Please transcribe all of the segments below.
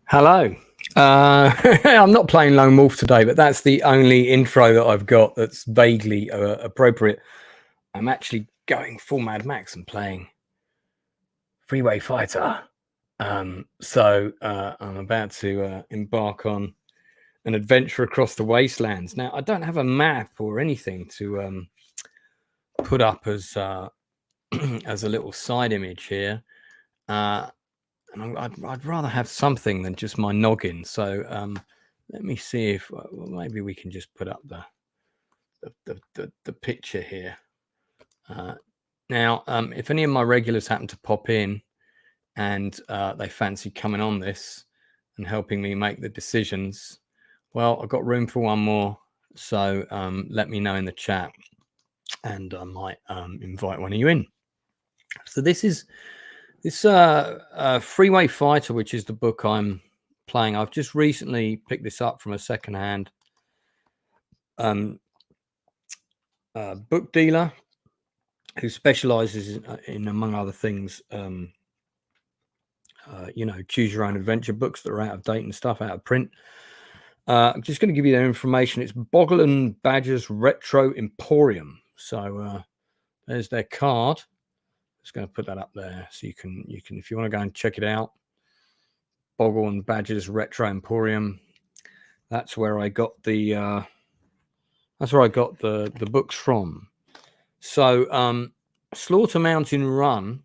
Hello. I'm not playing Lone Wolf today, but that's the only intro that I've got that's vaguely appropriate. I'm actually going full Mad Max and playing Freeway Fighter. So I'm about to embark on an adventure across the wastelands. Now, I don't have a map or anything to put up as as a little side image here. And I'd rather have something than just my noggin. So let me see if maybe we can just put up the picture here. Now, if any of my regulars happen to pop in and they fancy coming on this and helping me make the decisions, well, I've got room for one more. So let me know in the chat and I might invite one of you in. So this is Freeway Fighter, which is the book I'm playing. I've just recently picked this up from a secondhand book dealer who specializes in among other things, choose your own adventure books that are out of date and stuff, out of print. I'm just going to give you their information. It's Boggle and Badger's Retro Emporium. So there's their card. Just going to put that up there so you can if you want to go and check it out. Boggle and Badger's Retro Emporium. That's where I got the books from. So Slaughter Mountain Run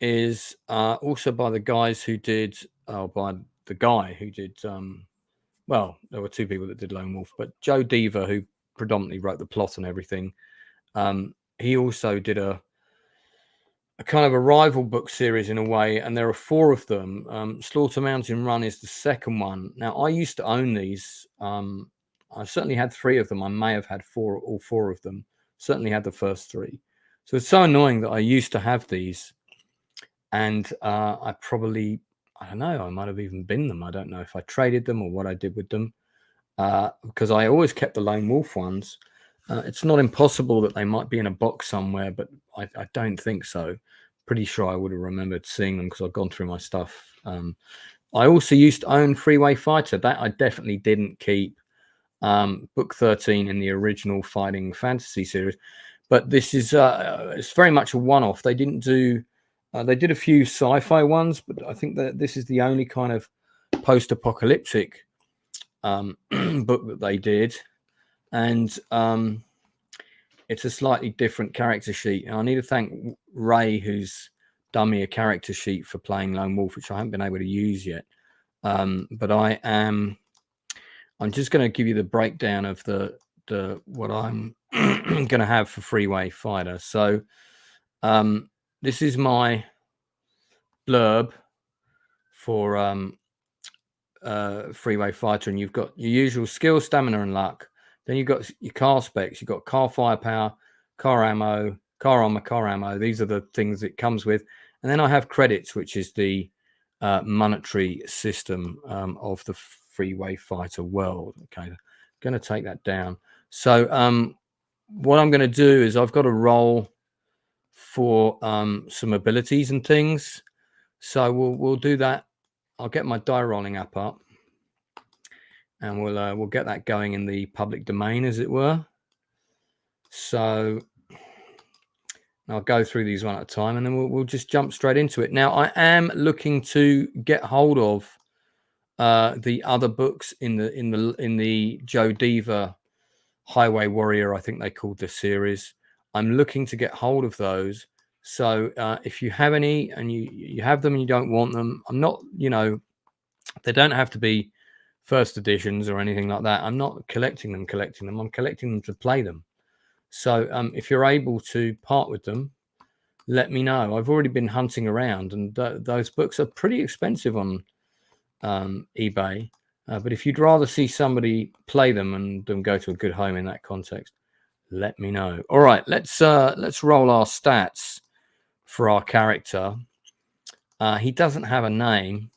is also by the guys who did by the guy who did well, there were two people that did Lone Wolf, but Joe Deaver, who predominantly wrote the plot and everything, he also did a kind of a rival book series in a way, and there are four of them. Slaughter Mountain Run is the second one. Now, I used to own these. I certainly had three of them. I may have had all four of them. Certainly had the first three. So it's so annoying that I used to have these, and I don't know, I might have even binned them. I don't know if I traded them or what I did with them, because I always kept the Lone Wolf ones. It's not impossible that they might be in a box somewhere, but I don't think so. Pretty sure I would have remembered seeing them because I've gone through my stuff. I also used to own Freeway Fighter. That I definitely didn't keep. Book 13 in the original Fighting Fantasy series. But this is it's very much a one-off. They didn't do... they did a few sci-fi ones, but I think that this is the only kind of post-apocalyptic book that they did. And it's a slightly different character sheet. And I need to thank Ray, who's done me a character sheet for playing Lone Wolf, which I haven't been able to use yet. But I'm just going to give you the breakdown of the what I'm going to have for Freeway Fighter. So this is my blurb for Freeway Fighter, and you've got your usual skill, stamina, and luck. Then you've got your car specs. You've got car firepower, car ammo, car armor, car ammo. These are the things it comes with. And then I have credits, which is the monetary system of the Freeway Fighter world. Okay, I'm going to take that down. So what I'm going to do is I've got a roll for some abilities and things. So we'll do that. I'll get my die rolling app up. And we'll get that going in the public domain, as it were. So I'll go through these one at a time, and then we'll just jump straight into it. Now, I am looking to get hold of the other books in the Joe Deaver Highway Warrior, I think they called the series. I'm looking to get hold of those. So if you have any and you have them and you don't want them, I'm not, they don't have to be first editions or anything like that. I'm not collecting them. I'm collecting them to play them. So if you're able to part with them, let me know. I've already been hunting around, and those books are pretty expensive on eBay. But if you'd rather see somebody play them and them go to a good home in that context, let me know. All right, let's roll our stats for our character. He doesn't have a name,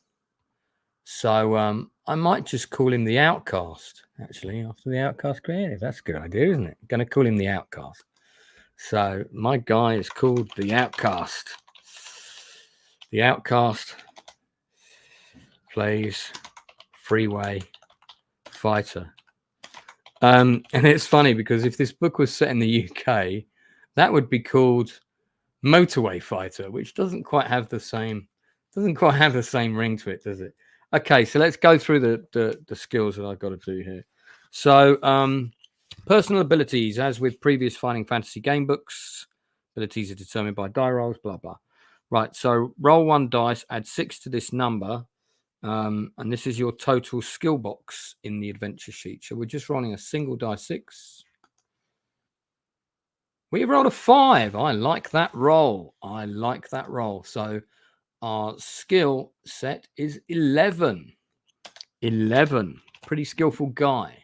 so I might just call him the Outcast, actually, after the Outcast Creative. That's a good idea, isn't it? I'm going to call him the Outcast. So my guy is called the Outcast. The Outcast plays Freeway Fighter. And it's funny because if this book was set in the UK, that would be called Motorway Fighter, which doesn't quite have the same ring to it, does it? Okay, so let's go through the skills that I've got to do here. So personal abilities, as with previous Fighting Fantasy game books, abilities are determined by die rolls, blah blah. Right, so roll 1 dice, add 6 to this number, and this is your total skill box in the adventure sheet. So we're just rolling a single die 6. We rolled a 5. I like that roll. So our skill set is 11. 11. Pretty skillful guy.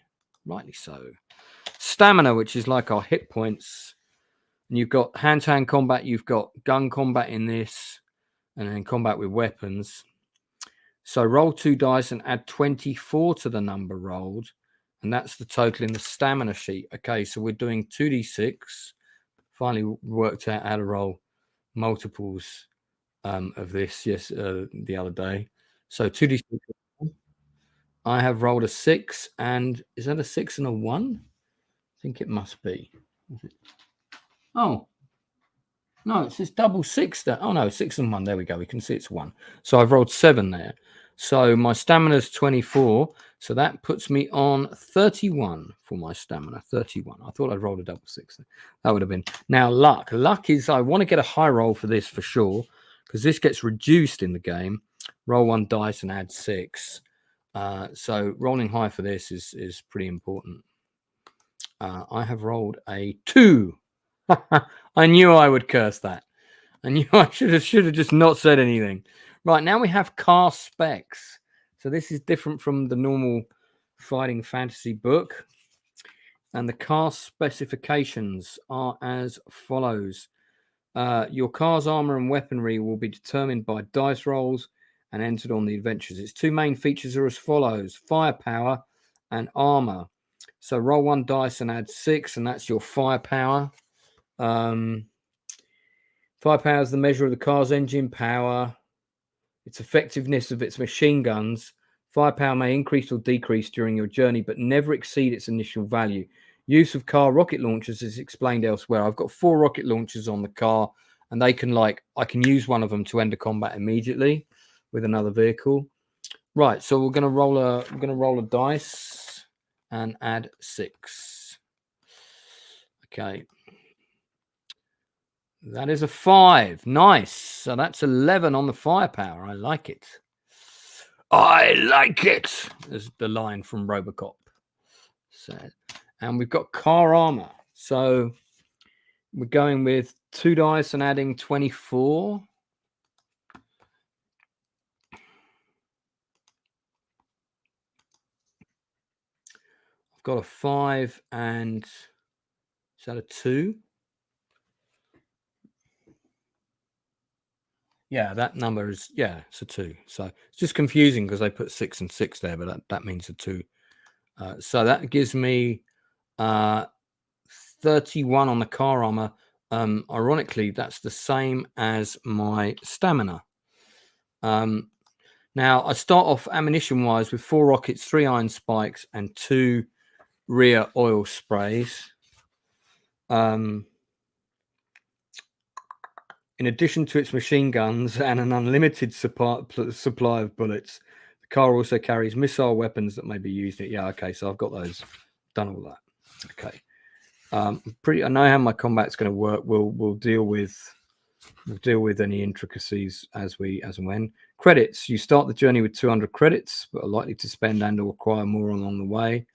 Rightly so. Stamina, which is like our hit points. And you've got hand-to-hand combat. You've got gun combat in this. And then combat with weapons. So roll 2 dice and add 24 to the number rolled. And that's the total in the stamina sheet. Okay, so we're doing 2d6. Finally worked out how to roll multiples of this the other day. So 2d6. I have rolled a 6, and is that a 6 and a 1? I think it must be. Oh no, it says double 6 there. Oh no, 6 and 1. There we go. We can see it's 1. So I've rolled 7 there. So my stamina is 24. So that puts me on 31 for my stamina. 31. I thought I'd rolled a double 6. That would have been. Now luck. Luck is, I want to get a high roll for this for sure, because this gets reduced in the game. Roll 1 dice and add 6. So rolling high for this is pretty important. I have rolled a 2. I knew I would curse that. I knew I should have just not said anything. Right, now we have car specs. So this is different from the normal Fighting Fantasy book. And the car specifications are as follows. Your car's armor and weaponry will be determined by dice rolls and entered on the adventures. Its 2 main features are as follows: firepower and armor. So roll 1 dice and add 6, and that's your firepower. Firepower is the measure of the car's engine power, its effectiveness of its machine guns. Firepower may increase or decrease during your journey, but never exceed its initial value. Use of car rocket launchers is explained elsewhere. I've got 4 rocket launchers on the car, and they can I can use one of them to end a combat immediately with another vehicle. Right, so we're going to roll a dice and add 6. Okay. That is a 5. Nice. So that's 11 on the firepower. I like it. I like it, is the line from Robocop said. And we've got car armor. So we're going with 2 dice and adding 24. I've got a 5 and is that a 2? Yeah, that number is, it's a 2. So it's just confusing because they put 6 and 6 there, but that means a 2. So that gives me 31 on the car armor. Ironically, that's the same as my stamina. Now, I start off ammunition-wise with 4 rockets, 3 iron spikes, and 2 rear oil sprays. In addition to its machine guns and an unlimited supply of bullets, the car also carries missile weapons that may be used. Yeah, okay, so I've got those. Done all that. Okay. I know how my combat's going to work. We'll deal with any intricacies as and when. Credits. You start the journey with 200 credits, but are likely to spend and or acquire more along the way.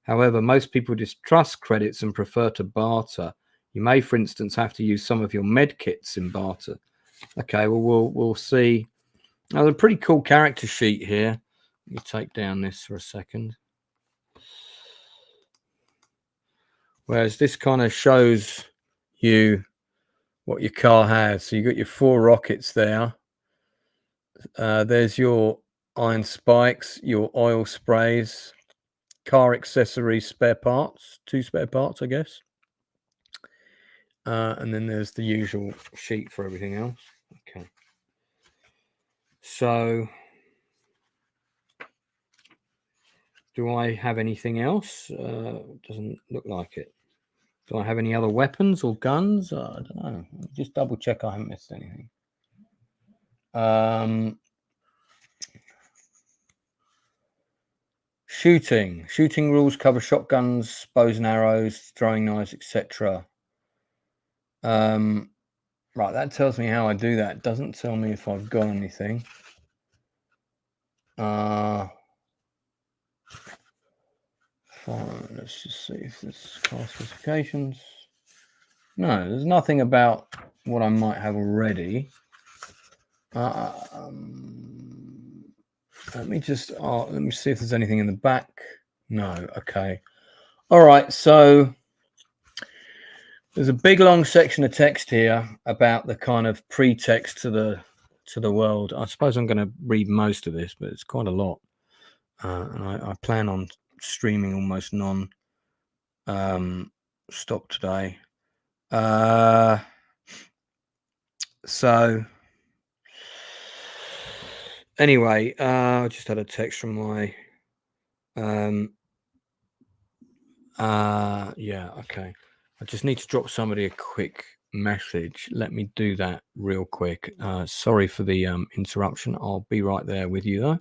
However, most people distrust credits and prefer to barter. You may, for instance, have to use some of your med kits in barter. Okay, well, we'll see. Now, there's a pretty cool character sheet here. Let me take down this for a second. Whereas this kind of shows you what your car has. So you've got your 4 rockets there. There's your iron spikes, your oil sprays, car accessories, spare parts, 2 spare parts, I guess. And then there's the usual sheet for everything else. Okay. So Do I have anything else? Doesn't look like it. Do I have any other weapons or guns? I don't know. Just double check I haven't missed anything. Shooting rules cover shotguns, bows and arrows, throwing knives, etc. Right, that tells me how I do that. It doesn't tell me if I've got anything. Fine, let's just see if there's class specifications. No, there's nothing about what I might have already. Let me see if there's anything in the back. No, okay. All right, so there's a big long section of text here about the kind of pretext to the world. I suppose I'm going to read most of this, but it's quite a lot, and I plan on streaming almost non-stop today. So anyway, I just had a text from my yeah, okay. I just need to drop somebody a quick message. Let me do that real quick. Sorry for the interruption. I'll be right there with you though.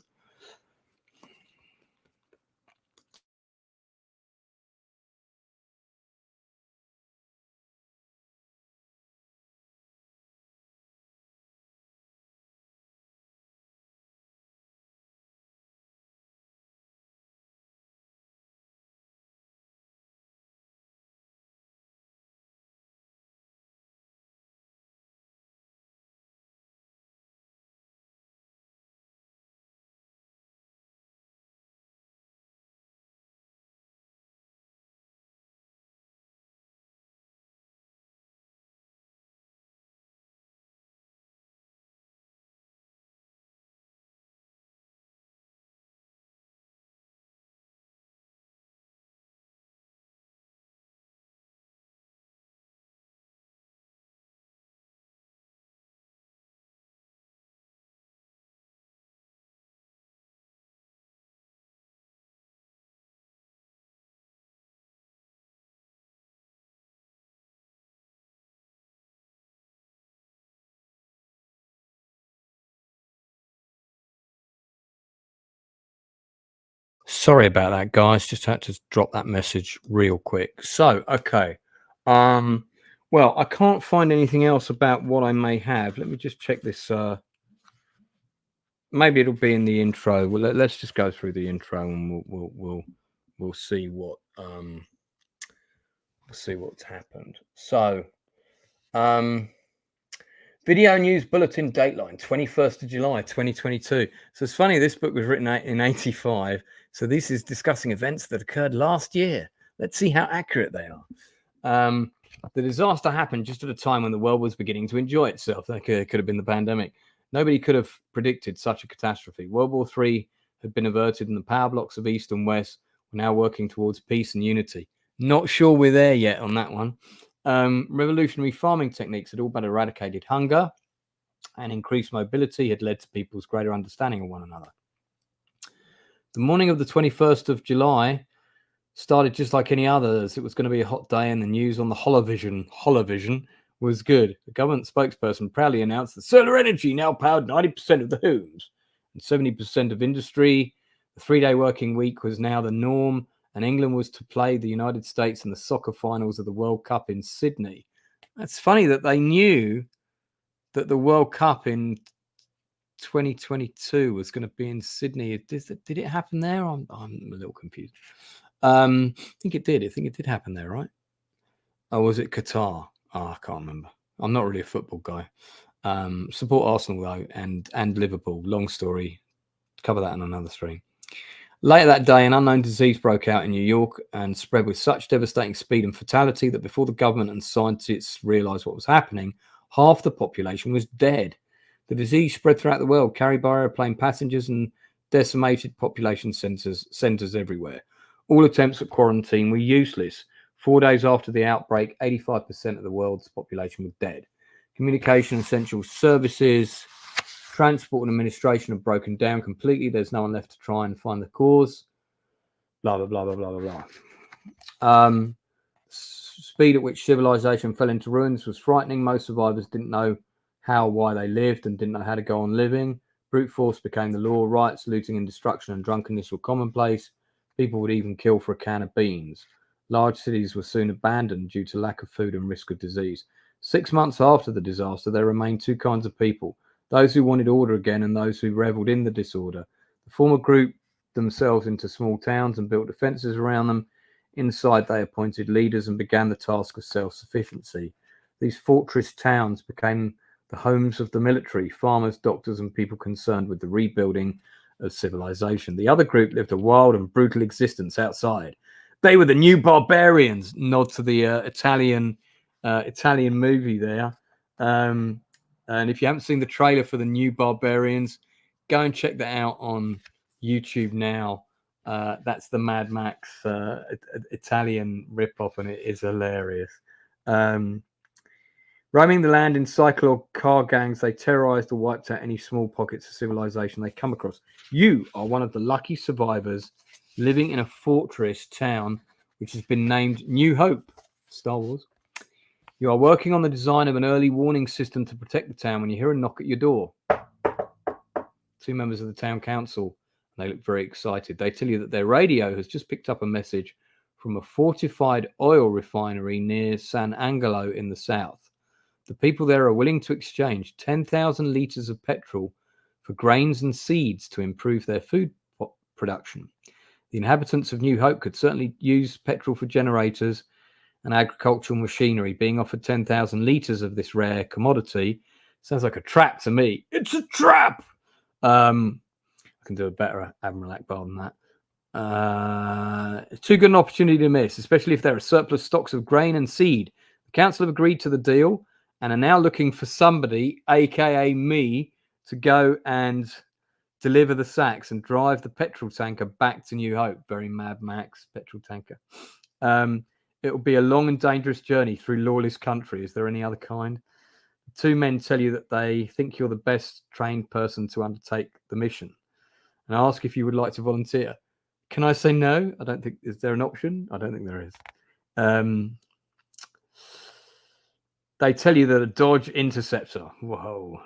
Sorry about that, guys. Just had to drop that message real quick. So, okay. Well, I can't find anything else about what I may have. Let me just check this. Maybe it'll be in the intro. Well, let's just go through the intro and we'll see what see what's happened. So, video news bulletin dateline 21st of July 2022. So it's funny, this book was written in 85. So this is discussing events that occurred last year. Let's see how accurate they are. The disaster happened just at a time when the world was beginning to enjoy itself. That could have been the pandemic. Nobody could have predicted such a catastrophe. World War III had been averted and the power blocks of East and West were now working towards peace and unity. Not sure we're there yet on that one. Revolutionary farming techniques had all but eradicated hunger, and increased mobility had led to people's greater understanding of one another. The morning of the 21st of July started just like any others. It was going to be a hot day, and the news on the holovision was good. The government spokesperson proudly announced that solar energy now powered 90% of the homes and 70% of industry. The 3-day working week was now the norm, and England was to play the United States in the soccer finals of the World Cup in Sydney. It's funny that they knew that the World Cup in 2022 was going to be in Sydney. Did it happen there? I'm a little confused. I think it did. I think it did happen there, right? Or was it Qatar? Oh, I can't remember. I'm not really a football guy. Support Arsenal though, and Liverpool. Long story. Cover that in another stream. Later that day, an unknown disease broke out in New York and spread with such devastating speed and fatality that before the government and scientists realized what was happening, half the population was dead. The disease spread throughout the world, carried by airplane passengers, and decimated population centers everywhere. All attempts at quarantine were useless. 4 days after the outbreak, 85% of the world's population was dead. Communication, essential services, transport and administration have broken down completely. There's no one left to try and find the cause. blah, blah, blah, blah, blah, blah, blah. Speed at which civilization fell into ruins was frightening. Most survivors didn't know how or why they lived and didn't know how to go on living. Brute force became the law. Riots, looting and destruction and drunkenness were commonplace. People would even kill for a can of beans. Large cities were soon abandoned due to lack of food and risk of disease. 6 months after the disaster, there remained two kinds of people: those who wanted order again and those who revelled in the disorder. The former grouped themselves into small towns and built defences around them. Inside, they appointed leaders and began the task of self-sufficiency. These fortress towns became the homes of the military, farmers, doctors, and people concerned with the rebuilding of civilization. The other group lived a wild and brutal existence outside. They were the new barbarians. Nod to the Italian movie there. And if you haven't seen the trailer for the new barbarians, go and check that out on YouTube now. That's the Mad Max Italian ripoff, and it is hilarious. Roaming the land in cycle or car gangs, they terrorized or wiped out any small pockets of civilization they come across. You are one of the lucky survivors living in a fortress town which has been named New Hope, Star Wars. You are working on the design of an early warning system to protect the town when you hear a knock at your door. Two members of the town council. They look very excited. They tell you that their radio has just picked up a message from a fortified oil refinery near San Angelo in the south. The people there are willing to exchange 10,000 litres of petrol for grains and seeds to improve their food production. The inhabitants of New Hope could certainly use petrol for generators and agricultural machinery. Being offered 10,000 litres of this rare commodity sounds like a trap to me. It's a trap! I can do a better Admiral Akbar than that. It's too good an opportunity to miss, especially if there are surplus stocks of grain and seed. The council have agreed to the deal and are now looking for somebody, aka me, to go and deliver the sacks and drive the petrol tanker back to New Hope. Very Mad Max petrol tanker. It will be a long and dangerous journey through lawless country. Is there any other kind? Two men tell you that they think you're the best trained person to undertake the mission and ask if you would like to volunteer. Can I say no? I don't think. Is there an option? I don't think there is. They tell you that a Dodge Interceptor,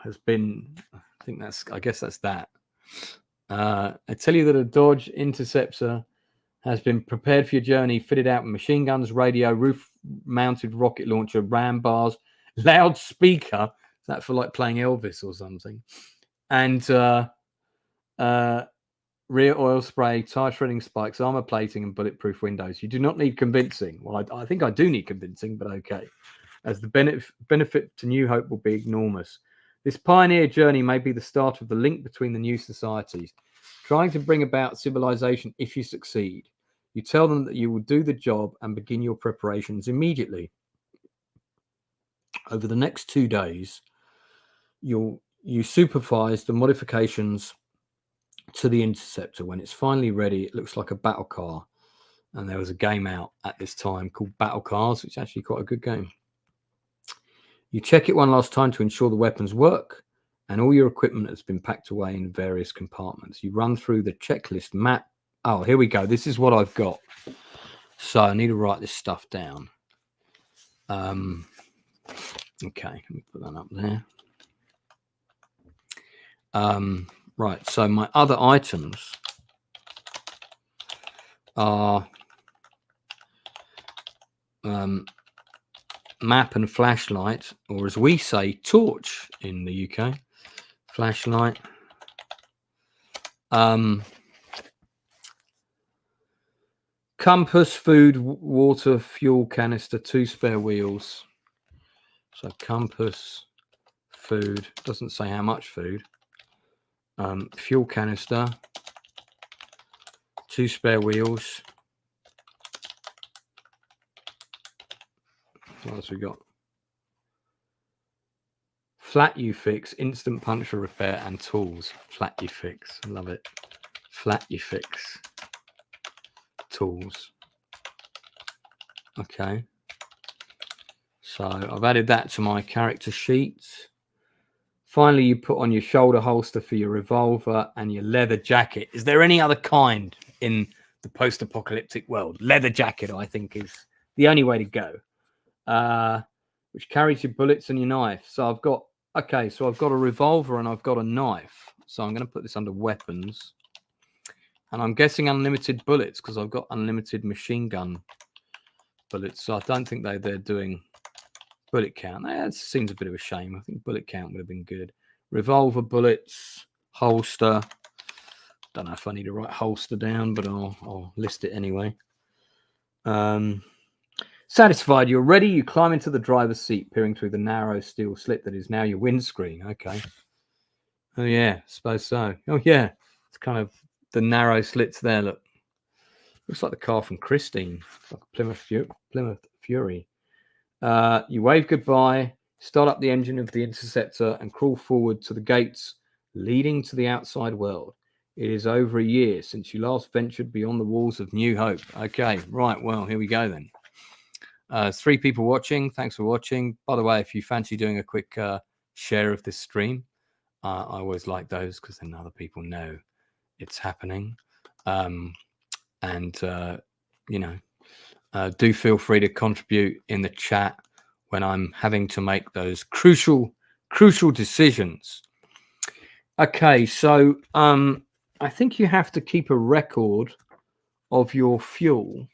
has been. I guess that's that. They tell you that a Dodge Interceptor has been prepared for your journey, fitted out with machine guns, radio, roof-mounted rocket launcher, ram bars, loudspeaker. Is that for like playing Elvis or something? And rear oil spray, tire shredding spikes, armor plating, and bulletproof windows. You do not need convincing. Well, I think I do need convincing, but okay. As the benefit to New Hope will be enormous. This pioneer journey may be the start of the link between the new societies, trying to bring about civilization if you succeed. You tell them that you will do the job and begin your preparations immediately. Over the next 2 days, you supervise the modifications to the Interceptor. When it's finally ready, it looks like a battle car. And there was a game out at this time called Battle Cars, which is actually quite a good game. You check it one last time to ensure the weapons work and all your equipment has been packed away in various compartments. You run through the checklist map. Oh, here we go. This is what I've got. So I need to write this stuff down. Okay, let me put that up there. Right, so my other items are map and flashlight, or as we say, torch in the UK. Flashlight. Compass, food, water, fuel canister, 2 spare wheels. So compass, food, doesn't say how much food. Fuel canister, 2 spare wheels. What else we got? Flat U fix, instant puncture repair, and tools. Flat U fix, love it. Flat U fix, tools. Okay. So I've added that to my character sheet. Finally, you put on your shoulder holster for your revolver and your leather jacket. Is there any other kind in the post-apocalyptic world. Leather jacket, I think, is the only way to go. Which carries your bullets and your knife. So I've got a revolver and I've got a knife. So I'm going to put this under weapons. And I'm guessing unlimited bullets because I've got unlimited machine gun bullets. So I don't think they're doing bullet count. That seems a bit of a shame. I think bullet count would have been good. Revolver bullets, holster. Don't know if I need to write holster down, but I'll list it anyway. Satisfied you're ready, you climb into the driver's seat, peering through the narrow steel slit that is now your windscreen. Okay. Oh yeah, suppose so. Oh yeah, it's kind of the narrow slits there. Look, looks like the car from Christine, like a Plymouth Fury. You wave goodbye, start up the engine of the Interceptor, and crawl forward to the gates leading to the outside world. It is over a year since you last ventured beyond the walls of New Hope. Okay, right. Well, here we go then. 3 people watching. Thanks for watching. By the way, if you fancy doing a quick share of this stream, I always like those because then other people know it's happening. Do feel free to contribute in the chat when I'm having to make those crucial decisions. Okay, so I think you have to keep a record of your fuel,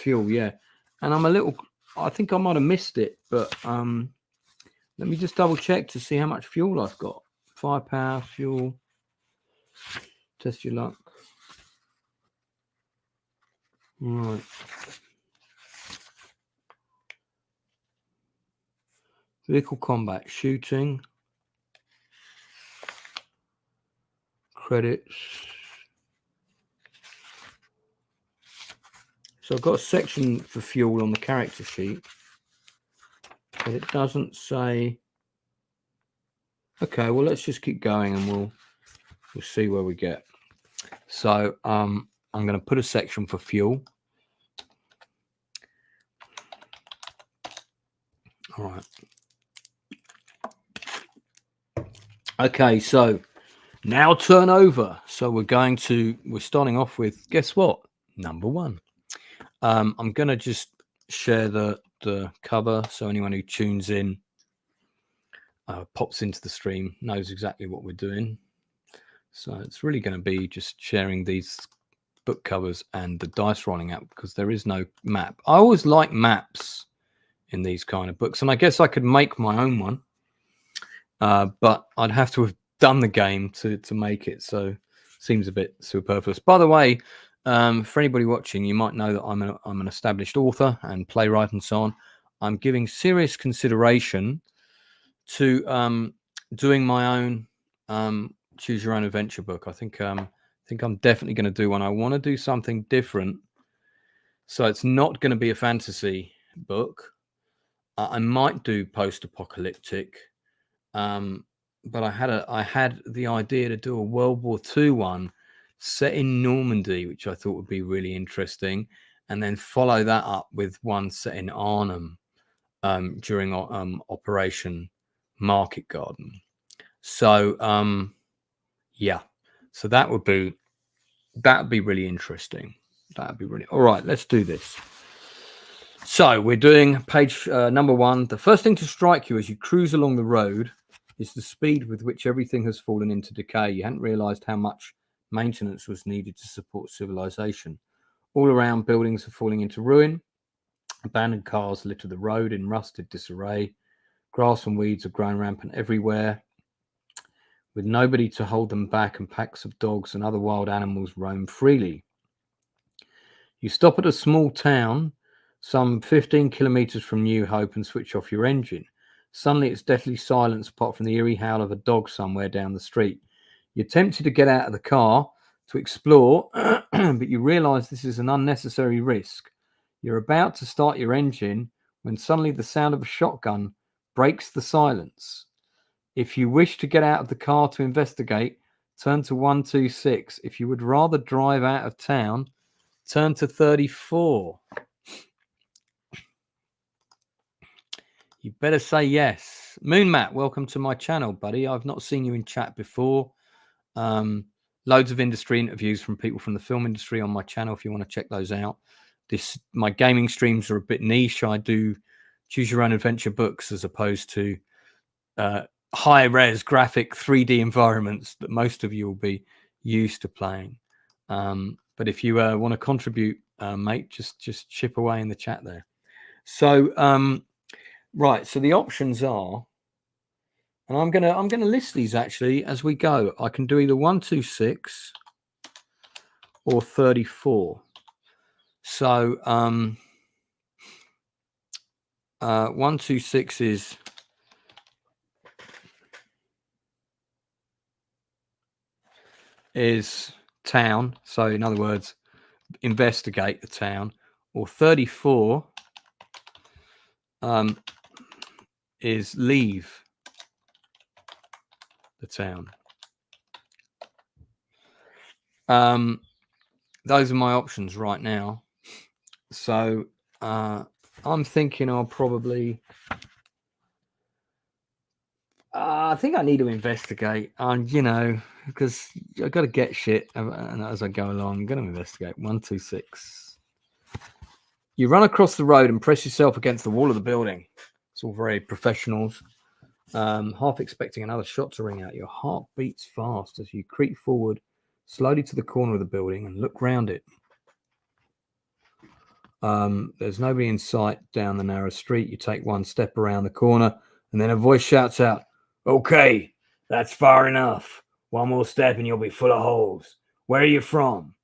yeah. And I think I might have missed it, but let me just double check to see how much fuel I've got. Firepower, fuel, test your luck. Right. Vehicle combat, shooting, credits. So I've got a section for fuel on the character sheet, but it doesn't say. Okay, well, let's just keep going and we'll see where we get. So I'm going to put a section for fuel. All right. Okay, so now turn over. So we're starting off with, guess what? Number 1. I'm going to just share the cover so anyone who tunes in pops into the stream knows exactly what we're doing. So it's really going to be just sharing these book covers and the dice rolling app because there is no map. I always like maps in these kind of books, and I guess I could make my own one, but I'd have to have done the game to make it, so it seems a bit superfluous. By the way, for anybody watching, you might know that I'm an established author and playwright and so on. I'm giving serious consideration to doing my own choose your own adventure book. I think I'm definitely going to do one. I want to do something different, so it's not going to be a fantasy book. I might do post-apocalyptic, but I had the idea to do a World War II one set in Normandy, which I thought would be really interesting, and then follow that up with one set in Arnhem during Operation Market Garden. So yeah, so that would be really interesting. That'd be really all right. Let's do this. So we're doing page number 1. The first thing to strike you as you cruise along the road is the speed with which everything has fallen into decay. You hadn't realized how much maintenance was needed to support civilization. All around, buildings are falling into ruin. Abandoned cars litter the road in rusted disarray. Grass and weeds have grown rampant everywhere, with nobody to hold them back, and packs of dogs and other wild animals roam freely. You stop at a small town some 15 kilometers from New Hope and switch off your engine. Suddenly it's deathly silence apart from the eerie howl of a dog somewhere down the street. You're tempted to get out of the car to explore, but you realize this is an unnecessary risk. You're about to start your engine when suddenly the sound of a shotgun breaks the silence. If you wish to get out of the car to investigate, turn to 126. If you would rather drive out of town, turn to 34. You better say yes. Moon Matt, welcome to my channel, buddy. I've not seen you in chat before. Loads of industry interviews from people from the film industry on my channel if you want to check those out. My gaming streams are a bit niche. I do choose your own adventure books as opposed to high res graphic 3D environments that most of you will be used to playing. But if you want to contribute, mate, just chip away in the chat there. So right, so the options are, and I'm gonna list these actually as we go. I can do either 126 or 34. So 126 is town. So in other words, investigate the town. Or 34 is leave the town. Those are my options right now. So I'm thinking I'll probably I think I need to investigate, and you know, because I've got to get shit, and as I go along, I'm going to investigate. 126. You run across the road and press yourself against the wall of the building. It's all very professionals. Half expecting another shot to ring out. Your heart beats fast as you creep forward slowly to the corner of the building and look round it. There's nobody in sight down the narrow street. You take one step around the corner, and then a voice shouts out, "Okay, that's far enough. One more step and you'll be full of holes. Where are you from?"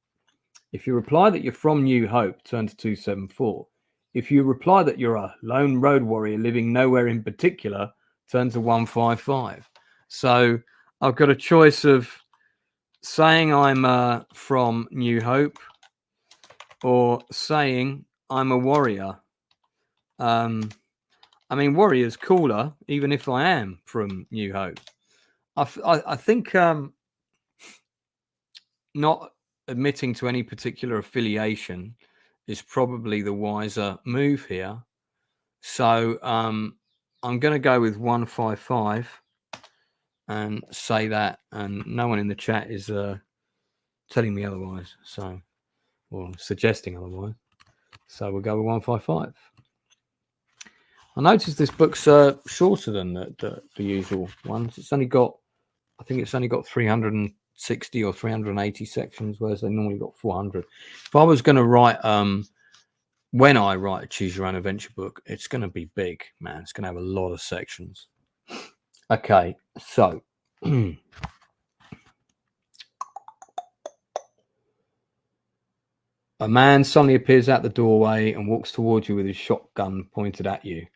If you reply that you're from New Hope, turn to 274. If you reply that you're a lone road warrior living nowhere in particular, turn to 155. So I've got a choice of saying I'm from New Hope or saying I'm a warrior. I mean, warrior's cooler, even if I am from New Hope. I think not admitting to any particular affiliation is probably the wiser move here. So I'm going to go with 155 and say that, and no one in the chat is telling me otherwise, so, or suggesting otherwise. So we'll go with 155. I noticed this book's shorter than the usual ones. It's only got, I think it's only got 360 or 380 sections, whereas they normally got 400. If I was going to write, when I write a choose your own adventure book, it's going to be big, man. It's going to have a lot of sections. Okay, so a man suddenly appears out the doorway and walks towards you with his shotgun pointed at you.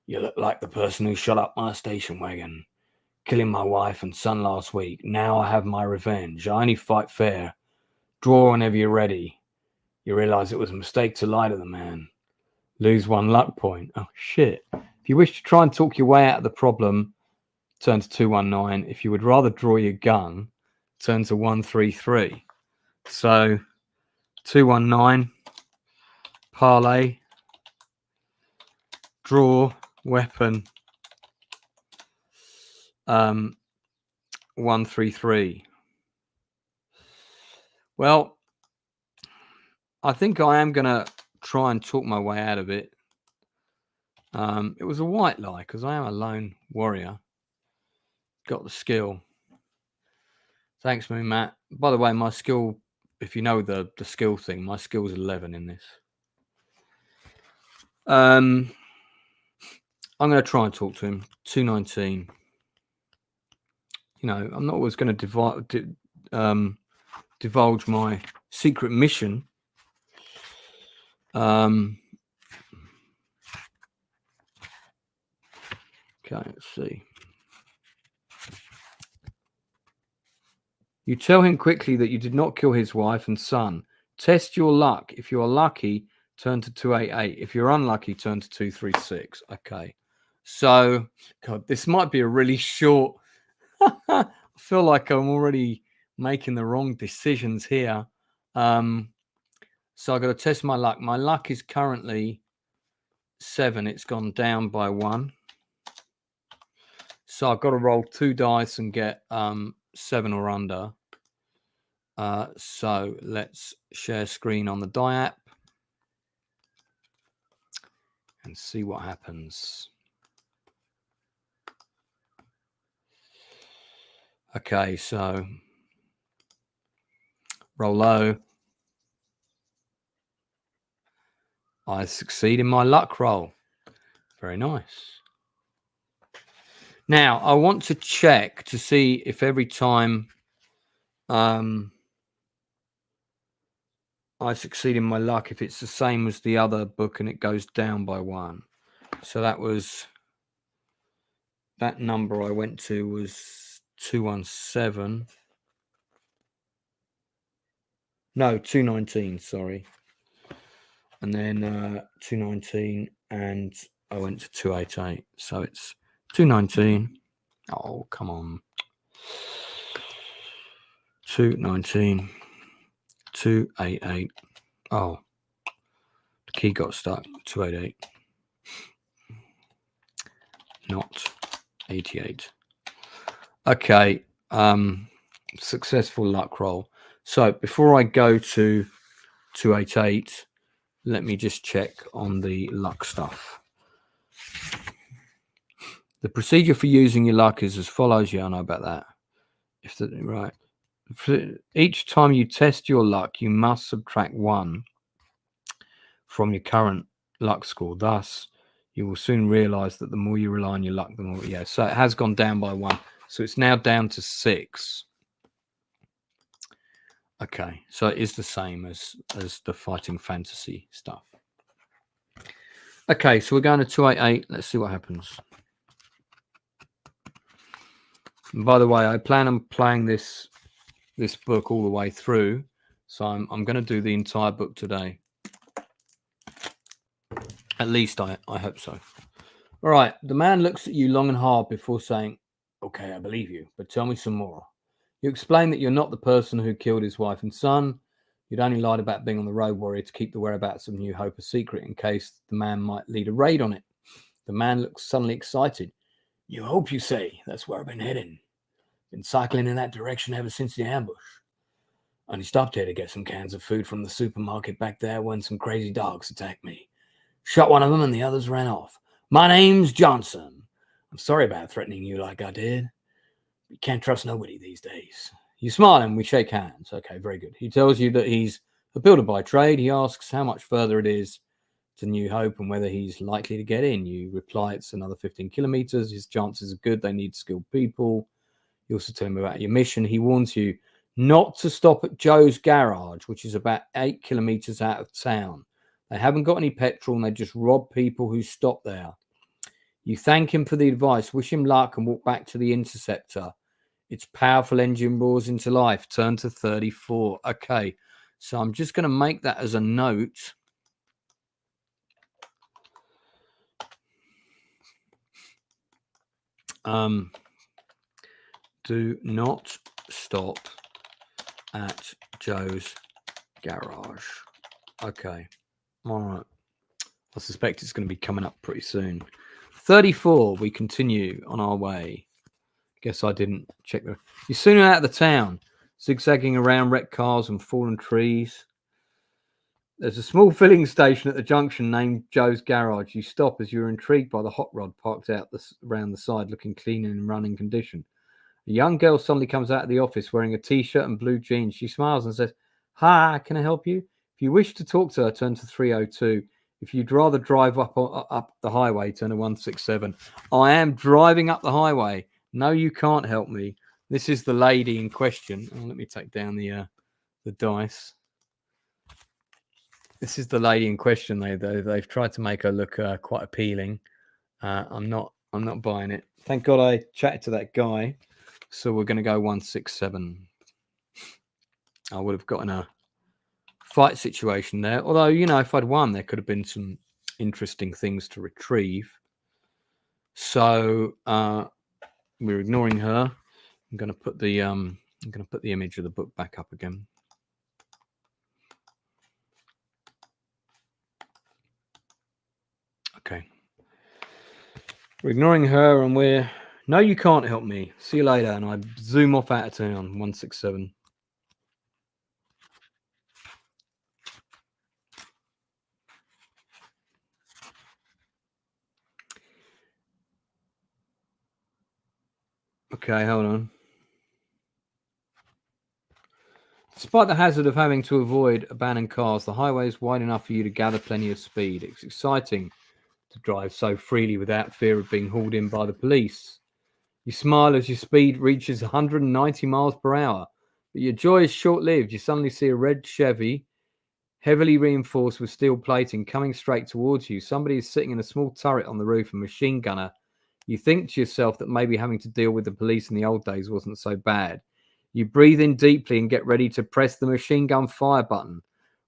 "You look like the person who shot up my station wagon, killing my wife and son last week. Now I have my revenge. I only fight fair. Draw whenever you're ready." You realize it was a mistake to lie to the man. Lose 1 luck point. Oh, shit. If you wish to try and talk your way out of the problem, turn to 219. If you would rather draw your gun, turn to 133. So 219, parlay, draw, weapon, 133. Well, I think I am going to try and talk my way out of it. It was a white lie because I am a lone warrior. Got the skill. Thanks, me, Matt. By the way, my skill, if you know the skill thing, my skill's 11 in this. I'm going to try and talk to him. 219. You know, I'm not always going to divulge my secret mission. Okay, let's see. You tell him quickly that you did not kill his wife and son. Test your luck. If you are lucky, turn to 288. If you're unlucky, turn to 236. Okay. So, God, this might be a really short. I feel like I'm already making the wrong decisions here. So I've got to test my luck. My luck is currently 7. It's gone down by 1. So I've got to roll 2 dice and get 7 or under. So let's share screen on the diap and see what happens. Okay, so roll low. I succeed in my luck roll. Very nice. Now, I want to check to see if every time I succeed in my luck, if it's the same as the other book and it goes down by 1. So that number I went to was 217. No, 219, sorry. And then 219, and I went to 288. So it's 219. Oh, come on. 219, 288. Oh, the key got stuck. 288. Not 88. Okay. Successful luck roll. So before I go to 288, let me just check on the luck stuff. The procedure for using your luck is as follows. Yeah, I know about that. Right. Each time you test your luck, you must subtract 1 from your current luck score. Thus, you will soon realize that the more you rely on your luck, the more. Yeah, so it has gone down by 1. So it's now down to 6. Okay, so it is the same as the fighting fantasy stuff. Okay, so we're going to 288. Let's see what happens. And by the way, I plan on playing this book all the way through, so I'm going to do the entire book today. At least I hope so. All right, the man looks at you long and hard before saying, "Okay, I believe you, but tell me some more." You explain that you're not the person who killed his wife and son. You'd only lied about being on the road warrior to keep the whereabouts of New Hope a secret in case the man might lead a raid on it. The man looks suddenly excited. "New Hope, you say? That's where I've been heading. Been cycling in that direction ever since the ambush. Only stopped here to get some cans of food from the supermarket back there when some crazy dogs attacked me. Shot one of them and the others ran off. My name's Johnson. I'm sorry about threatening you like I did. You can't trust nobody these days." You smile and we shake hands. Okay, very good. He tells you that he's a builder by trade. He asks how much further it is to New Hope and whether he's likely to get in. You reply it's another 15 kilometers. His chances are good. They need skilled people. You also tell him about your mission. He warns you not to stop at Joe's garage, which is about 8 kilometers out of town. They haven't got any petrol and they just rob people who stop there. You thank him for the advice, wish him luck, and walk back to the Interceptor. Its powerful engine roars into life. Turn to 34. Okay, so I'm just going to make that as a note. Do not stop at Joe's garage. Okay, all right. I suspect it's going to be coming up pretty soon. 34. We continue on our way. Guess I didn't check the. You're soon out of the town, zigzagging around wrecked cars and fallen trees. There's a small filling station at the junction named Joe's Garage. You stop as you're intrigued by the hot rod parked out around the side, looking clean and in running condition. A young girl suddenly comes out of the office wearing a t-shirt and blue jeans. She smiles and says, "Hi, can I help you? If you wish to talk to her, turn to 302. If you'd rather drive up the highway, turn to 167. I am driving up the highway. No, you can't help me. This is the lady in question." Oh, let me take down the dice. This is the lady in question. They've tried to make her look quite appealing. I'm not buying it. Thank God I chatted to that guy. So we're going to go 167. I would have gotten a fight situation there. Although, you know, if I'd won, there could have been some interesting things to retrieve. So we're ignoring her. I'm going to put the image of the book back up again. Okay. We're ignoring her and we're... No, you can't help me. See you later. And I zoom off out of town. 167. Okay, hold on. Despite the hazard of having to avoid abandoned cars, the highway is wide enough for you to gather plenty of speed. It's exciting to drive so freely without fear of being hauled in by the police. You smile as your speed reaches 190 miles per hour, but your joy is short-lived. You suddenly see a red Chevy, heavily reinforced with steel plating, coming straight towards you. Somebody is sitting in a small turret on the roof, a machine gunner. You think to yourself that maybe having to deal with the police in the old days wasn't so bad. You breathe in deeply and get ready to press the machine gun fire button.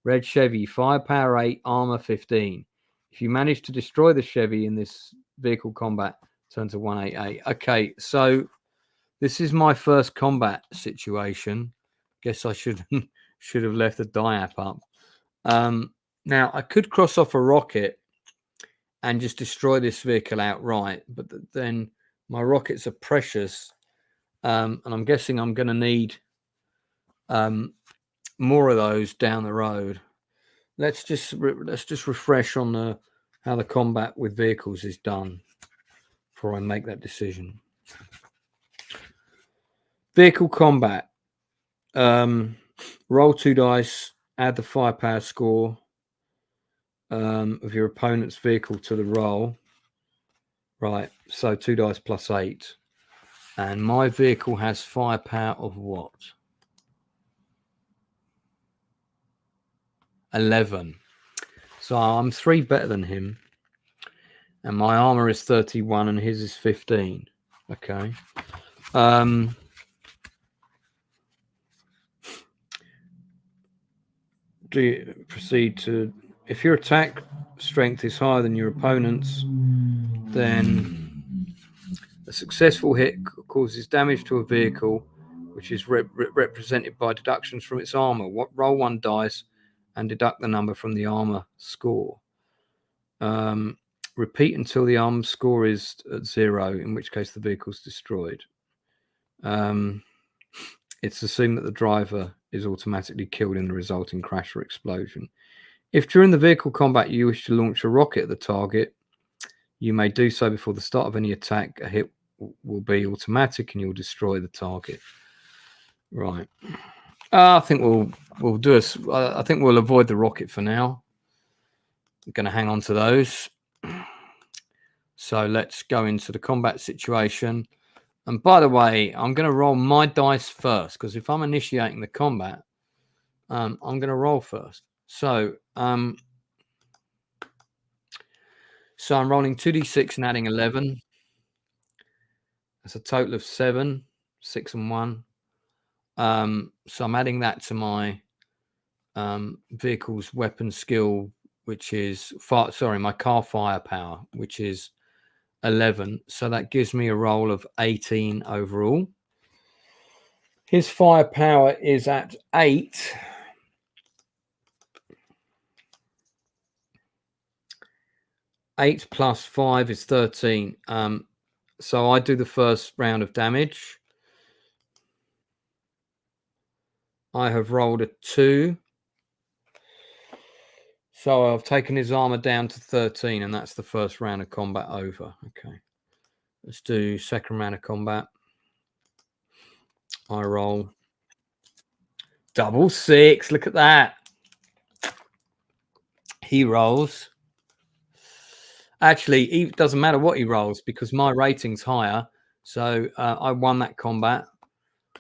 Red Chevy, firepower 8, armor 15. If you manage to destroy the Chevy in this vehicle combat, turn to 188. Okay, so this is my first combat situation. Guess I should have left the diap up. Now I could cross off a rocket and just destroy this vehicle outright, but then my rockets are precious, and I'm guessing I'm going to need more of those down the road. Let's just refresh on how the combat with vehicles is done before I make that decision. Vehicle combat. Roll 2 dice, add the firepower score of your opponent's vehicle to the roll. Right, so 2 dice plus 8. And my vehicle has firepower of what? 11. So I'm 3 better than him. And my armor is 31 and his is 15. Okay. Do you proceed to... If your attack strength is higher than your opponent's, then a successful hit causes damage to a vehicle, which is represented by deductions from its armor. Roll 1 dice and deduct the number from the armor score. Repeat until the armor score is at 0, in which case the vehicle is destroyed. It's assumed that the driver is automatically killed in the resulting crash or explosion. If during the vehicle combat you wish to launch a rocket at the target, you may do so before the start of any attack. A hit will be automatic and you'll destroy the target. Right. I think we'll do I think we'll avoid the rocket for now. I'm going to hang on to those. So let's go into the combat situation. And by the way, I'm going to roll my dice first, because if I'm initiating the combat, I'm going to roll first. So I'm rolling 2d6 and adding 11. That's a total of 7, 6 and 1. So I'm adding that to my vehicle's weapon skill, which is my car firepower, which is 11. So that gives me a roll of 18 overall. His firepower is at 8. Eight plus 5 is 13. So I do the first round of damage. I have rolled a 2. So I've taken his armor down to 13, and that's the first round of combat over. Okay. Let's do second round of combat. I roll double 6. Look at that. He rolls. Actually, it doesn't matter what he rolls because my rating's higher. So I won that combat.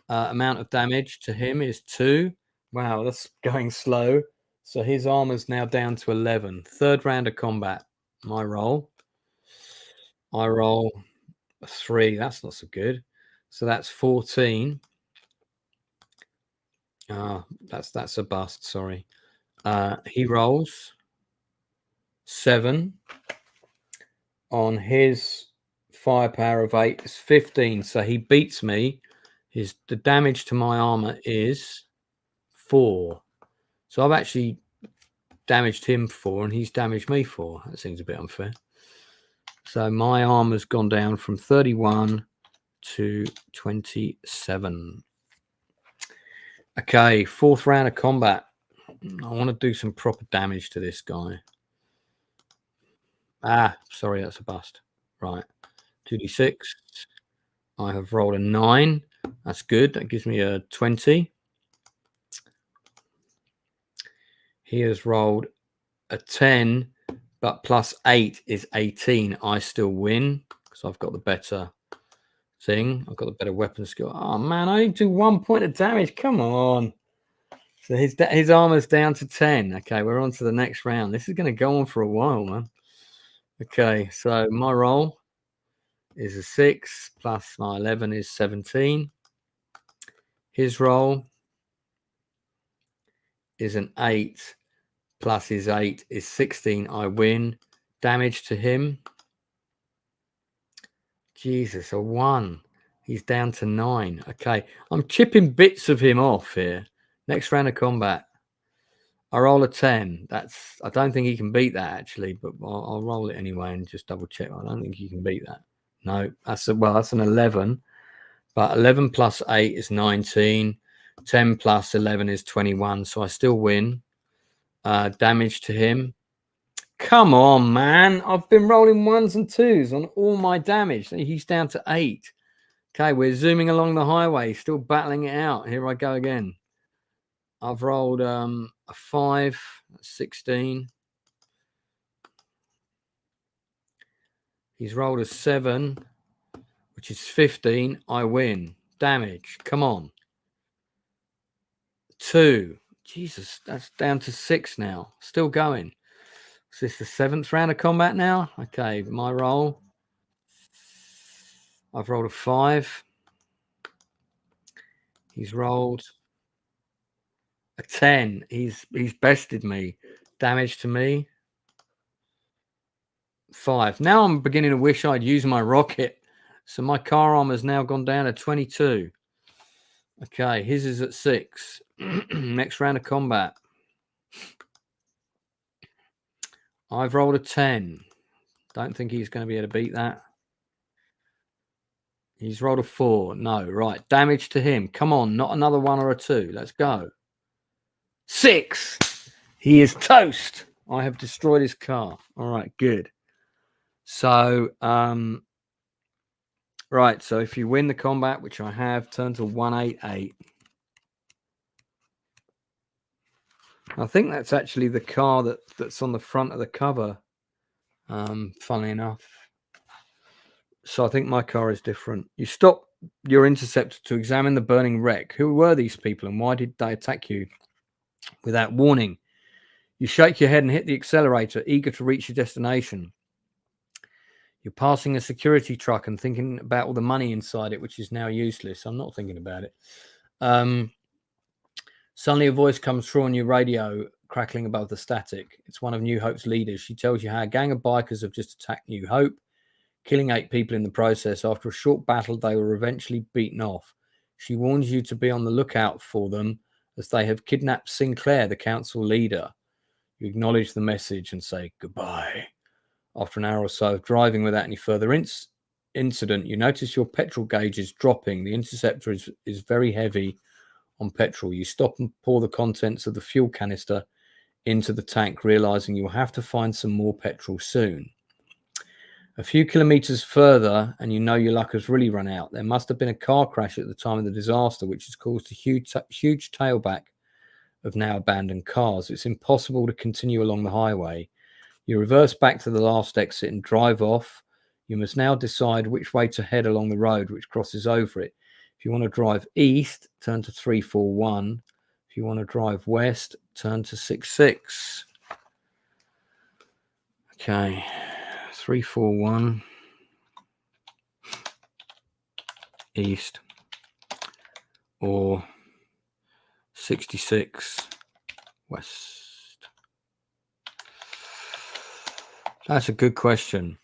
Amount of damage to him is 2. Wow, that's going slow. So his armor's now down to 11. Third round of combat. My roll. I roll a 3. That's not so good. So that's 14. That's a bust. Sorry. He rolls 7. On his firepower of 8 is 15. So he beats me. The damage to my armor is 4. So I've actually damaged him 4 and he's damaged me 4. That seems a bit unfair. So my armor's gone down from 31 to 27. Okay, fourth round of combat. I want to do some proper damage to this guy. Sorry, that's a bust. Right. 2d6. I have rolled a 9. That's good. That gives me a 20. He has rolled a 10, but plus 8 is 18. I still win because I've got the better thing. I've got the better weapon skill. Oh man, I do 1 point of damage. Come on. So his armor's down to 10. Okay, we're on to the next round. This is going to go on for a while, man. Okay, so my roll is a 6 plus my 11 is 17. His roll is an 8 plus his 8 is 16. I win. Damage to him. Jesus, a 1. He's down to 9. Okay, I'm chipping bits of him off here. Next round of combat. I roll a 10. I don't think he can beat that actually, but I'll roll it anyway and just double check. I don't think he can beat that. No, that's an 11. But 11 plus 8 is 19. 10 plus 11 is 21. So I still win. Damage to him. Come on, man. I've been rolling 1s and 2s on all my damage. He's down to 8. Okay, we're zooming along the highway, still battling it out. Here I go again. I've rolled a 5, 16. He's rolled a 7, which is 15. I win. Damage. Come on. 2. Jesus, that's down to 6 now. Still going. Is this the 7th round of combat now? Okay, my roll. I've rolled a 5. He's rolled a 10. He's bested me. Damage to me. 5. Now I'm beginning to wish I'd use my rocket. So my car armor's now gone down to 22. Okay, his is at 6. Next round of combat. I've rolled a 10. Don't think he's going to be able to beat that. He's rolled a 4. No, right. Damage to him. Come on, not another 1 or a 2. Let's go. 6. He is toast. I have destroyed his car. All right, good. So, right. So if you win the combat, which I have, turn to 188. I think that's actually the car that's on the front of the cover. Funnily enough. So I think my car is different. You stop your interceptor to examine the burning wreck. Who were these people and why did they attack you without warning? You shake your head and hit the accelerator, eager to reach your destination. You're passing a security truck and thinking about all the money inside it, which is now useless. I'm not thinking about it. Suddenly a voice comes through on your radio, crackling above the static. It's one of New Hope's leaders. She tells you how a gang of bikers have just attacked New Hope, killing 8 people in the process. After a short battle, they were eventually beaten off. She warns you to be on the lookout for them as they have kidnapped Sinclair, the council leader. You acknowledge the message and say goodbye. After an hour or so of driving without any further incident, you notice your petrol gauge is dropping. The Interceptor is very heavy on petrol. You stop and pour the contents of the fuel canister into the tank, realizing you'll have to find some more petrol soon. A few kilometers further, and you know your luck has really run out. There must have been a car crash at the time of the disaster, which has caused a huge tailback of now abandoned cars. It's impossible to continue along the highway. You reverse back to the last exit and drive off. You must now decide which way to head along the road which crosses over it. If you want to drive east, turn to 341. If you want to drive west, turn to 66. Okay, 341 east or 66 west. That's a good question.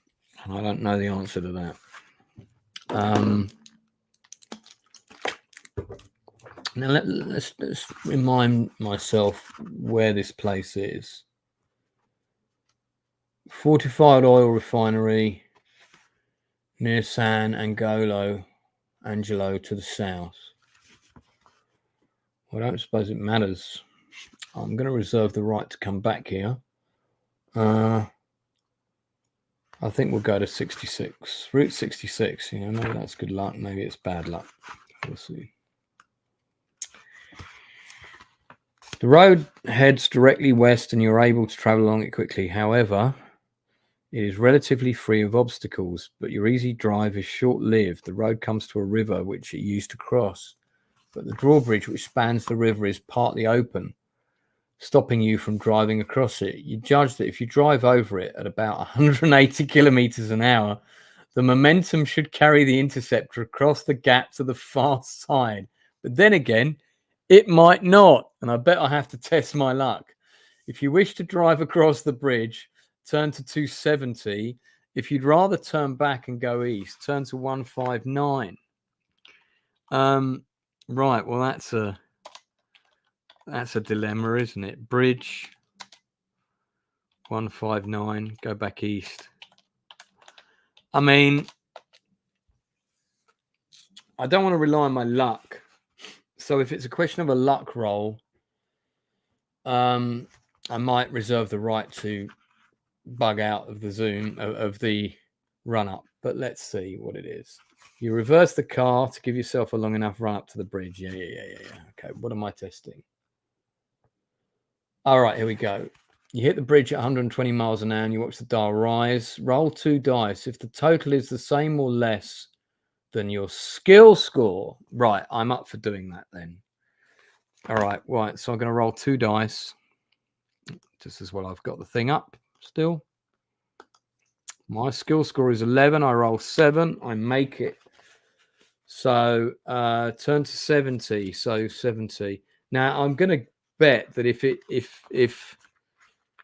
I don't know the answer to that. Now let's remind myself where this place is. Fortified oil refinery near San Angelo to the south. Well, I don't suppose it matters. I'm going to reserve the right to come back here. I think we'll go to 66. Route 66. You know, maybe that's good luck. Maybe it's bad luck. We'll see. The road heads directly west and you're able to travel along it quickly. However, it is relatively free of obstacles, but your easy drive is short-lived. The road comes to a river which it used to cross, but the drawbridge which spans the river is partly open, stopping you from driving across it. You judge that if you drive over it at about 180 kilometers an hour, the momentum should carry the Interceptor across the gap to the far side. But then again, it might not, and I bet I have to test my luck. If you wish to drive across the bridge, turn to 270. If you'd rather turn back and go east, turn to 159. Right, well, that's a dilemma, isn't it? Bridge 159, go back east. I mean, I don't want to rely on my luck. So if it's a question of a luck roll, I might reserve the right to bug out of the zoom of the run up, but let's see what it is. You reverse the car to give yourself a long enough run up to the bridge. Yeah. Okay, what am I testing? All right, here we go. You hit the bridge at 120 miles an hour and you watch the dial rise. Roll 2 dice. If the total is the same or less than your skill score, right, I'm up for doing that then. All right, so I'm going to roll 2 dice. Just as well I've got the thing up still. My skill score is 11. I roll 7. I make it. So turn to 70. So 70. Now I'm going to bet that if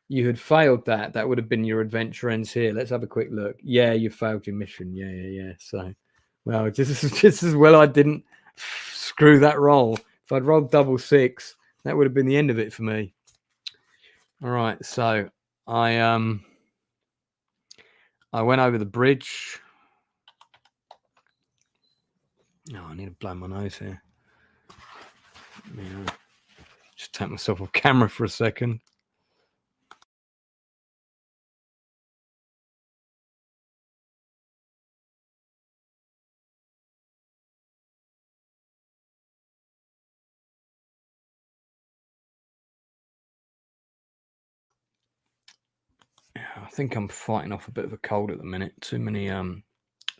you had failed that would have been your adventure ends here. Let's have a quick look. Yeah, you failed your mission. Yeah. So, well, just as well I didn't screw that roll. If I'd rolled double 6, that would have been the end of it for me. All right, so I went over the bridge. Oh, I need to blow my nose here. Yeah. Just take myself off camera for a second. I think I'm fighting off a bit of a cold at the minute. Too many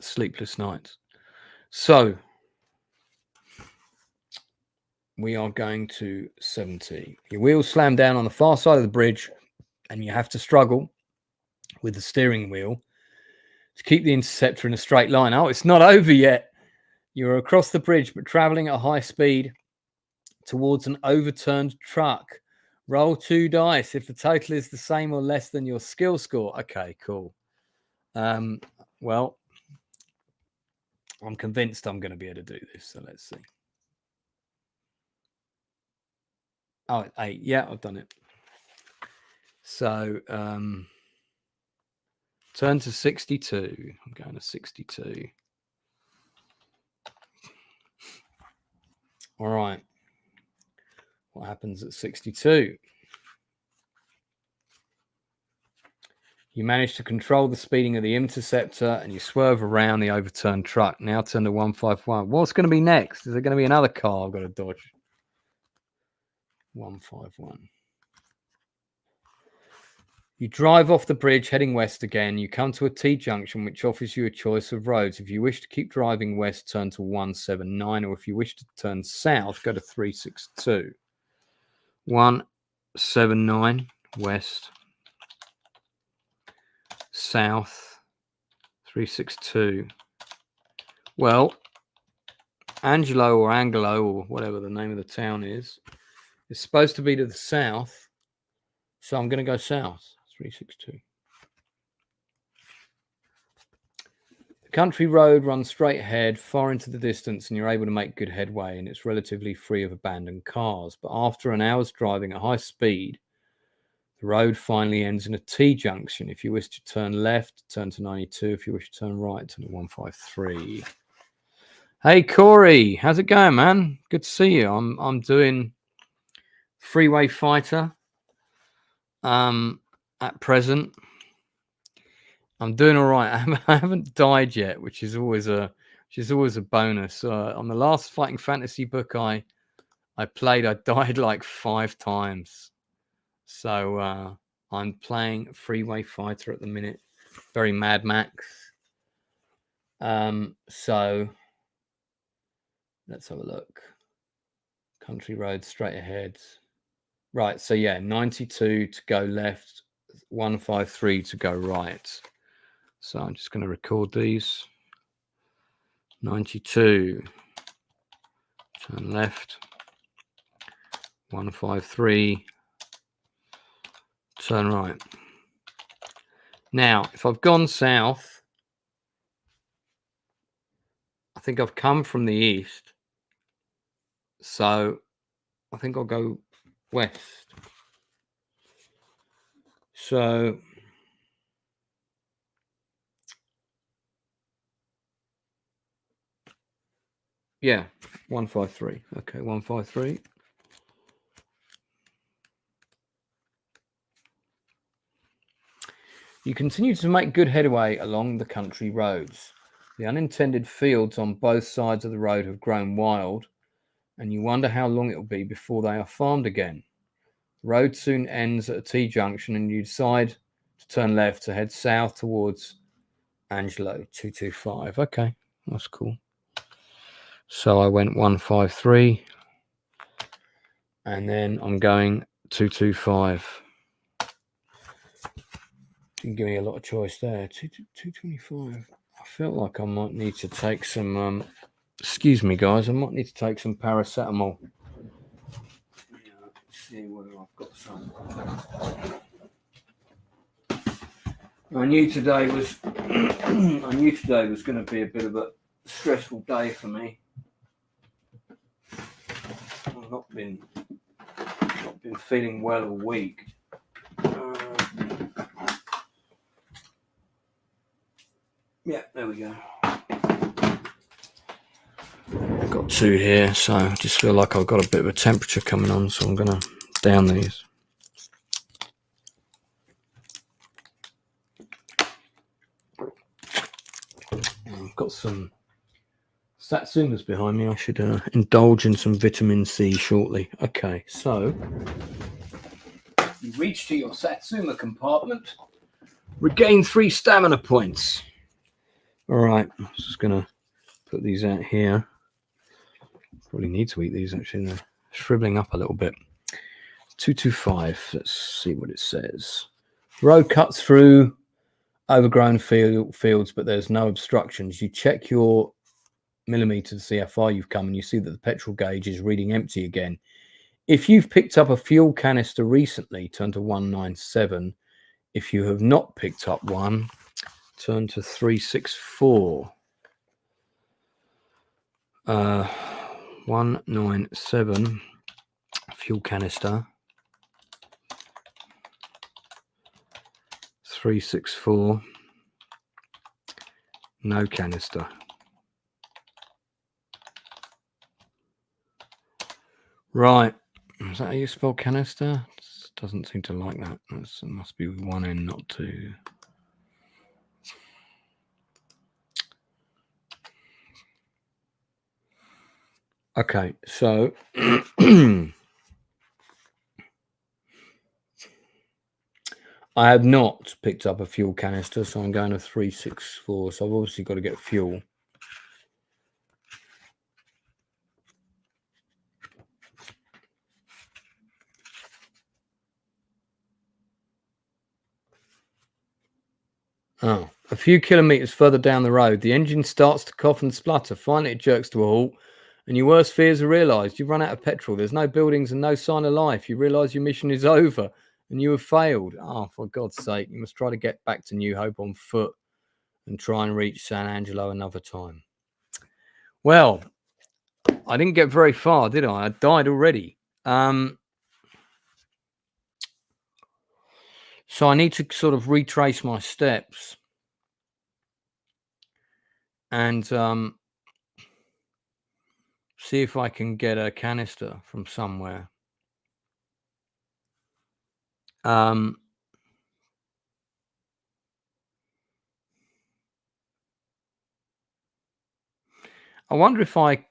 sleepless nights. So we are going to 70. Your wheels slam down on the far side of the bridge and you have to struggle with the steering wheel to keep the Interceptor in a straight line. Oh, it's not over yet. You're across the bridge but traveling at a high speed towards an overturned truck. Roll 2 dice. If the total is the same or less than your skill score. Okay, cool. Well, I'm convinced I'm going to be able to do this. So let's see. Oh, 8. Yeah, I've done it. So turn to 62. I'm going to 62. All right. What happens at 62? You manage to control the speeding of the Interceptor and you swerve around the overturned truck. Now turn to 151. What's going to be next? Is there going to be another car I've got to dodge? 151. You drive off the bridge heading west again. You come to a T-junction which offers you a choice of roads. If you wish to keep driving west, turn to 179, or if you wish to turn south, go to 362. 179 west, south, 362. Well, Angelo or Angelo or whatever the name of the town is supposed to be to the south, so I'm going to go south. 362. The country road runs straight ahead, far into the distance, and you're able to make good headway, and it's relatively free of abandoned cars. But after an hour's driving at high speed, the road finally ends in a T-junction. If you wish to turn left, turn to 92. If you wish to turn right, turn to 153. Hey, Corey, how's it going, man? Good to see you. I'm doing Freeway Fighter at present. I'm doing all right. I haven't died yet, which is always a bonus. On the last Fighting Fantasy book I played, I died like 5 times. So I'm playing Freeway Fighter at the minute. Very Mad Max. So let's have a look. Country road straight ahead. Right, so yeah, 92 to go left, 153 to go right. So I'm just going to record these. 92, turn left, 153, turn right. Now, if I've gone south, I think I've come from the east, so I think I'll go west. So yeah, 153. Okay, 153. You continue to make good headway along the country roads. The unintended fields on both sides of the road have grown wild, and you wonder how long it will be before they are farmed again. The road soon ends at a T-junction, and you decide to turn left to head south towards Angelo 225. Okay, that's cool. So I went 153, and then I'm going 225. You can give me a lot of choice there. 225. I felt like I might need to take some. Excuse me, guys. I might need to take some paracetamol. Yeah, let's see whether I've got some. I knew today was going to be a bit of a stressful day for me. I've not been feeling well all week. Yeah, there we go. I've got 2 here, so I just feel like I've got a bit of a temperature coming on, so I'm going to down these. I've got some Satsumas behind me. I should indulge in some vitamin C shortly. Okay, so you reach to your Satsuma compartment. Regain 3 stamina points. All right, I'm just going to put these out here. Probably need to eat these, actually. They're shriveling up a little bit. 225. Let's see what it says. Road cuts through overgrown fields, but there's no obstructions. You check your millimeter to see how far you've come, and you see that the petrol gauge is reading empty again. If you've picked up a fuel canister recently, turn to 197. If you have not picked up one, turn to 364. 197 fuel canister. 364 no canister. Right, is that how you spell canister? It doesn't seem to like that. It must be with 1 N, not 2. Okay, so I have not picked up a fuel canister, so I'm going to 364. So I've obviously got to get fuel. Oh, a few kilometers further down the road, the engine starts to cough and splutter. Finally, it jerks to a halt, and your worst fears are realized. You've run out of petrol. There's no buildings and no sign of life. You realize your mission is over and you have failed. Oh, for God's sake, you must try to get back to New Hope on foot and try and reach San Angelo another time. Well, I didn't get very far, did I? I died already. So I need to sort of retrace my steps and see if I can get a canister from somewhere. I wonder if I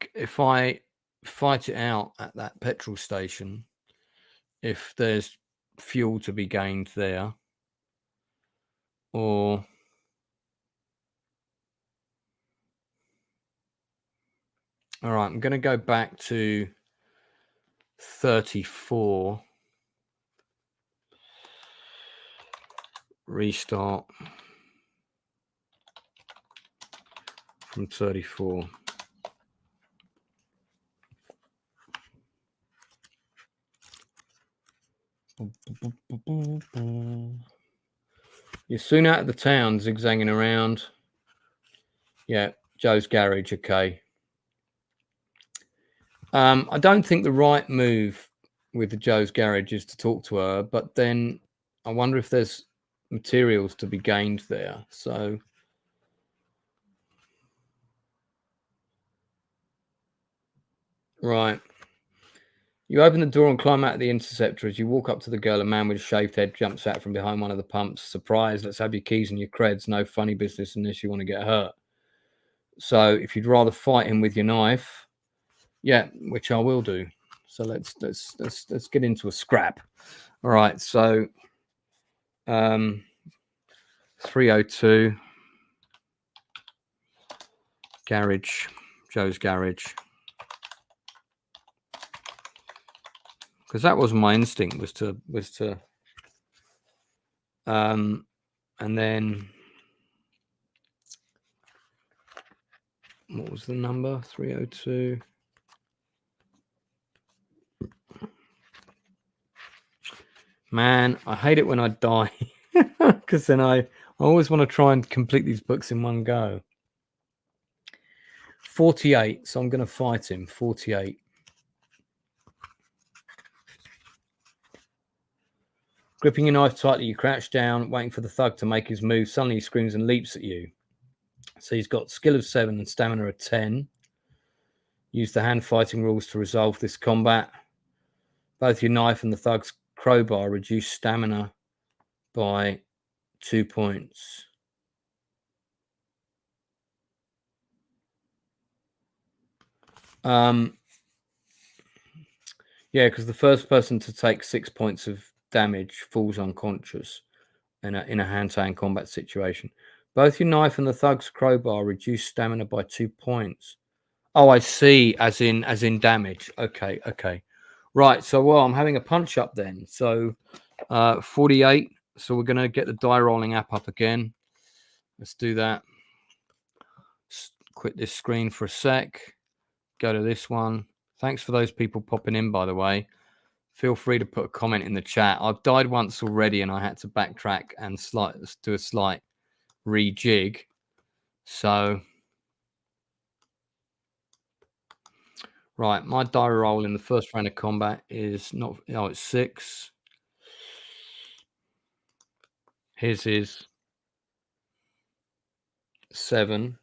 fight it out at that petrol station, if there's fuel to be gained there, or all right, I'm going to go back to 34. Restart from 34. You're soon out of the town, zigzagging around. Yeah, Joe's garage. Okay. I don't think the right move with the Joe's garage is to talk to her, but then I wonder if there's materials to be gained there. So right. You open the door and climb out of the Interceptor. As you walk up to the girl, a man with a shaved head jumps out from behind one of the pumps. Surprise, let's have your keys and your creds. No funny business unless you want to get hurt. So if you'd rather fight him with your knife, yeah, which I will do. So let's get into a scrap. All right, so 302 garage, Joe's garage. Because that was my instinct, was to and then what was the number? 302. Man, I hate it when I die, because then I always want to try and complete these books in one go. 48, so I'm going to fight him. 48. Gripping your knife tightly, you crouch down, waiting for the thug to make his move. Suddenly he screams and leaps at you. So he's got skill of 7 and stamina of 10. Use the hand fighting rules to resolve this combat. Both your knife and the thug's crowbar reduce stamina by 2 points. Yeah, because the first person to take 6 points of damage falls unconscious in a hand-to-hand combat situation. Both your knife and the thug's crowbar reduce stamina by 2 points. Oh, I see. As in damage. Okay. Right. So, well, I'm having a punch up then. So, 48. So we're going to get the die rolling app up again. Let's do that. Quit this screen for a sec. Go to this one. Thanks for those people popping in, by the way. Feel free to put a comment in the chat. I've died once already and I had to backtrack and do a slight rejig. So, right, my die roll in the first round of combat is not, it's 6. His is 7.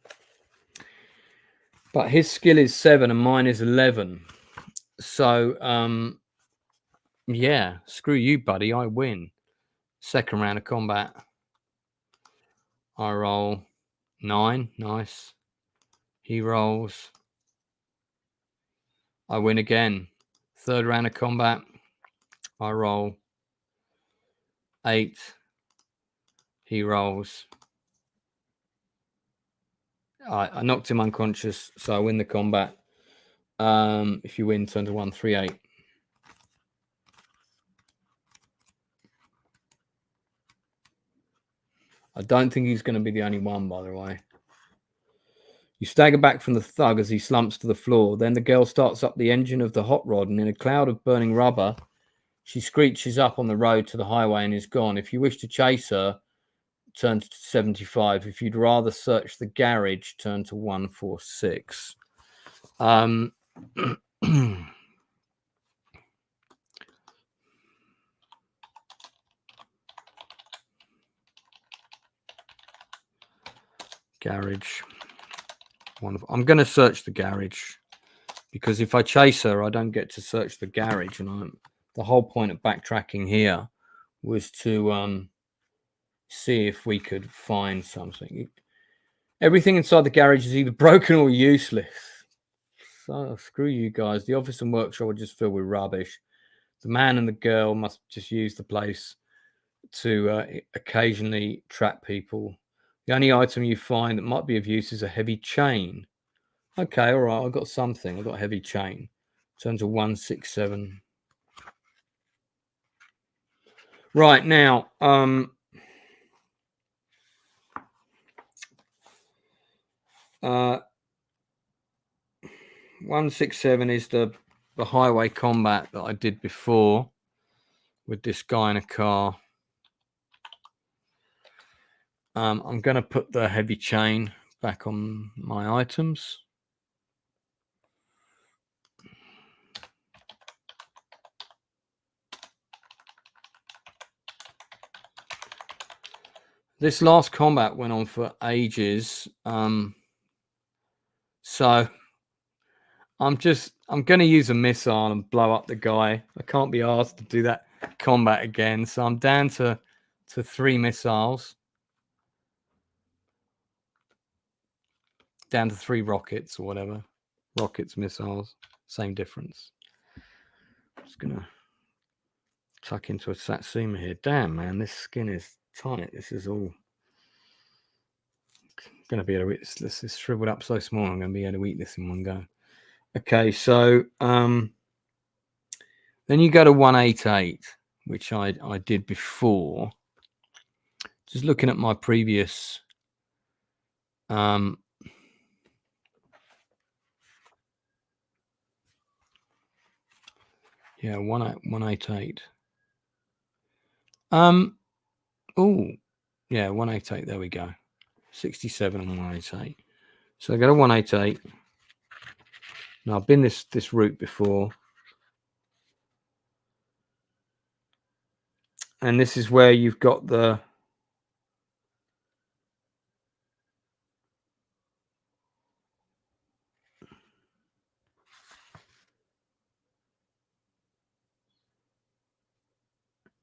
But his skill is 7 and mine is 11. So, yeah, screw you, buddy. I win. Second round of combat. I roll 9. Nice. He rolls. I win again. Third round of combat. I roll 8. He rolls. I knocked him unconscious, so I win the combat. If you win, turn to 138. I don't think he's going to be the only one, by the way. You stagger back from the thug as he slumps to the floor. Then the girl starts up the engine of the hot rod, and in a cloud of burning rubber, she screeches up on the road to the highway and is gone. If you wish to chase her, turn to 75. If you'd rather search the garage, turn to 146. Garage. I'm going to search the garage because if I chase her, I don't get to search the garage. And the whole point of backtracking here was to see if we could find something. Everything inside the garage is either broken or useless. So screw you guys. The office and workshop are just filled with rubbish. The man and the girl must just use the place to occasionally trap people. The only item you find that might be of use is a heavy chain. Okay, all right, I've got something. I've got a heavy chain. Turn to 167. Right now, 167 is the highway combat that I did before with this guy in a car. I'm going to put the heavy chain back on my items. This last combat went on for ages. So I'm going to use a missile and blow up the guy. I can't be asked to do that combat again. So I'm down to 3 missiles. Down to 3 rockets or whatever. Rockets, missiles, same difference. Just going to tuck into a Satsuma here. Damn, man, this skin is tight. This is all going to be able to eat this. This is shriveled up so small. I'm going to be able to eat this in one go. Okay, so then you go to 188, which I did before. Just looking at my previous yeah, 188. Oh, yeah, 188. There we go. 67 and 188. So I go to 188. Now I've been this route before, and this is where you've got the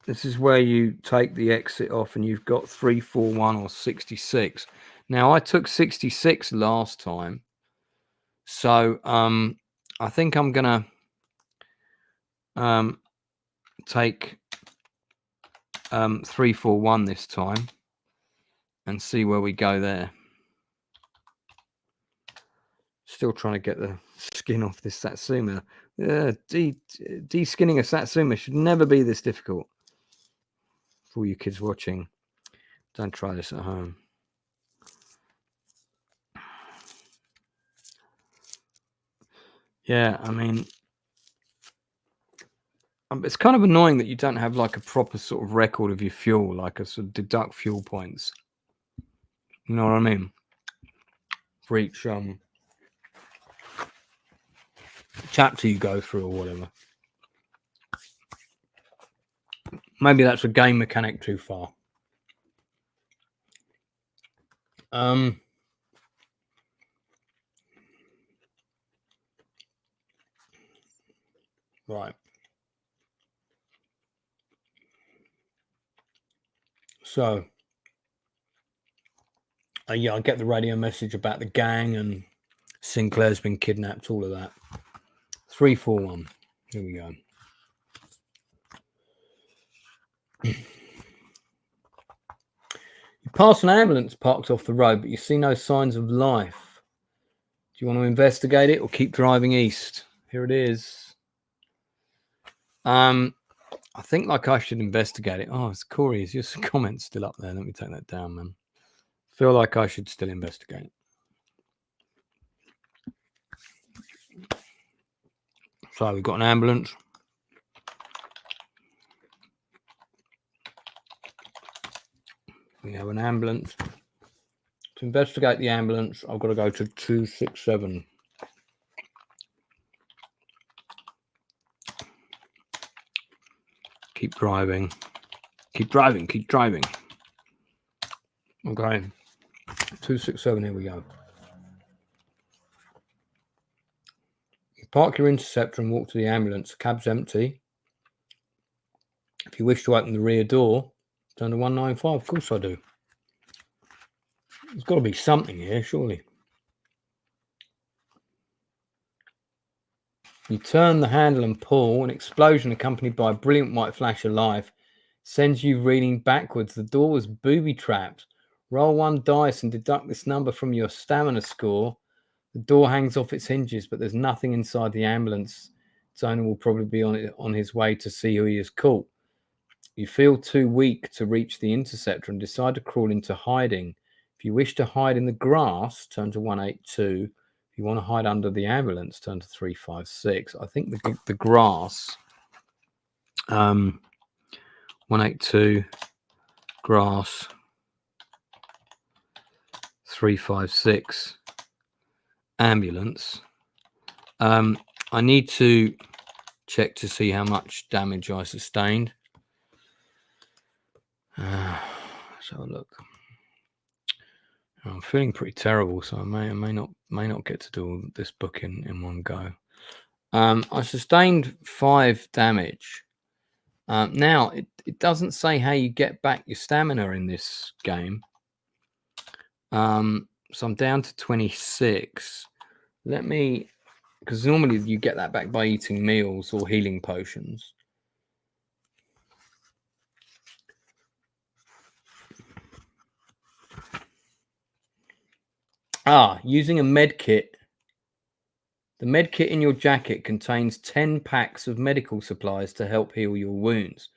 this is where you take the exit off, and you've got 341 or 66. Now I took 66 last time, so I think I'm gonna take 341 this time and see where we go there. Still trying to get the skin off this Satsuma. De-skinning a Satsuma should never be this difficult. For all you kids watching, don't try this at home. Yeah, I mean, it's kind of annoying that you don't have like a proper sort of record of your fuel, like a sort of deduct fuel points. You know what I mean? For each chapter you go through or whatever. Maybe that's a game mechanic too far. Right. So, yeah, I get the radio message about the gang and Sinclair's been kidnapped, all of that. 341. Here we go. You pass an ambulance parked off the road, but you see no signs of life. Do you want to investigate it or keep driving east? Here it is. I think like I should investigate it. Oh, it's Corey. Is your comment still up there? Let me take that down, man. Feel like I should still investigate. So we've got an ambulance. We have an ambulance. To investigate the ambulance, I've got to go to 267. Keep driving. Keep driving. Keep driving. Okay. 267, here we go. You park your Interceptor and walk to the ambulance. The cab's empty. If you wish to open the rear door, turn to 195. Of course I do. There's got to be something here, surely. You turn the handle and pull. An explosion accompanied by a brilliant white flash of life sends you reeling backwards. The door was booby-trapped. Roll 1 dice and deduct this number from your stamina score. The door hangs off its hinges, but there's nothing inside the ambulance. Its owner will probably be on his way to see who he has caught. You feel too weak to reach the interceptor and decide to crawl into hiding. If you wish to hide in the grass, turn to 182. If you want to hide under the ambulance, turn to 356. I think the grass, 182, grass, 356, ambulance. I need to check to see how much damage I sustained. Let's have a look. I'm feeling pretty terrible, so I may not get to do this book in one go. I sustained 5 damage. Now it doesn't say how you get back your stamina in this game. So I'm down to 26. Let me, because normally you get that back by eating meals or healing potions. Using a med kit. The med kit in your jacket contains 10 packs of medical supplies to help heal your wounds.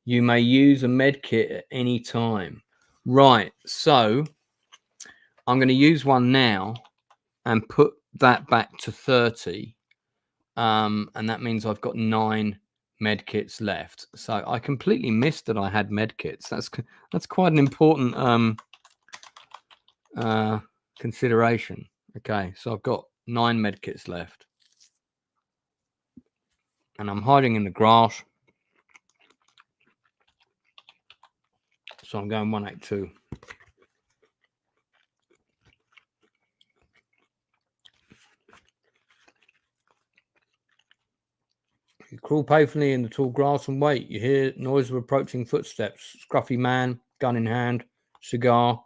You may use a med kit at any time. Right, so I'm going to use one now and put that back to 30. And that means I've got 9 med kits left. So I completely missed that I had med kits. That's quite an important consideration. Okay, so I've got 9 med kits left. And I'm hiding in the grass. So I'm going 182. You crawl painfully in the tall grass and wait. You hear noise of approaching footsteps. Scruffy man, gun in hand, cigar,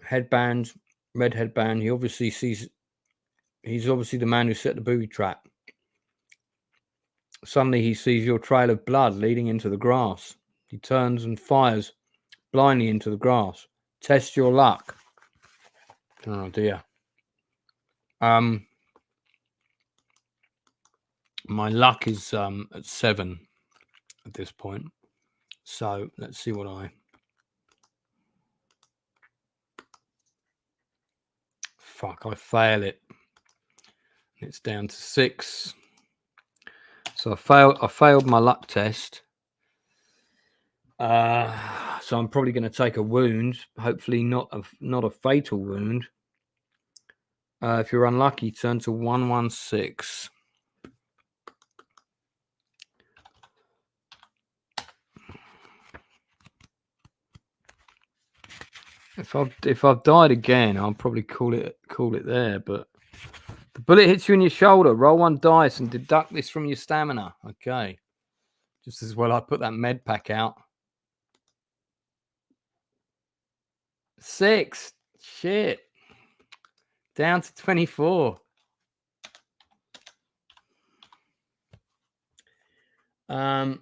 headband, red headband. He's obviously the man who set the booby trap. Suddenly he sees your trail of blood leading into the grass. He turns and fires blindly into the grass. Test your luck. Oh dear. My luck is at 7 at this point. So let's see what I... Fuck, I fail it. It's down to 6. So I failed my luck test. So I'm probably going to take a wound. Hopefully not a fatal wound. If you're unlucky, turn to 116. If I've died again, I'll probably call it there. But the bullet hits you in your shoulder. Roll 1 dice and deduct this from your stamina. Okay. Just as well I put that med pack out. 6. Shit. Down to 24. The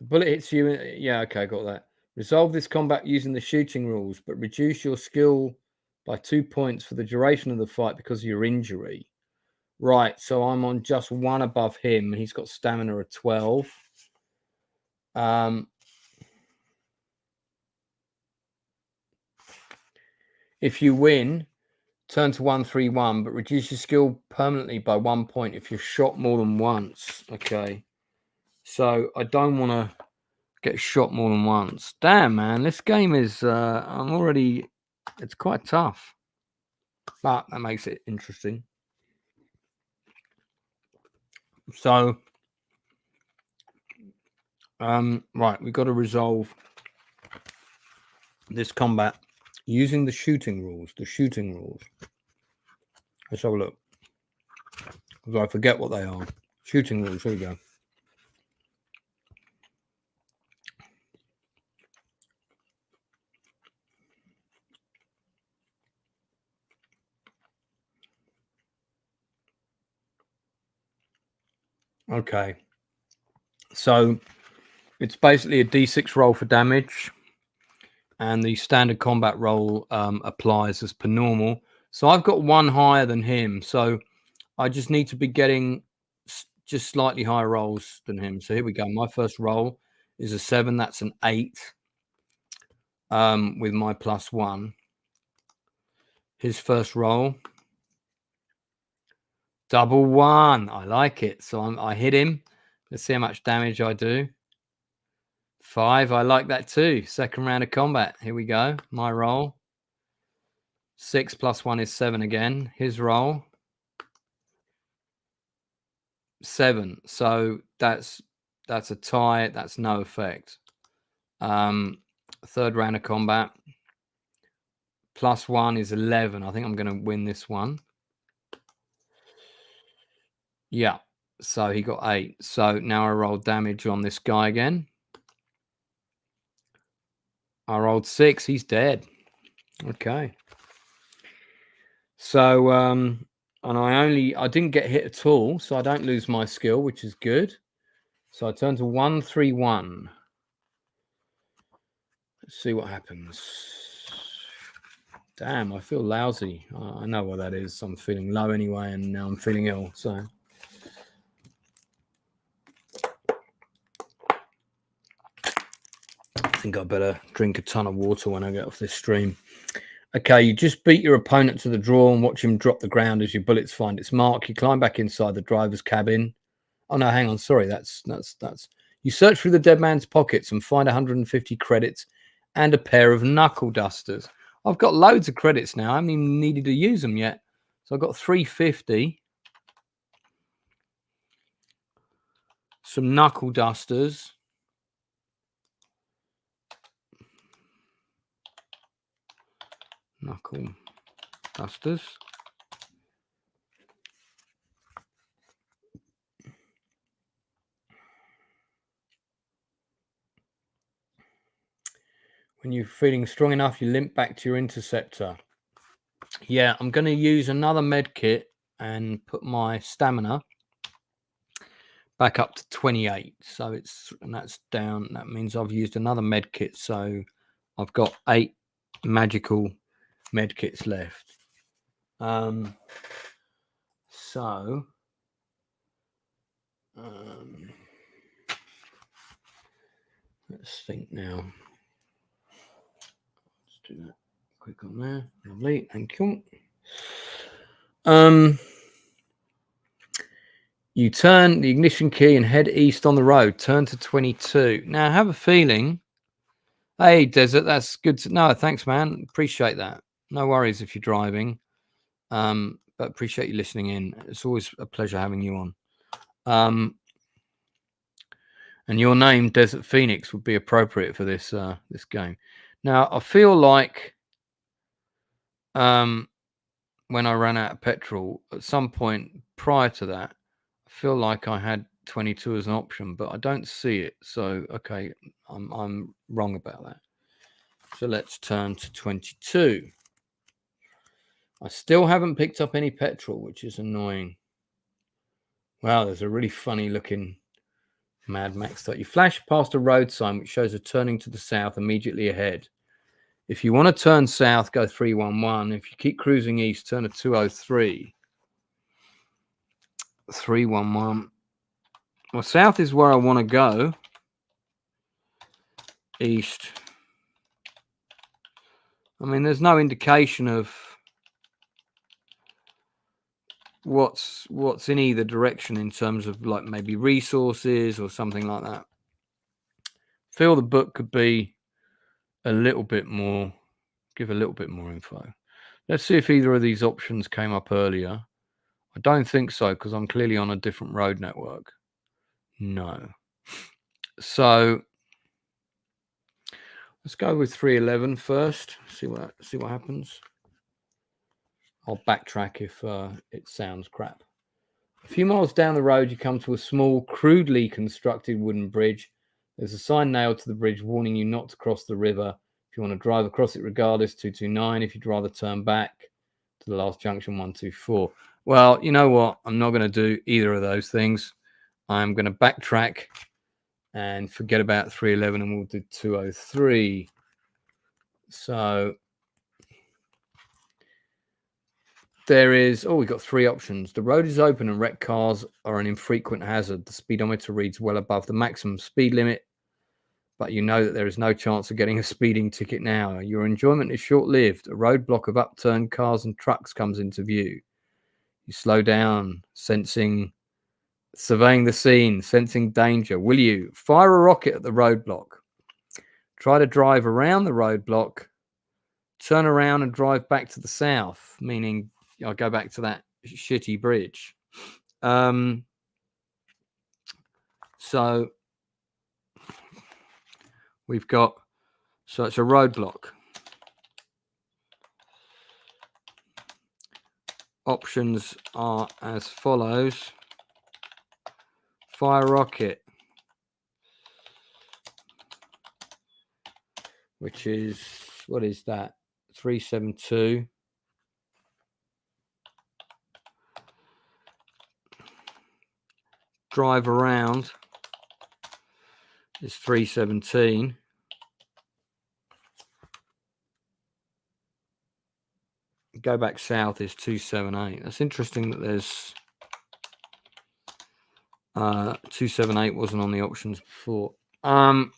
bullet hits you. Yeah, okay, got that. Resolve this combat using the shooting rules, but reduce your skill by 2 points for the duration of the fight because of your injury. Right, so I'm on just 1 above him. He's got stamina of 12. If you win, turn to 131, but reduce your skill permanently by 1 point if you're shot more than once. Okay, so I don't want to get shot more than once. Damn, man, this game is it's quite tough, but that makes it interesting. So right, we've got to resolve this combat using the shooting rules. Let's have a look, because I forget what they are. Shooting rules, here we go. Okay. So it's basically a D6 roll for damage, and the standard combat roll applies as per normal. So I've got one higher than him, so I just need to be getting just slightly higher rolls than him. So here we go. My first roll is a 7. That's an 8 with my +1. His first roll, double 1. I like it. So I hit him. Let's see how much damage I do. 5. I like that too. Second round of combat. Here we go. My roll. 6 + 1 is 7 again. His roll. 7. So that's a tie. That's no effect. Third round of combat. +1 is 11. I think I'm going to win this one. Yeah. So he got 8. So now I roll damage on this guy again. I rolled 6. He's dead. Okay. So and I didn't get hit at all, so I don't lose my skill, which is good. So I turn to 1, 3, 1. Let's see what happens. Damn, I feel lousy. I know what that is. I'm feeling low anyway, and now I'm feeling ill. So I think I better drink a ton of water when I get off this stream. Okay, you just beat your opponent to the draw and watch him drop the ground as your bullets find its mark. You climb back inside the driver's cabin. Oh no, hang on. Sorry, that's. You search through the dead man's pockets and find 150 credits and a pair of knuckle dusters. I've got loads of credits now. I haven't even needed to use them yet. So I've got 350. Some knuckle dusters. Knuckle dusters. When you're feeling strong enough, you limp back to your interceptor. Yeah, I'm going to use another med kit and put my stamina back up to 28. So that's down. That means I've used another med kit. So I've got 8 magical med kits left. Let's think now. Let's do that quick on there. Lovely, thank you. You turn the ignition key and head east on the road. Turn to 22. Now I have a feeling. Hey, Desert, that's good to know. Thanks, man. Appreciate that. No worries if you're driving. But appreciate you listening in. It's always a pleasure having you on. And your name, Desert Phoenix, would be appropriate for this game. Now, I feel like when I ran out of petrol, at some point prior to that, I feel like I had 22 as an option, but I don't see it. So, okay, I'm wrong about that. So let's turn to 22. I still haven't picked up any petrol, which is annoying. Wow, there's a really funny looking Mad Max stuff. You flash past a road sign which shows a turning to the south immediately ahead. If you want to turn south, go 311. If you keep cruising east, turn to 203. 311. Well, south is where I want to go. East. I mean, there's no indication of what's in either direction in terms of like maybe resources or something like that. Feel the book could be a little bit more, give a little bit more info. Let's see if either of these options came up earlier. I don't think so because I'm clearly on a different road network. No. So let's go with 311 first. See what happens. I'll backtrack if it sounds crap. A few miles down the road, you come to a small, crudely constructed wooden bridge. There's a sign nailed to the bridge warning you not to cross the river. If you want to drive across it regardless, 229. If you'd rather turn back to the last junction, 124. Well, you know what? I'm not going to do either of those things. I'm going to backtrack and forget about 311 and we'll do 203. So there is, we've got 3 options. The road is open and wrecked cars are an infrequent hazard. The speedometer reads well above the maximum speed limit, but you know that there is no chance of getting a speeding ticket now. Your enjoyment is short-lived. A roadblock of upturned cars and trucks comes into view. You slow down, surveying the scene, sensing danger. Will you fire a rocket at the roadblock? Try to drive around the roadblock, turn around and drive back to the south, meaning I'll go back to that shitty bridge. So we've got, so it's a roadblock. Options are as follows. Fire rocket, which is, what is that? 372. Drive around is 317. Go back south is 278. That's interesting that there's 278 wasn't on the options before. I'm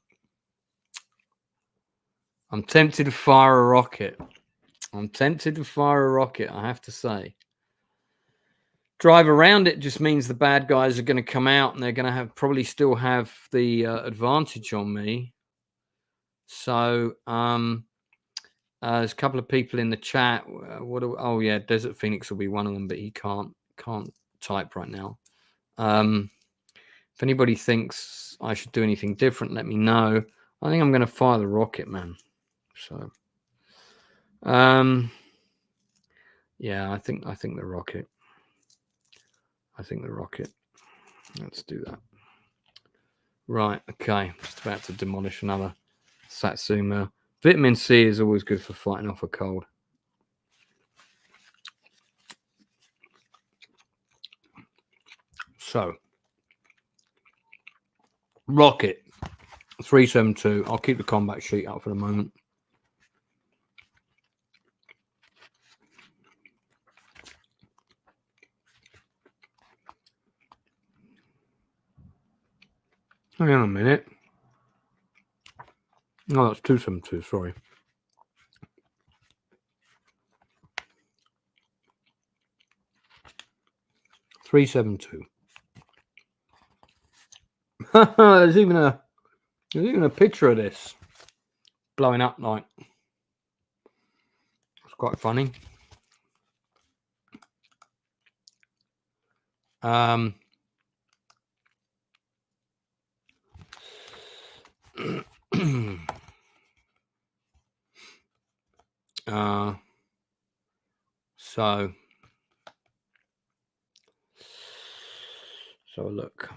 tempted to fire a rocket. I have to say. Drive around it just means the bad guys are going to come out and they're going to probably still have the advantage on me. So there's a couple of people in the chat. Oh yeah, Desert Phoenix will be one of them, but he can't type right now. If anybody thinks I should do anything different, let me know. I think I'm going to fire the rocket, man. So yeah, I think the rocket. Let's do that. Right, okay. Just about to demolish another Satsuma. Vitamin C is always good for fighting off a cold. So, rocket 372. I'll keep the combat sheet up for the moment. Hang on a minute. No, that's 272, sorry. $372. There's even a picture of this blowing up like. It's quite funny. So look.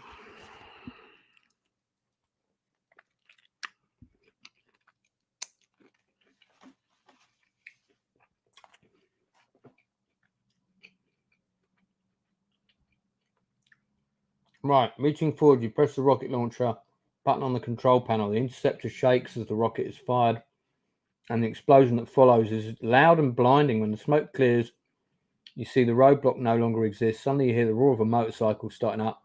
Right, reaching forward, you press the rocket launcher button on the control panel. The interceptor shakes as the rocket is fired, and the explosion that follows is loud and blinding. When the smoke clears, you see the roadblock no longer exists. Suddenly you hear the roar of a motorcycle starting up.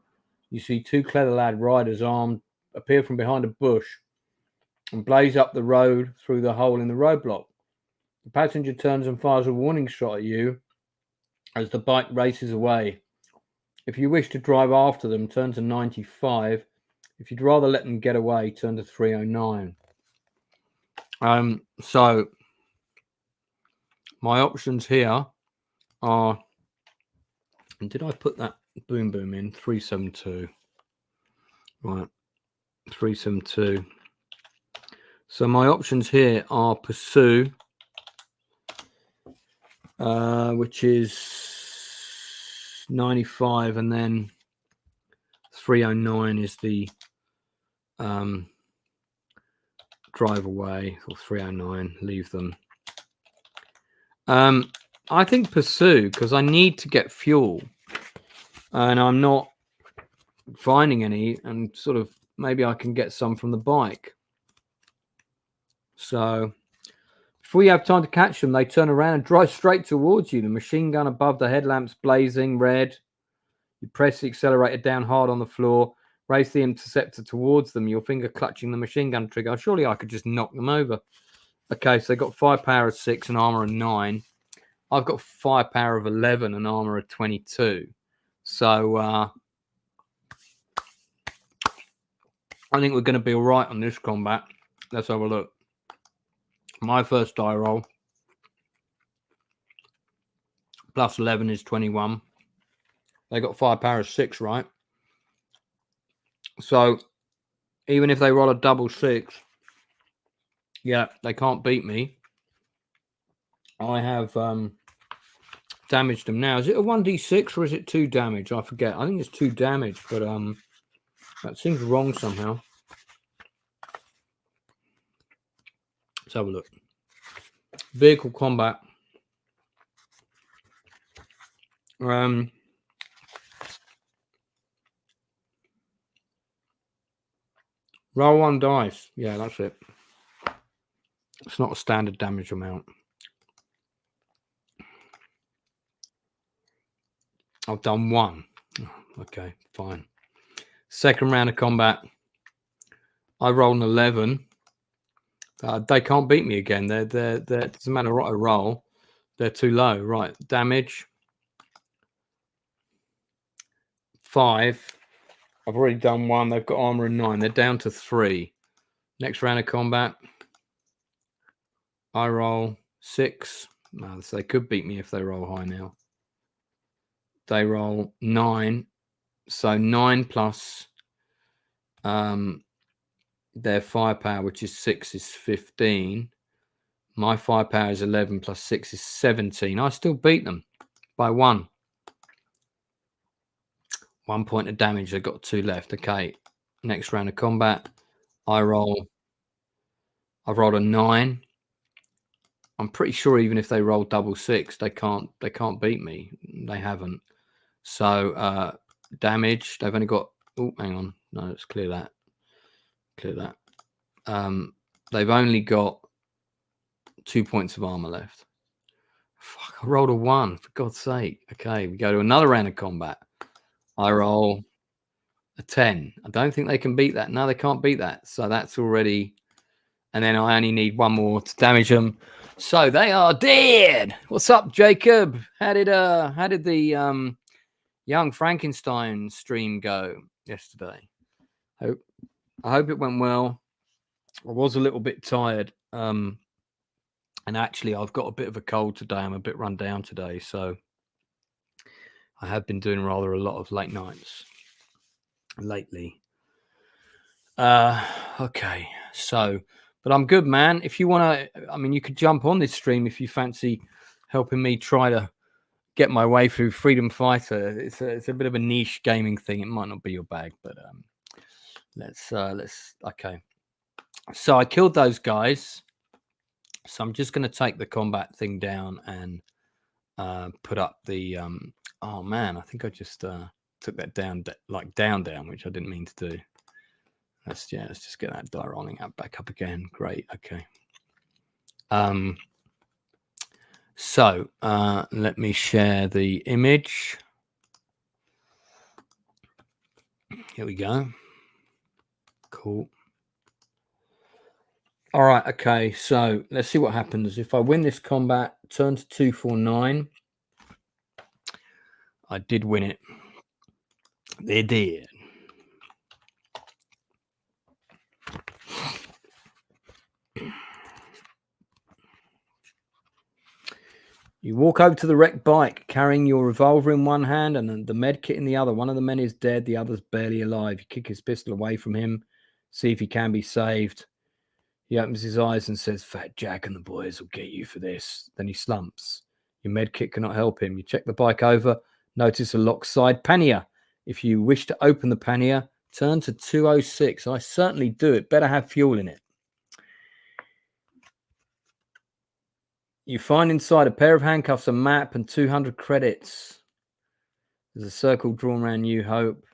You see 2 clever-lad riders armed appear from behind a bush and blaze up the road through the hole in the roadblock. The passenger turns and fires a warning shot at you as the bike races away. If you wish to drive after them, turn to 95. If you'd rather let them get away, turn to 309. So my options here are, and did I put that boom boom in? 372. Right, 372. So my options here are pursue, which is 95, and then 309 is the drive away, or 309, leave them. I think pursue, because I need to get fuel, and I'm not finding any, and sort of maybe I can get some from the bike. So before you have time to catch them, they turn around and drive straight towards you. The machine gun above the headlamps blazing red. You press the accelerator down hard on the floor, raise the interceptor towards them, your finger clutching the machine gun trigger. Surely I could just knock them over. Okay, so they got firepower of 6 and armor of 9. I've got firepower of 11 and armor of 22. So I think we're going to be all right on this combat. Let's have a look. My first die roll. Plus 11 is 21. They got firepower of 6, right? So even if they roll a double 6, yeah, they can't beat me. I have damaged them now. Is it a 1d6 or is it 2 damage? I forget. I think it's 2 damage, but that seems wrong somehow. Let's have a look. Vehicle combat. Roll 1 dice. Yeah, that's it. It's not a standard damage amount. I've done 1. Okay, fine. Second round of combat. I rolled an 11. They can't beat me again. They're it doesn't matter what I roll. They're too low. Right. Damage. 5. I've already done 1. They've got armor of 9. They're down to 3. Next round of combat. I roll 6. No, so they could beat me if they roll high now. They roll 9. So 9 plus their firepower, which is 6, is 15. My firepower is 11 plus 6 is 17. I still beat them by 1. 1 point of damage. They've got 2 left. Okay. Next round of combat. I've rolled a 9. I'm pretty sure even if they roll double 6, they can't beat me. They haven't. So damage. They've only got. Oh, hang on. No, let's clear that. Clear that. They've only got 2 points of armor left. Fuck, I rolled a 1, for God's sake. Okay, we go to another round of combat. I roll a 10. I don't think they can beat that. No, they can't beat that. So that's already. And then I only need 1 more to damage them. So they are dead. What's up, Jacob? How did the Young Frankenstein stream go yesterday? I hope it went well. I was a little bit tired. And actually, I've got a bit of a cold today. I'm a bit run down today. So I have been doing rather a lot of late nights lately. Okay. So, but I'm good, man. If you want to, I mean, you could jump on this stream if you fancy helping me try to get my way through Freedom Fighter. It's a bit of a niche gaming thing. It might not be your bag, but let's okay. So I killed those guys. So I'm just going to take the combat thing down and put up the oh man, I think I just took that down like down, which I didn't mean to do. Let's just get that die rolling up back up again. Great. Okay. So let me share the image. Here we go. Cool. All right. Okay. So let's see what happens if I win this combat. Turn to 249. I did win it. They did. You walk over to the wrecked bike, carrying your revolver in one hand and the med kit in the other. One of the men is dead. The other's barely alive. You kick his pistol away from him, see if he can be saved. He opens his eyes and says, "Fat Jack and the boys will get you for this." Then he slumps. Your med kit cannot help him. You check the bike over, notice a locked side pannier. If you wish to open the pannier, turn to 206. I certainly do. It better have fuel in it. You find inside a pair of handcuffs, a map, and 200 credits. There's a circle drawn around New Hope.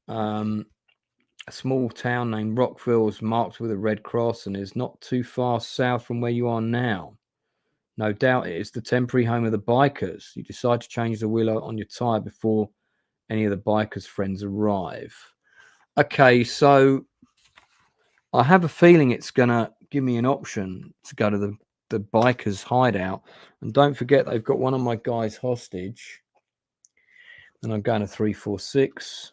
A small town named Rockville is marked with a red cross and is not too far south from where you are now. No doubt it is the temporary home of the bikers. You decide to change the wheel on your tyre before any of the bikers' friends arrive. Okay, so I have a feeling it's going to give me an option to go to the bikers' hideout. And don't forget, they've got one of my guys hostage. And I'm going to 346.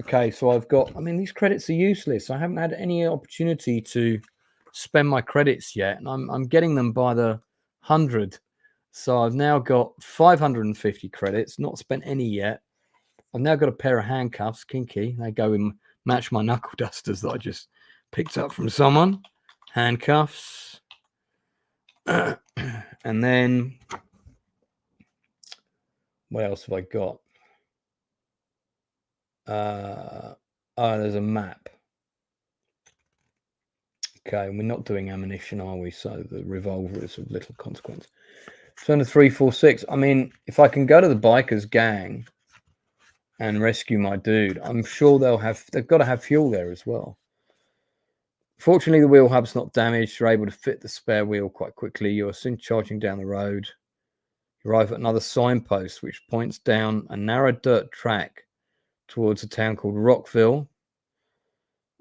Okay, so I've got, I mean, these credits are useless. I haven't had any opportunity to spend my credits yet. And I'm getting them by the 100. So I've now got 550 credits, not spent any yet. I've now got a pair of handcuffs, kinky. They go and match my knuckle dusters that I just picked up from someone. Handcuffs. And then, what else have I got? Oh, there's a map. Okay, we're not doing ammunition, are we? So the revolver is of little consequence. Turn to 346. I mean, if I can go to the bikers gang and rescue my dude, I'm sure they've got to have fuel there as well. Fortunately, the wheel hub's not damaged. You're able to fit the spare wheel quite quickly. You're soon charging down the road. You arrive at another signpost which points down a narrow dirt track towards a town called Rockville.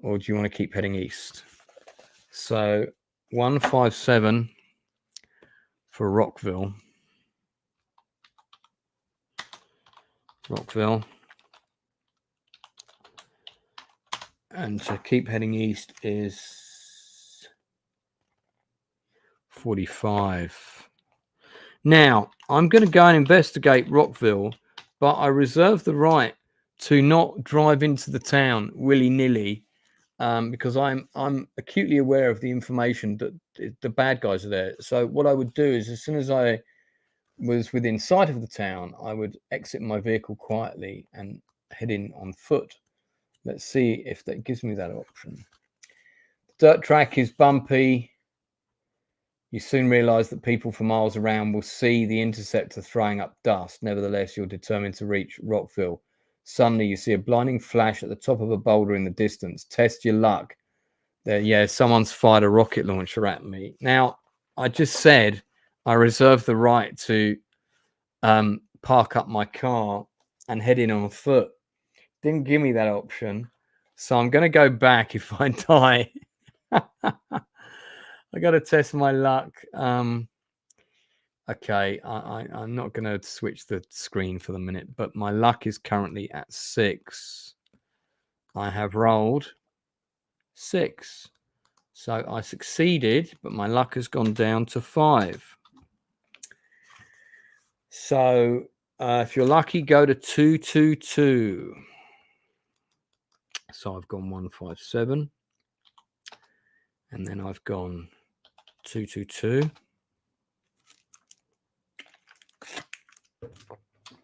Or do you want to keep heading east? So 157 for Rockville. And to keep heading east is 45. Now, I'm going to go and investigate Rockville, but I reserve the right to not drive into the town willy-nilly, because I'm acutely aware of the information that the bad guys are there. So what I would do is, as soon as I was within sight of the town, I would exit my vehicle quietly and head in on foot. Let's see if that gives me that option. The dirt track is bumpy. You soon realize that people for miles around will see the Interceptor throwing up dust. Nevertheless, you're determined to reach Rockville. Suddenly, you see a blinding flash at the top of a boulder in the distance. Test your luck. There, yeah, someone's fired a rocket launcher at me. Now, I just said I reserve the right to park up my car and head in on foot. Didn't give me that option, so I'm going to go back if I die. I got to test my luck. Okay, I'm not going to switch the screen for the minute, but my luck is currently at 6. I have rolled 6. So I succeeded, but my luck has gone down to 5. So if you're lucky, go to 222. So I've gone 157. And then I've gone 222.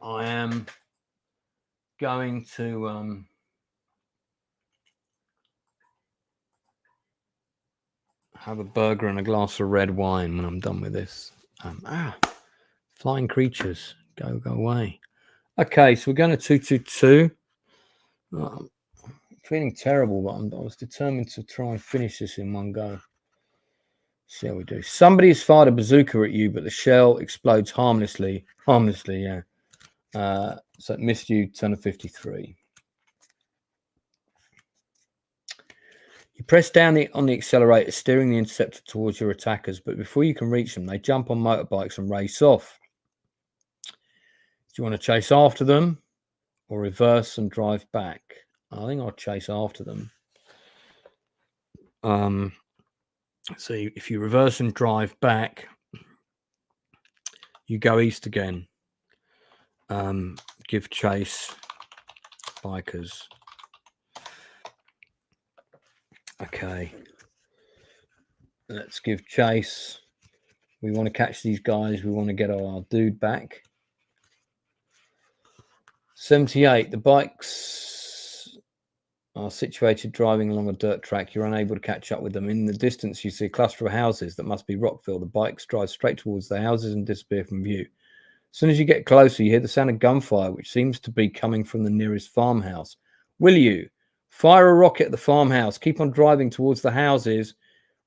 I am going to have a burger and a glass of red wine when I'm done with this. Flying creatures, go away. Okay, so we're going to 222. I'm feeling terrible, but I was determined to try and finish this in one go. See how we do. Somebody's fired a bazooka at you, but the shell explodes harmlessly. Yeah. So it missed you. Turn of 53. You press down on the accelerator, steering the Interceptor towards your attackers, but before you can reach them, they jump on motorbikes and race off. Do you want to chase after them or reverse and drive back? I think I'll chase after them. So if you reverse and drive back, you go east again. Give chase, bikers. Okay. Let's give chase. We want to catch these guys. We want to get our dude back. 78. The bikes are situated driving along a dirt track. You're unable to catch up with them. In the distance, you see a cluster of houses that must be Rockville. The bikes drive straight towards the houses and disappear from view. As soon as you get closer, you hear the sound of gunfire, which seems to be coming from the nearest farmhouse. Will you fire a rocket at the farmhouse? Keep on driving towards the houses,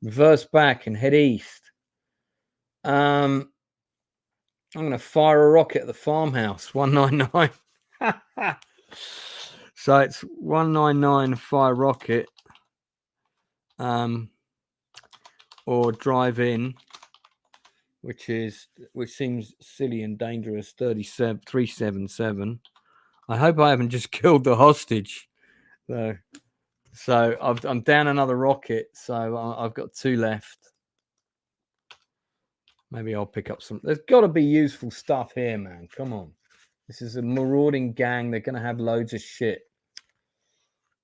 reverse back and head east. I'm going to fire a rocket at the farmhouse. 199. So it's 199 fire rocket. Or drive in, which seems silly and dangerous. 377. I hope I haven't just killed the hostage. So I'm down another rocket. So I've got 2 left. Maybe I'll pick up some. There's got to be useful stuff here, man. Come on. This is a marauding gang. They're going to have loads of shit.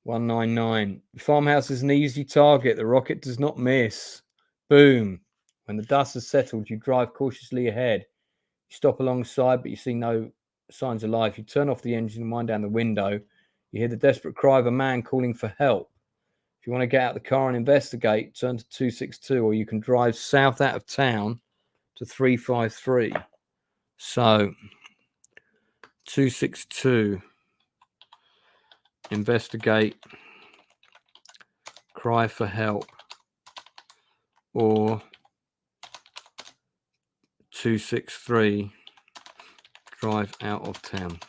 199. The farmhouse is an easy target. The rocket does not miss. Boom. When the dust has settled, you drive cautiously ahead. You stop alongside, but you see no signs of life. You turn off the engine and wind down the window. You hear the desperate cry of a man calling for help. If you want to get out of the car and investigate, turn to 262, or you can drive south out of town to 353. So 262, investigate, cry for help, or 263, drive out of town.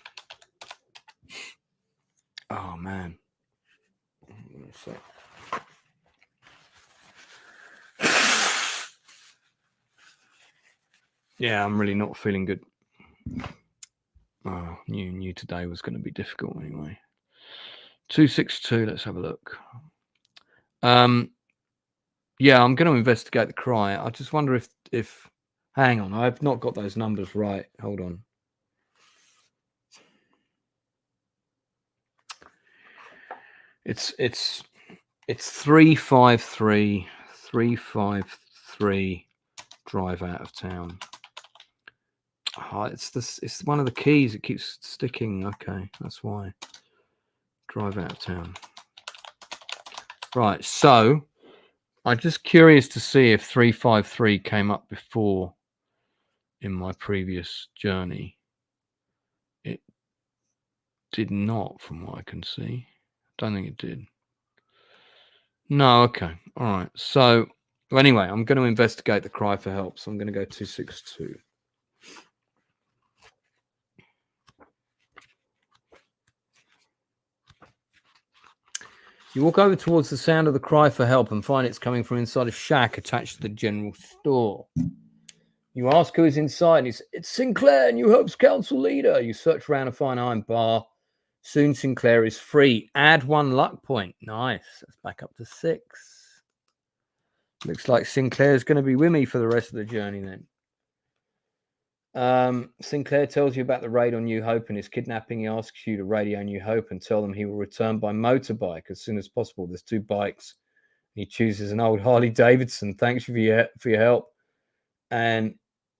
Oh man. Yeah, I'm really not feeling good. Oh, knew today was going to be difficult anyway. 262, let's have a look. Yeah, I'm going to investigate the cry. I just wonder if hang on, I've not got those numbers right. Hold on. It's 353 drive out of town. Oh, it's one of the keys. It keeps sticking. Okay, that's why. Drive out of town. Right, so I'm just curious to see if 353 came up before in my previous journey. It did not, from what I can see. Don't think it did. No, okay. All right. So anyway, I'm going to investigate the cry for help. So I'm going to go 262. You walk over towards the sound of the cry for help and find it's coming from inside a shack attached to the general store. You ask who is inside, and it's Sinclair, New Hope's council leader. You search around and find an iron bar. Soon Sinclair is free. Add 1 luck point. Nice. Let's back up to 6. Looks like Sinclair's going to be with me for the rest of the journey then. Sinclair tells you about the raid on New Hope and his kidnapping. He asks you to radio New Hope and tell them he will return by motorbike as soon as possible. There's 2 bikes. He chooses an old Harley Davidson. Thanks for your help. And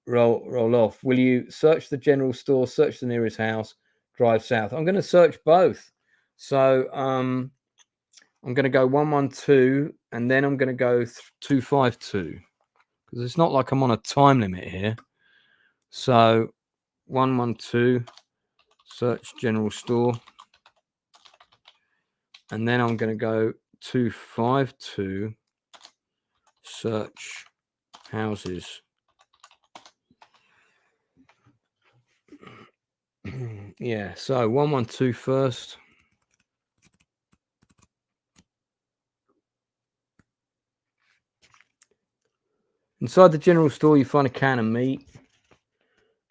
roll off. Will you search the general store, search the nearest house, drive south? I'm going to search both. So I'm going to go 112 and then I'm going to go 252 because it's not like I'm on a time limit here. So 112, search general store, and then I'm going to go 252, search houses. Yeah, so 112 first. Inside the general store, you find a can of meat.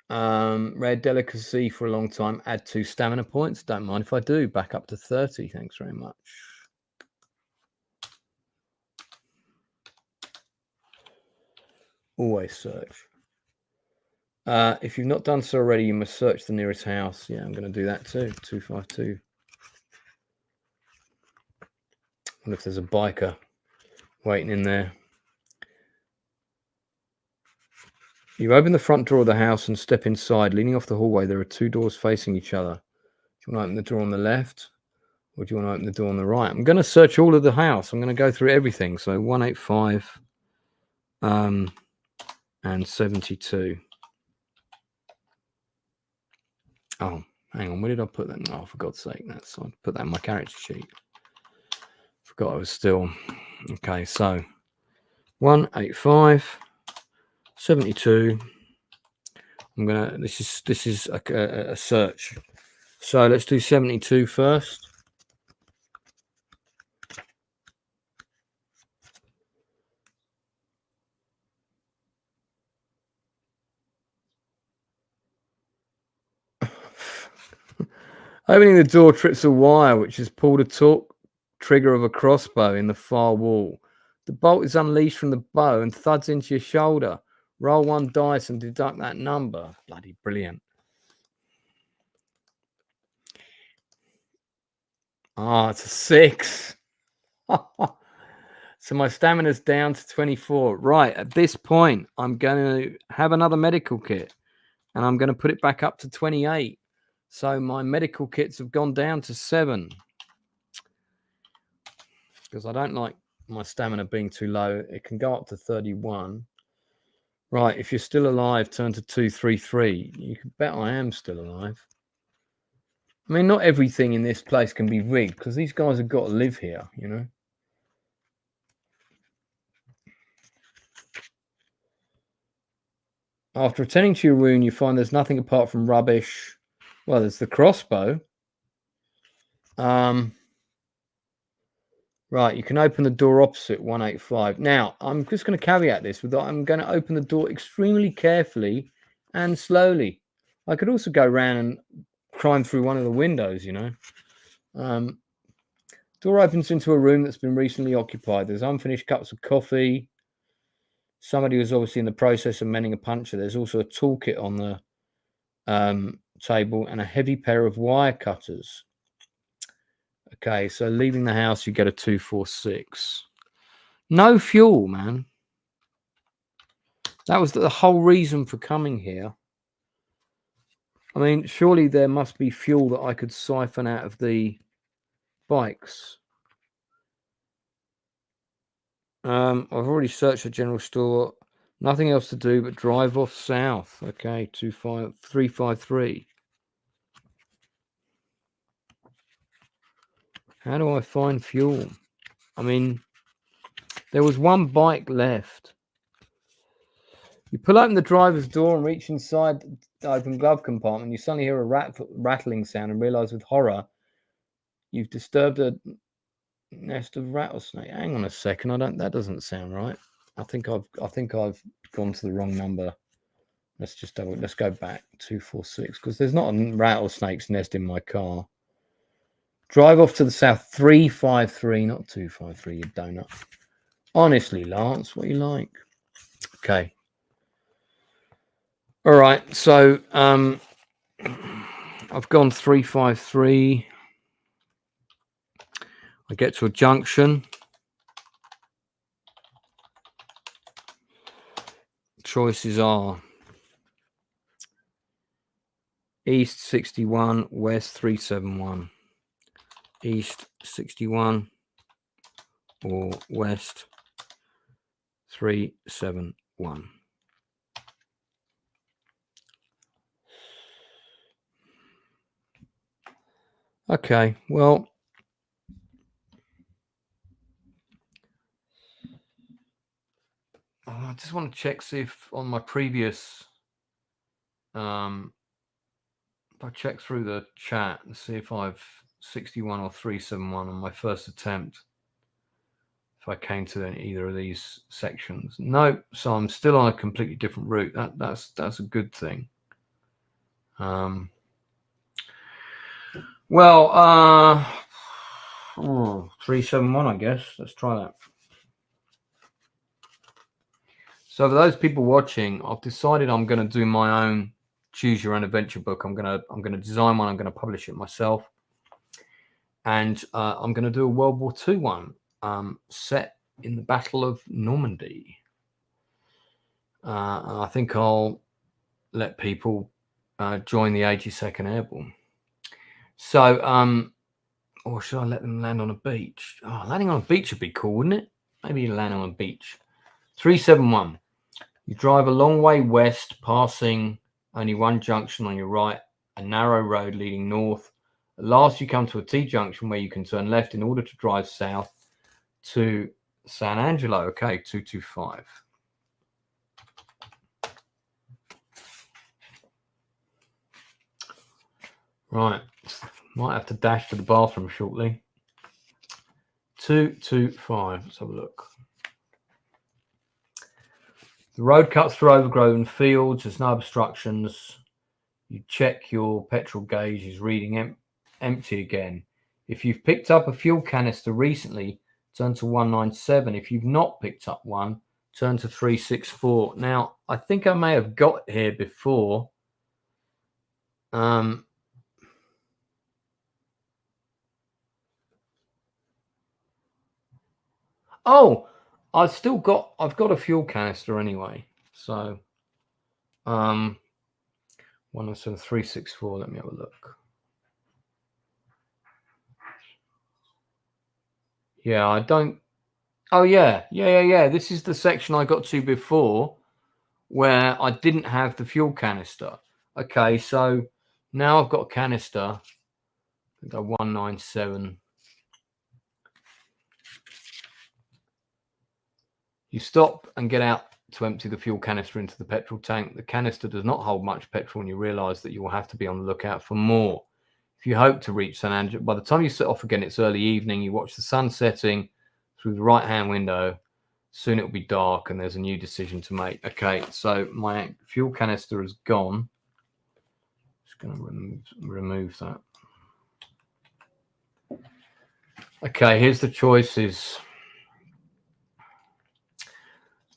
Rare delicacy for a long time. Add 2 stamina points. Don't mind if I do. Back up to 30. Thanks very much. Always search. If you've not done so already, you must search the nearest house. Yeah, I'm going to do that too. 252. I wonder if there's a biker waiting in there. You open the front door of the house and step inside. Leaning off the hallway, there are 2 doors facing each other. Do you want to open the door on the left, or do you want to open the door on the right? I'm going to search all of the house. I'm going to go through everything. So 185 and 72. Oh, hang on. Where did I put that? Oh, for God's sake. That's I put that in my character sheet. Forgot I was still. Okay, so 185, 72. I'm gonna. This is a search. So let's do 72 first. Opening the door trips a wire which has pulled a torque trigger of a crossbow in the far wall. The bolt is unleashed from the bow and thuds into your shoulder. Roll 1 dice and deduct that number. Bloody brilliant. Ah, it's a 6. So my stamina's down to 24. Right, at this point, I'm going to have another medical kit. And I'm going to put it back up to 28. So my medical kits have gone down to 7. Because I don't like my stamina being too low. It can go up to 31. Right, if you're still alive, turn to 233. You can bet I am still alive. I mean, not everything in this place can be rigged, because these guys have got to live here, you know. After returning to your room, you find there's nothing apart from rubbish. Well, there's the crossbow. Right, you can open the door opposite 185. Now, I'm just going to caveat this with that I'm going to open the door extremely carefully and slowly. I could also go around and climb through one of the windows, you know. Door opens into a room that's been recently occupied. There's unfinished cups of coffee. Somebody was obviously in the process of mending a puncture. There's also a toolkit on the table and a heavy pair of wire cutters. Okay, so leaving the house, you get a 246. No fuel, man. That was the whole reason for coming here. I mean, surely there must be fuel that I could siphon out of the bikes. I've already searched the general store. Nothing else to do but drive off south. Okay, 353. How do I find fuel? I mean, there was one bike left. You pull open the driver's door and reach inside the open glove compartment. You suddenly hear a rattling sound and realize with horror you've disturbed a nest of rattlesnake. Hang on a second. That doesn't sound right. I think I've gone to the wrong number. Let's go back 246 because there's not a rattlesnake's nest in my car. Drive off to the south 353, not 253, you donut. Honestly, Lance, what you like? Okay. All right, so I've gone 353. I get to a junction. Choices are east 61, west 371. East 61 or west 371. Okay, well, I just want to check, see if on my previous, if I check through the chat and see if I've 61 or 371 on my first attempt, if I came to either of these sections. No, so I'm still on a completely different route. That's a good thing. Well, 371, I guess. Let's try that. So for those people watching, I've decided I'm going to do my own choose your own adventure book. I'm going to design one. I'm going to publish it myself, and I'm going to do a World War II one set in the Battle of Normandy. And I think I'll let people join the 82nd Airborne. So, or should I let them land on a beach? Oh, landing on a beach would be cool, wouldn't it? Maybe you land on a beach. 371. You drive a long way west, passing only one junction on your right a narrow road leading north. At last, you come to a T-junction where you can turn left in order to drive south to San Angelo. Okay, 225. Right, might have to dash to the bathroom shortly. 225. Let's have a look. The road cuts through overgrown fields. There's no obstructions. You check your petrol gauge is reading empty again. If you've picked up a fuel canister recently, turn to 197. If you've not picked up one, turn to 364. Now, I think I may have got here before. Oh, I've got a fuel canister anyway. So, 107, 364. Let me have a look. Yeah, I don't. Oh, yeah. This is the section I got to before where I didn't have the fuel canister. Okay, so now I've got a canister. Go 197. You stop and get out to empty the fuel canister into the petrol tank. The canister does not hold much petrol, and you realize that you will have to be on the lookout for more. If you hope to reach San Angelo, by the time you set off again, it's early evening. You watch the sun setting through the right-hand window. Soon it will be dark, and there's a new decision to make. Okay, so my fuel canister is gone. Just going to remove that. Okay, here's the choices.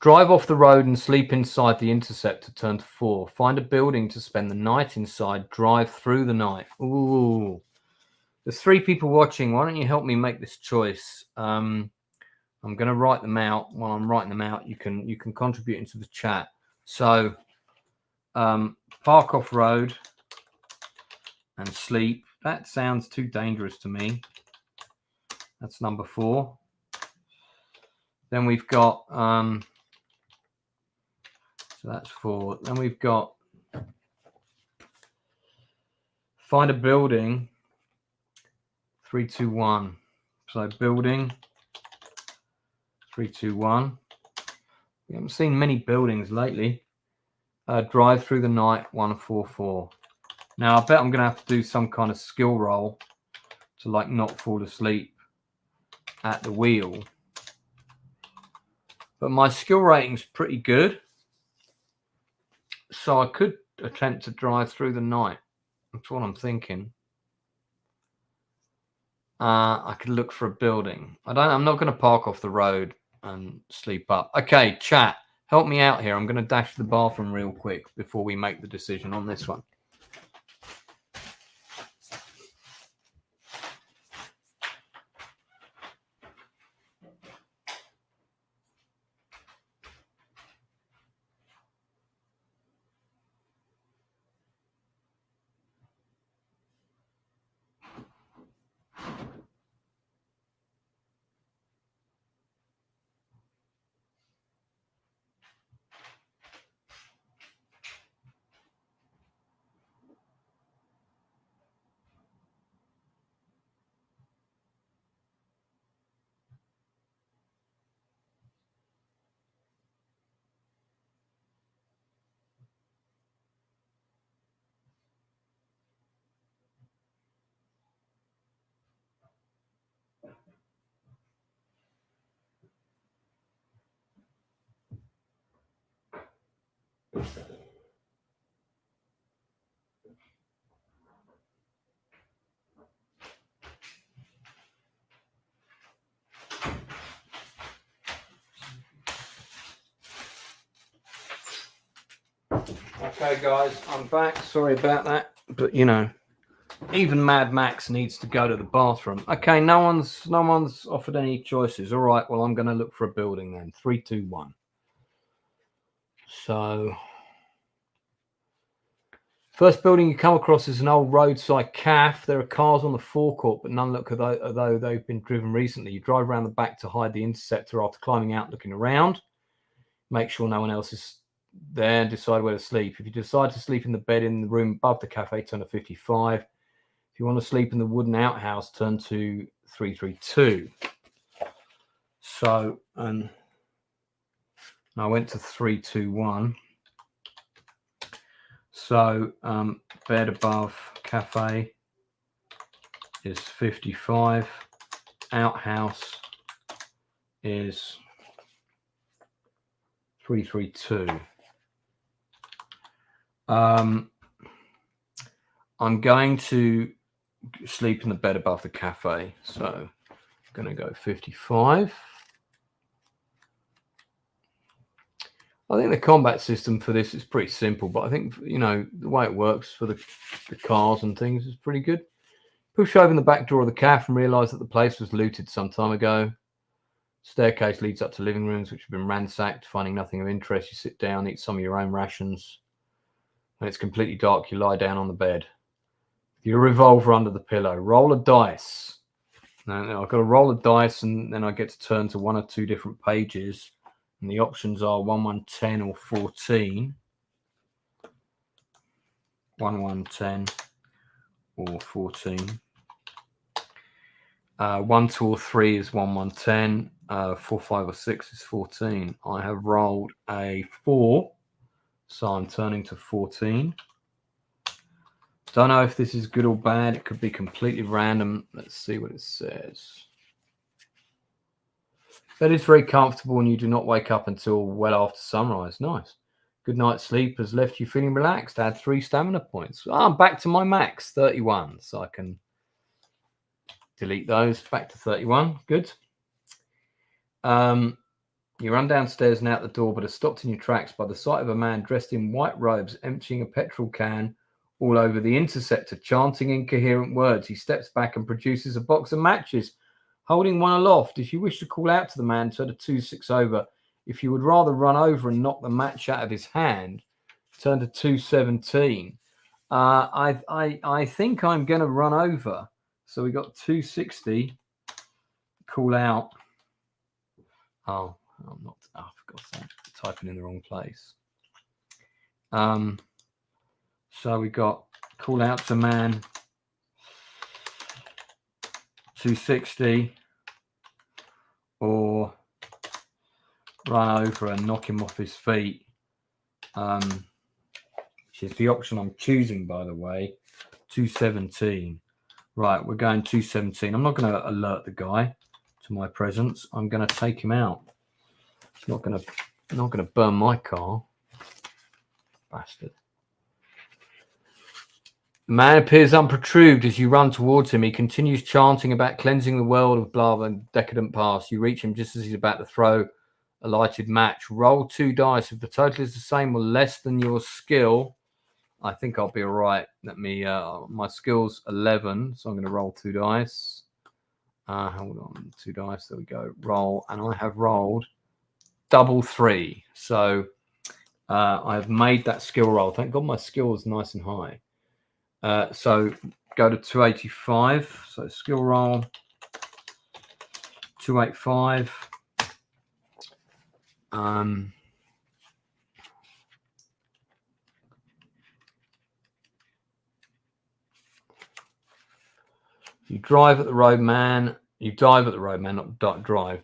Drive off the road and sleep inside the Interceptor, turn to 4. Find a building to spend the night inside. Drive through the night. Ooh. There's 3 people watching. Why don't you help me make this choice? I'm going to write them out. While I'm writing them out, you can contribute into the chat. So, park off road and sleep. That sounds too dangerous to me. That's number 4. Then we've got... So that's 4. Then we've got find a building, 321. So building, 321. We haven't seen many buildings lately. Drive through the night, 144. Now I bet I'm going to have to do some kind of skill roll to like not fall asleep at the wheel. But my skill rating's pretty good. So I could attempt to drive through the night. That's what I'm thinking. I could look for a building. I'm not going to park off the road and sleep up. Okay, chat, help me out here. I'm going to dash to the bathroom real quick before we make the decision on this one. Okay, guys, I'm back. Sorry about that, but you know, even Mad Max needs to go to the bathroom. Okay, no one's offered any choices. All right, well, I'm going to look for a building then. 321. So, first building you come across is an old roadside cafe. There are cars on the forecourt, but none look as though they've been driven recently. You drive around the back to hide the Interceptor after climbing out, looking around. Make sure no one else is there and decide where to sleep. If you decide to sleep in the bed in the room above the cafe, turn to 55. If you want to sleep in the wooden outhouse, turn to 332. So, and I went to 321. So, bed above cafe is 55. Outhouse is 332. I'm going to sleep in the bed above the cafe, so I'm going to go 55. I think the combat system for this is pretty simple, but I think, you know, the way it works for the cars and things is pretty good. Push open the back door of the cafe and realise that the place was looted some time ago. Staircase leads up to living rooms which have been ransacked. Finding nothing of interest, you sit down, eat some of your own rations. When it's completely dark, you lie down on the bed. Your revolver under the pillow. Roll a dice. Now I've got to roll a dice, and then I get to turn to one or two different pages. And the options are 1, 1, 10 or 14. 1, 1, 10 or 14. 1, 2 or 3 is 1, 1, 10. 4, 5 or 6 is 14. I have rolled a 4, so I'm turning to 14. Don't know if this is good or bad. It could be completely random. Let's see what it says. Bed is very comfortable and you do not wake up until well after sunrise. Nice. Good night's sleep has left you feeling relaxed. Add 3 stamina points. I'm back to my max, 31. So I can delete those. Back to 31. Good. You run downstairs and out the door, but are stopped in your tracks by the sight of a man dressed in white robes emptying a petrol can all over the Interceptor, chanting incoherent words. He steps back and produces a box of matches, holding one aloft. If you wish to call out to the man, turn to 2-6 over. If you would rather run over and knock the match out of his hand, turn to 217. I think I'm going to run over. So we got 260. Call out. Oh, I'm not. Oh, for God's sake, typing in the wrong place. So we got call out to man 260 or run over and knock him off his feet, which is the option I'm choosing, by the way. 217. Right, we're going 217. I'm not going to alert the guy to my presence. I'm going to take him out. It's not going to burn my car. Bastard. The man appears unperturbed as you run towards him. He continues chanting about cleansing the world of blah and decadent past. You reach him just as he's about to throw a lighted match. Roll 2 dice. If the total is the same or less than your skill, I think I'll be all right. Let me. My skill's 11, so I'm going to roll 2 dice. Hold on, 2 dice. There we go. Roll, and I have rolled double 3. So I've made that skill roll. Thank God my skill is nice and high. So go to 285. So skill roll 285. You drive at the roadman. You dive at the roadman, not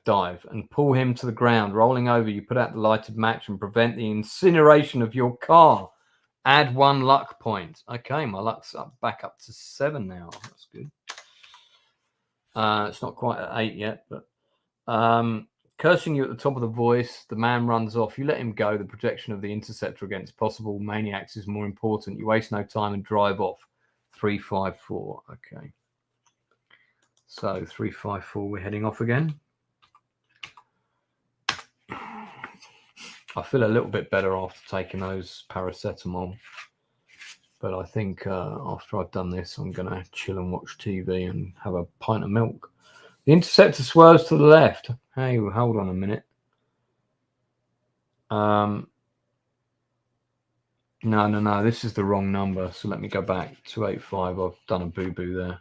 dive, and pull him to the ground. Rolling over, you put out the lighted match and prevent the incineration of your car. Add 1 luck point. Okay, my luck's back up to 7 now. That's good. It's not quite at 8 yet, but cursing you at the top of the voice, the man runs off. You let him go. The protection of the Interceptor against possible maniacs is more important. You waste no time and drive off. 354. Okay. So 354, we're heading off again. I feel a little bit better after taking those paracetamol. But I think after I've done this, I'm going to chill and watch TV and have a pint of milk. The Interceptor swerves to the left. Hey, hold on a minute. No. This is the wrong number. So let me go back. 285. I've done a boo-boo there.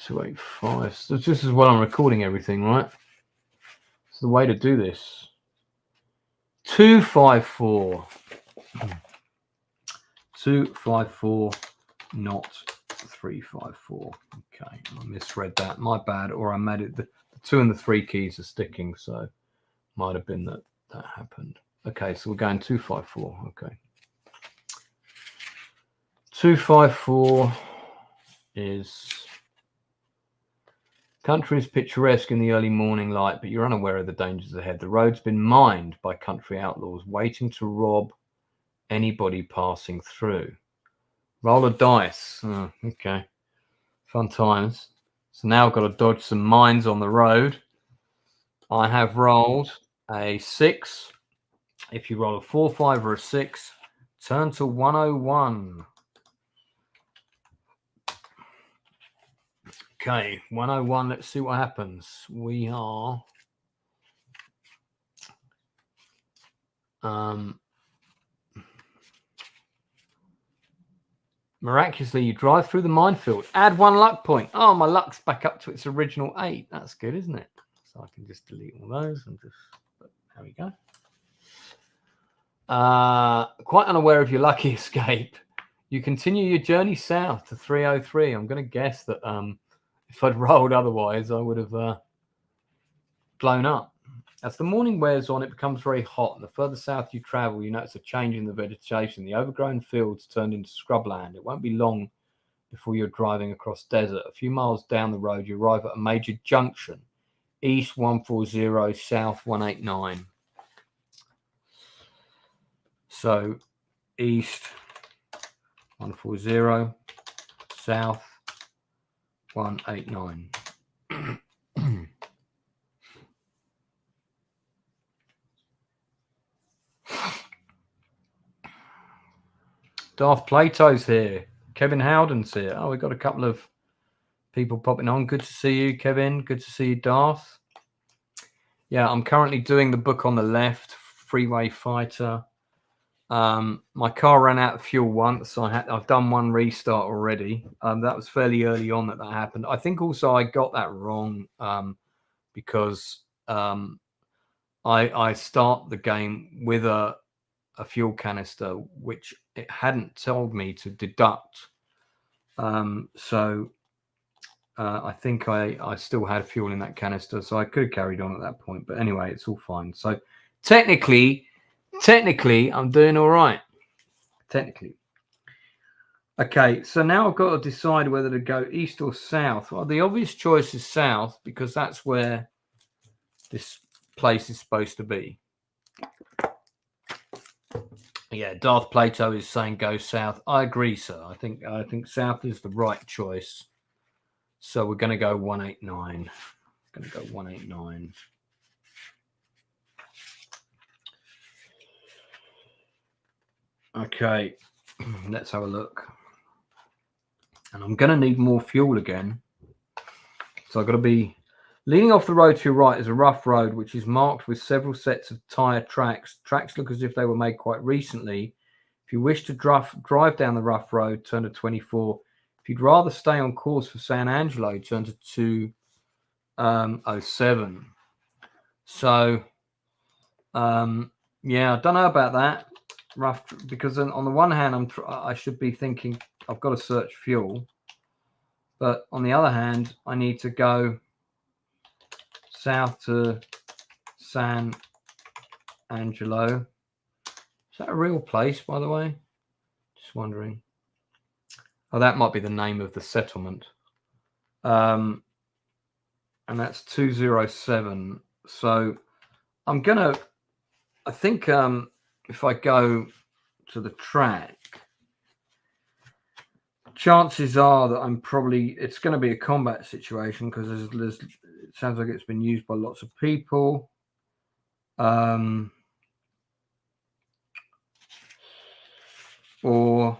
285. So this is while I'm recording everything, right? It's the way to do this. 254. 254, not 354. Okay, I misread that. My bad. Or I made it. The 2 and the 3 keys are sticking, so might have been that happened. Okay, so we're going 254. Okay. 254 is country is picturesque in the early morning light, but you're unaware of the dangers ahead. The road's been mined by country outlaws waiting to rob anybody passing through. Roll a dice. Oh, okay. Fun times. So now I've got to dodge some mines on the road. I have rolled a 6. If you roll a 4, 5, or a 6, turn to 101. Okay, 101. Let's see what happens. We are miraculously, you drive through the minefield. Add 1 luck point. Oh, my luck's back up to its original 8. That's good, isn't it? So I can just delete all those and just. There we go. Quite unaware of your lucky escape, you continue your journey south to 303. I'm going to guess that if I'd rolled otherwise, I would have blown up. As the morning wears on, it becomes very hot, and the further south you travel, you notice a change in the vegetation. The overgrown fields turned into scrubland. It won't be long before you're driving across desert. A few miles down the road, you arrive at a major junction. East 140, south 189. So, east 140, south 189. Darth Plato's here. Kevin Howden's here. Oh, we've got a couple of people popping on. Good to see you, Kevin. Good to see you, Darth. Yeah, I'm currently doing the book on the left, Freeway Fighter. My car ran out of fuel once, so I've done 1 restart already. That was fairly early on that happened. I think also I got that wrong because I start the game with a fuel canister, which it hadn't told me to deduct. So I think I still had fuel in that canister, so I could have carried on at that point. But anyway, it's all fine. So technically, I'm doing all right. Technically. Okay, so now I've got to decide whether to go east or south. Well, the obvious choice is south because that's where this place is supposed to be. Yeah, Darth Plato is saying go south. I agree, sir. I think south is the right choice. So we're going to go 189. Going to go 189. Okay, let's have a look. And I'm going to need more fuel again. So I've got to be leaning off the road to your right is a rough road, which is marked with several sets of tyre tracks. Tracks look as if they were made quite recently. If you wish to drive down the rough road, turn to 24. If you'd rather stay on course for San Angelo, turn to 207. So, yeah, I don't know about that. Rough, because on the one hand, I should be thinking I've got to search fuel. But on the other hand, I need to go south to San Angelo. Is that a real place, by the way? Just wondering. Oh, that might be the name of the settlement. And that's 207. So I'm going to, I think if I go to the track, chances are that it's going to be a combat situation because it sounds like it's been used by lots of people. Or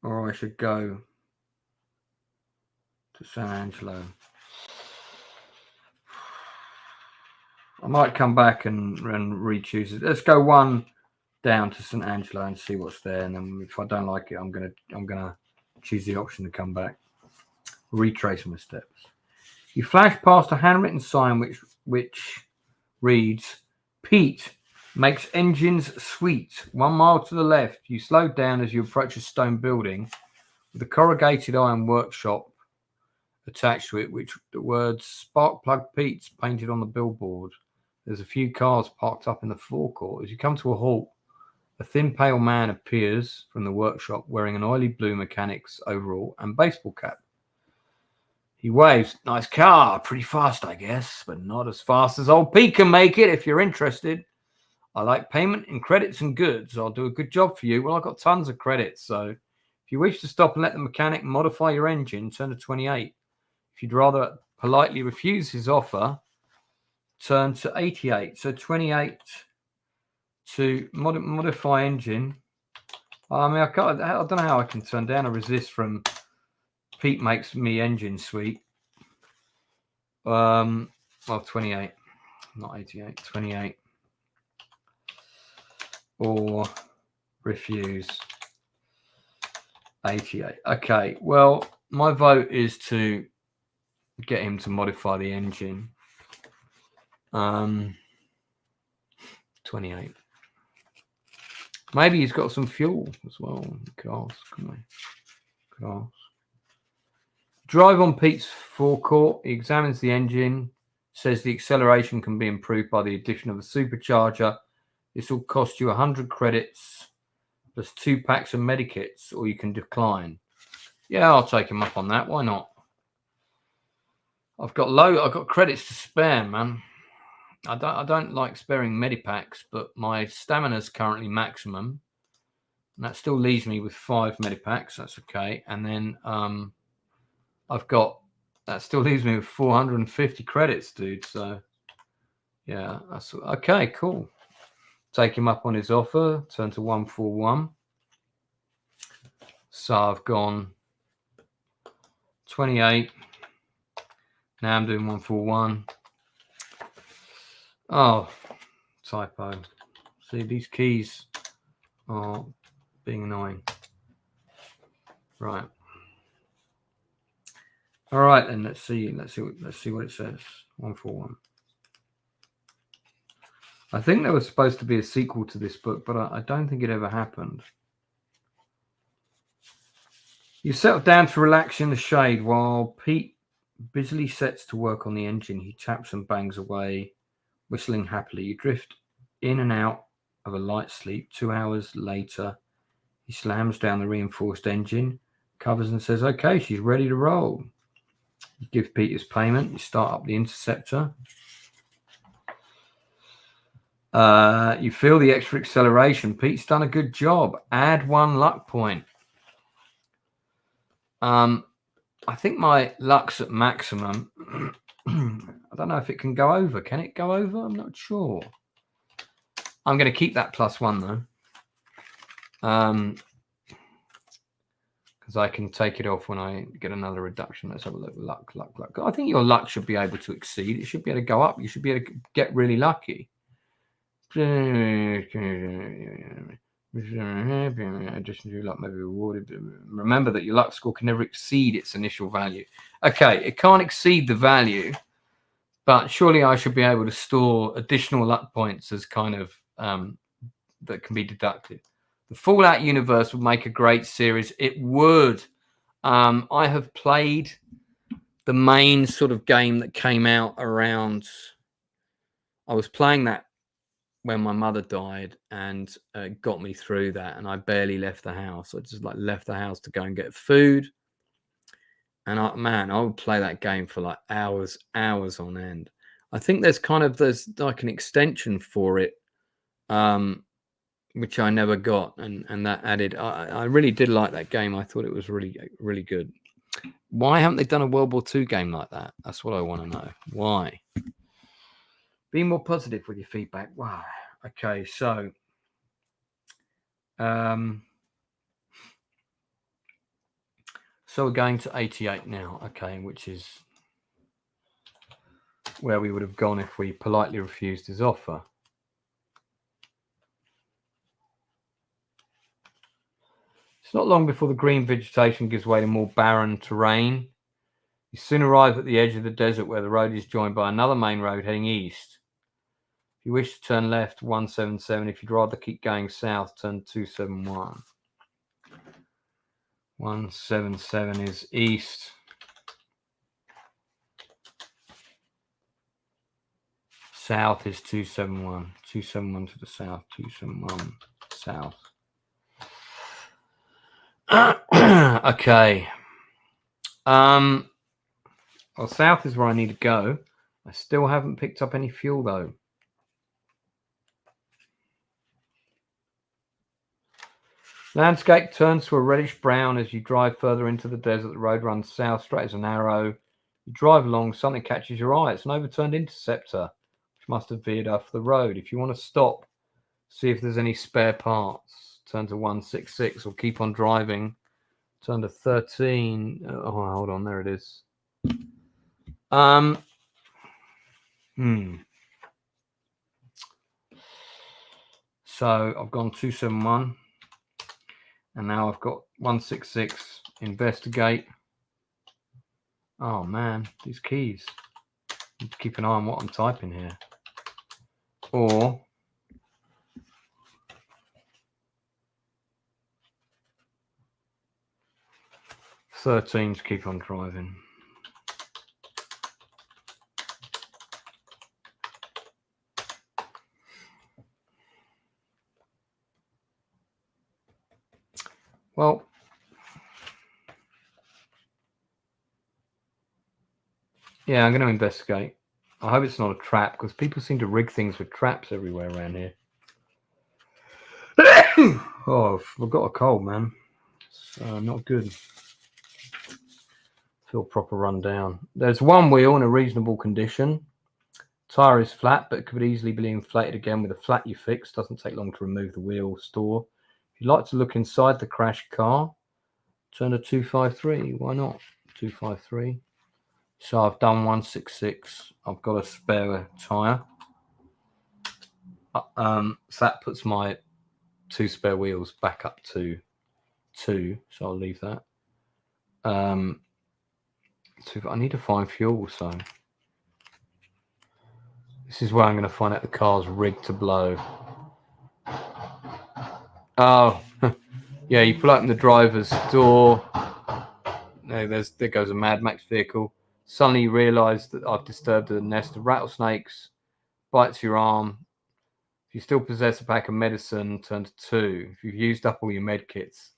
I should go to San Angelo. I might come back and re-choose it. Let's go 1 down to St. Angelo and see what's there. And then if I don't like it, I'm gonna choose the option to come back. Retrace my steps. You flash past a handwritten sign which reads, Pete makes engines sweet. 1 mile to the left. You slow down as you approach a stone building with a corrugated iron workshop attached to it, which the words Spark Plug Pete's painted on the billboard. There's a few cars parked up in the forecourt. As you come to a halt, a thin, pale man appears from the workshop wearing an oily blue mechanic's overall and baseball cap. He waves. Nice car. Pretty fast, I guess, but not as fast as old Pete can make it if you're interested. I like payment in credits and goods. I'll do a good job for you. Well, I've got tons of credits, so if you wish to stop and let the mechanic modify your engine, turn to 28. If you'd rather politely refuse his offer, turn to 88. So 28 to modify engine. I mean, I don't know how I can turn down a resist from Pete makes me engine sweet. Well, 28, not 88, 28. Or refuse 88. Okay, well, my vote is to get him to modify the engine. 28. Maybe he's got some fuel as well. Could ask, couldn't we? Could ask. Drive on Pete's forecourt. He examines the engine, says the acceleration can be improved by the addition of a supercharger. This will cost you 100 credits plus 2 packs of medikits, or you can decline. Yeah, I'll take him up on that. Why not? I've got credits to spare, man. I don't like sparing medipacks, but my stamina's currently maximum. And that still leaves me with 5 medipacks. That's okay. And then that still leaves me with 450 credits, dude. So yeah, that's okay, cool. Take him up on his offer, turn to 141. So I've gone 28. Now I'm doing 141. Oh, typo. See, these keys are being annoying. Right. All right, then let's see what it says. 141. I think there was supposed to be a sequel to this book, but I don't think it ever happened. You settle down to relax in the shade while Pete busily sets to work on the engine. He taps and bangs away, whistling happily. You drift in and out of a light sleep. 2 hours later, he slams down the reinforced engine, covers and says, okay, she's ready to roll. You give Pete his payment. You start up the Interceptor. You feel the extra acceleration. Pete's done a good job. Add 1 luck point. I think my luck's at maximum. I don't know if it can go over. Can it go over? I'm not sure. I'm going to keep that +1 though. Because I can take it off when I get another reduction. Let's have a look. Luck. I think your luck should be able to exceed. It should be able to go up. You should be able to get really lucky. Addition to your luck may be rewarded. Remember that your luck score can never exceed its initial value. Okay, it can't exceed the value, but surely I should be able to store additional luck points as kind of that can be deducted. The Fallout universe would make a great series. It would. I have played the main sort of game that came out around. I was playing that when my mother died, and it got me through that, and I barely left the house. I just left the house to go and get food, and I would play that game for like hours on end. I think there's like an extension for it, which I never got, and that added. I really did like that game. I thought it was really good. Why haven't they done a World War II game like that? That's what I want to know. Why? Be more positive with your feedback. Wow. Okay, so so we're going to 88 now. Okay, which is where we would have gone if we politely refused his offer. It's not long before the green vegetation gives way to more barren terrain. You soon arrive at the edge of the desert where the road is joined by another main road heading east. you wish to turn left, 177. If you'd rather keep going south, turn 271. 177 is east. South is 271. 271 to the south. 271 south. Okay. Well, south is where I need to go. I still haven't picked up any fuel though. Landscape turns to a reddish brown as you drive further into the desert. The road runs south, straight as an arrow. You drive along, something catches your eye. It's an overturned Interceptor, which must have veered off the road. If you want to stop, see if there's any spare parts, turn to 166 or keep on driving. Turn to 13. Oh, hold on, there it is. So I've gone 271. And now I've got 166, investigate. Oh man, these keys. Need to keep an eye on what I'm typing here. Or $13 to keep on driving. Well, yeah, I'm going to investigate. I hope it's not a trap, because people seem to rig things with traps everywhere around here. Oh, I've got a cold, man. It's not good. Feel proper run down. There's one wheel in a reasonable condition. Tire is flat, but could easily be inflated again with a flat you fix. Doesn't take long to remove the wheel store. If you'd like to look inside the crashed car, turn to 253. Why not? 253. So I've done 166. I've got a spare tire. So that puts my 2 spare wheels back up to 2. So I'll leave that. I need to find fuel. So this is where I'm going to find out the car's rigged to blow. Oh, yeah. You pull open the driver's door. There goes a Mad Max vehicle. Suddenly you realise that I've disturbed a nest of rattlesnakes. Bites your arm. If you still possess a pack of medicine, turn to 2. If you've used up all your med kits,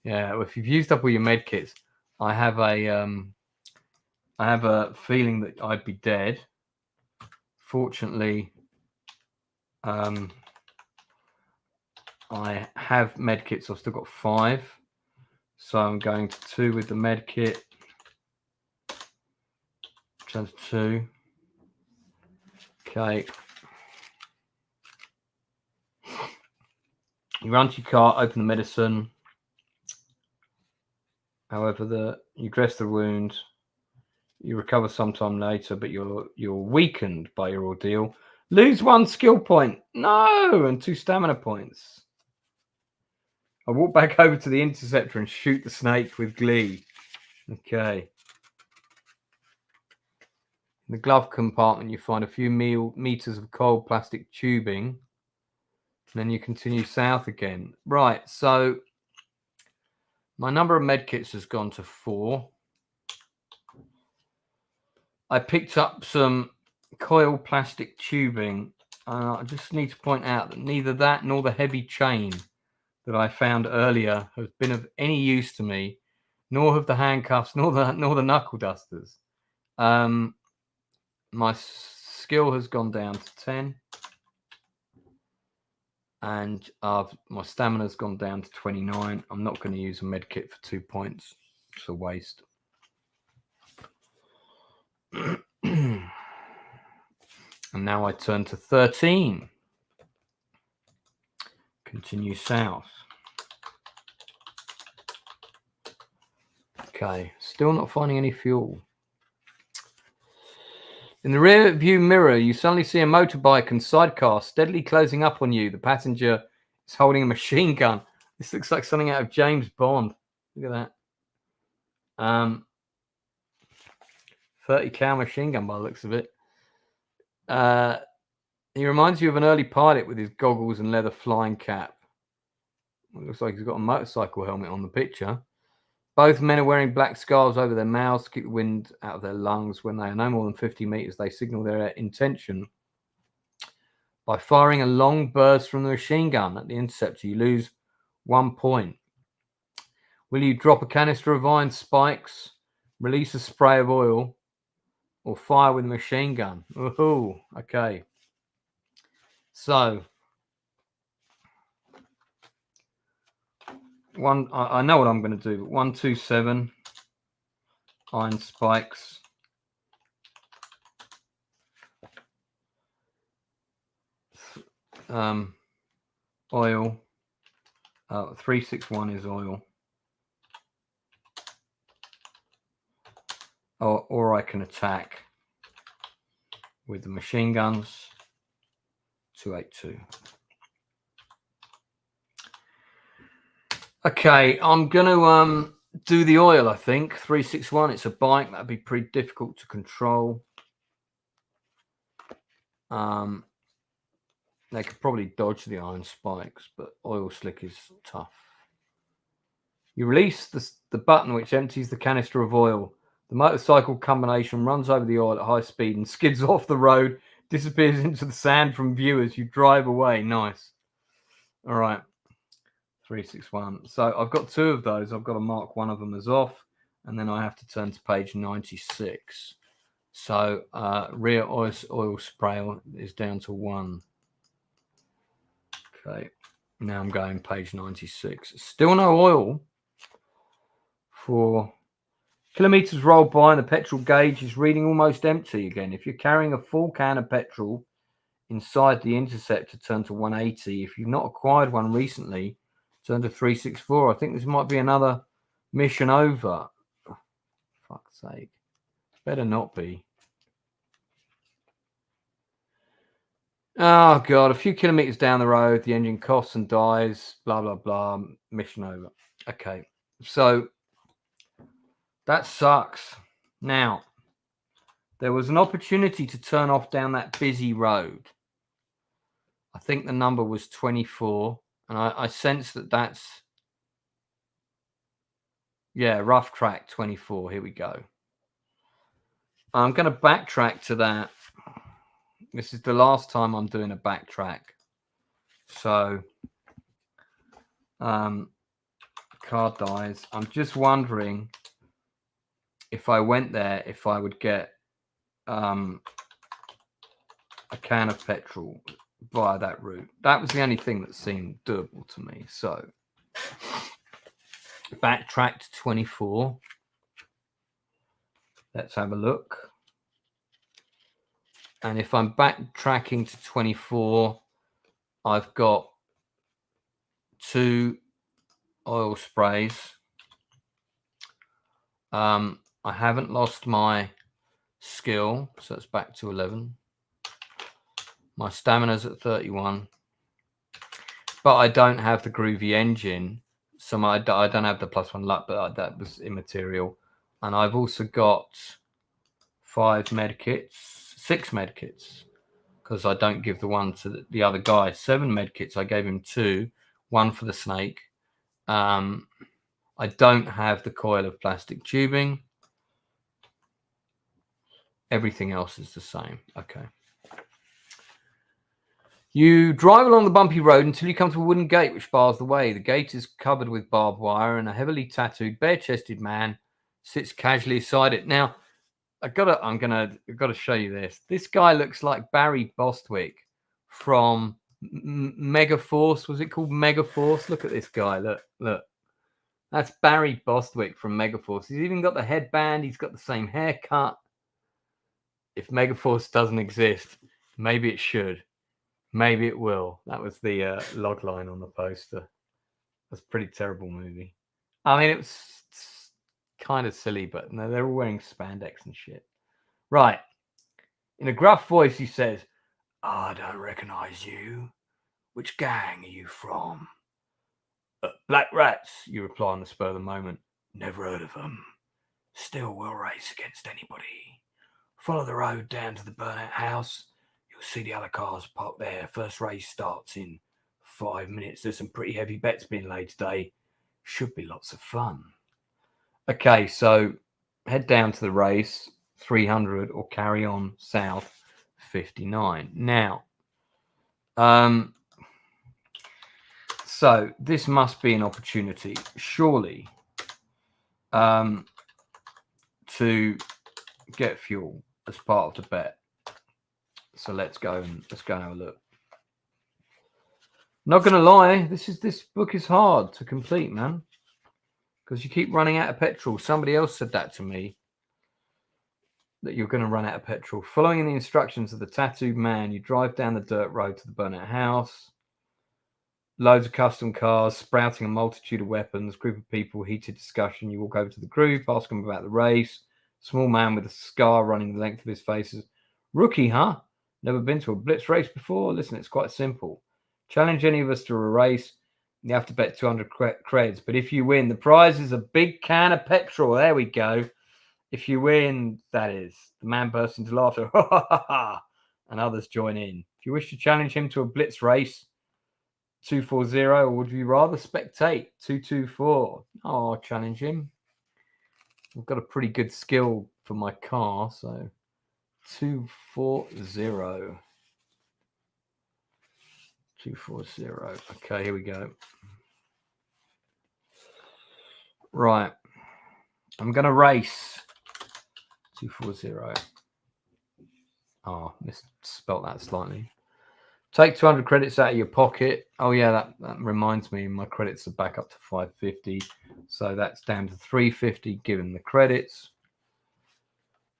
yeah. If you've used up all your med kits, I have a feeling that I'd be dead. Fortunately, I have med kits. I've still got 5, so I'm going to 2 with the med kit. Turn to 2. Okay. You run to your car, open the medicine. However, you dress the wound. You recover sometime later, but you're weakened by your ordeal. Lose 1 skill point. No, and 2 stamina points. I walk back over to the Interceptor and shoot the snake with glee. Okay. In the glove compartment, you find a few meters of cold plastic tubing. And then you continue south again. Right, so my number of medkits has gone to 4. I picked up some coil plastic tubing. I just need to point out that neither that nor the heavy chain that I found earlier has been of any use to me, nor have the handcuffs, nor the knuckle dusters. My skill has gone down to 10. And my stamina's gone down to 29. I'm not going to use a med kit for 2 points. It's a waste. And now I turn to 13. Continue south. Okay, still not finding any fuel. In the rear view mirror, you suddenly see a motorbike and sidecar steadily closing up on you. The passenger is holding a machine gun. This looks like something out of James Bond. Look at that. 30 cal machine gun by the looks of it. He reminds you of an early pilot with his goggles and leather flying cap. It looks like he's got a motorcycle helmet on the picture. Both men are wearing black scarves over their mouths to keep the wind out of their lungs. When they are no more than 50 meters, they signal their intention by firing a long burst from the machine gun at the interceptor. You lose 1 point. Will you drop a canister of iron spikes, release a spray of oil, or fire with a machine gun? Ooh, okay. So, I know what I'm going to do. 127 iron spikes. Oil. 361 is oil. Or I can attack with the machine guns. 282. Okay, I'm gonna do the oil. I think 361. It's a bike. That'd be pretty difficult to control. They could probably dodge the iron spikes, but oil slick is tough. You release the button which empties the canister of oil. The motorcycle combination runs over the oil at high speed and skids off the road, disappears into the sand from view as you drive away. Nice. All right. 361. So I've got 2 of those. I've got to mark one of them as off, and then I have to turn to page 96. So rear oil spray is down to 1. Okay. Now I'm going page 96. Still no oil. 4 kilometers rolled by and the petrol gauge is reading almost empty again. If you're carrying a full can of petrol inside the Interceptor, turn to 180. If you've not acquired one recently, turn to 364. I think this might be another mission over. Oh, fuck's sake. Better not be. Oh, God. A few kilometers down the road, the engine coughs and dies. Blah, blah, blah. Mission over. Okay. So that sucks. Now, there was an opportunity to turn off down that busy road. I think the number was 24. And I sense that that's, yeah, rough track 24. Here we go. I'm going to backtrack to that. This is the last time I'm doing a backtrack. So, car dies. I'm just wondering if I went there, if I would get a can of petrol via that route. That was the only thing that seemed doable to me. So, backtrack to 24. Let's have a look. And if I'm backtracking to 24, I've got 2 oil sprays. I haven't lost my skill, so it's back to 11. My stamina's at 31. But I don't have the groovy engine, so I don't have the +1 luck, but that was immaterial. And I've also got 5 medkits. 6 medkits, because I don't give the one to the other guy. 7 medkits. I gave him 2, 1 for the snake. I don't have the coil of plastic tubing. Everything else is the same. Okay. You drive along the bumpy road until you come to a wooden gate which bars the way. The gate is covered with barbed wire, and a heavily tattooed, bare-chested man sits casually aside it. Now, I've got to show you this. This guy looks like Barry Bostwick from Megaforce. Was it called Megaforce? Look at this guy. Look. That's Barry Bostwick from Megaforce. He's even got the headband. He's got the same haircut. If Megaforce doesn't exist, maybe it should. Maybe it will. That was the log line on the poster. That's a pretty terrible movie. I mean, it was kind of silly, but no, they're all wearing spandex and shit. Right. In a gruff voice, he says, "I don't recognize you. Which gang are you from?" "Black Rats," you reply on the spur of the moment. "Never heard of them. Still will race against anybody. Follow the road down to the burnout house. You'll see the other cars parked there. First race starts in 5 minutes. There's some pretty heavy bets being laid today. Should be lots of fun. Okay, so head down to the race, 300, or carry on south, 59. Now, so this must be an opportunity, surely, to get fuel as part of the bet. So let's go and have a look. Not gonna lie, this book is hard to complete, man, because you keep running out of petrol. Somebody else said that to me, that you're going to run out of petrol. Following the instructions of the tattooed man, you drive down the dirt road to the burnout house. Loads of custom cars, sprouting a multitude of weapons, group of people, heated discussion. You walk over to the group, ask them about the race. Small man with a scar running the length of his face says, "Rookie, huh? Never been to a blitz race before? Listen, it's quite simple. Challenge any of us to a race. You have to bet 200 creds. But if you win, the prize is a big can of petrol." There we go. If you win, that is. The man bursts into laughter. Ha ha ha ha. And others join in. If you wish to challenge him to a blitz race, 240, or would you rather spectate? 224. Oh, I'll challenge him. I've got a pretty good skill for my car, so 240. 240. Okay, here we go. Right. I'm going to race. 240. Oh, misspelt that slightly. Take 200 credits out of your pocket. Oh, yeah, that reminds me. My credits are back up to 550. So that's down to 350 given the credits.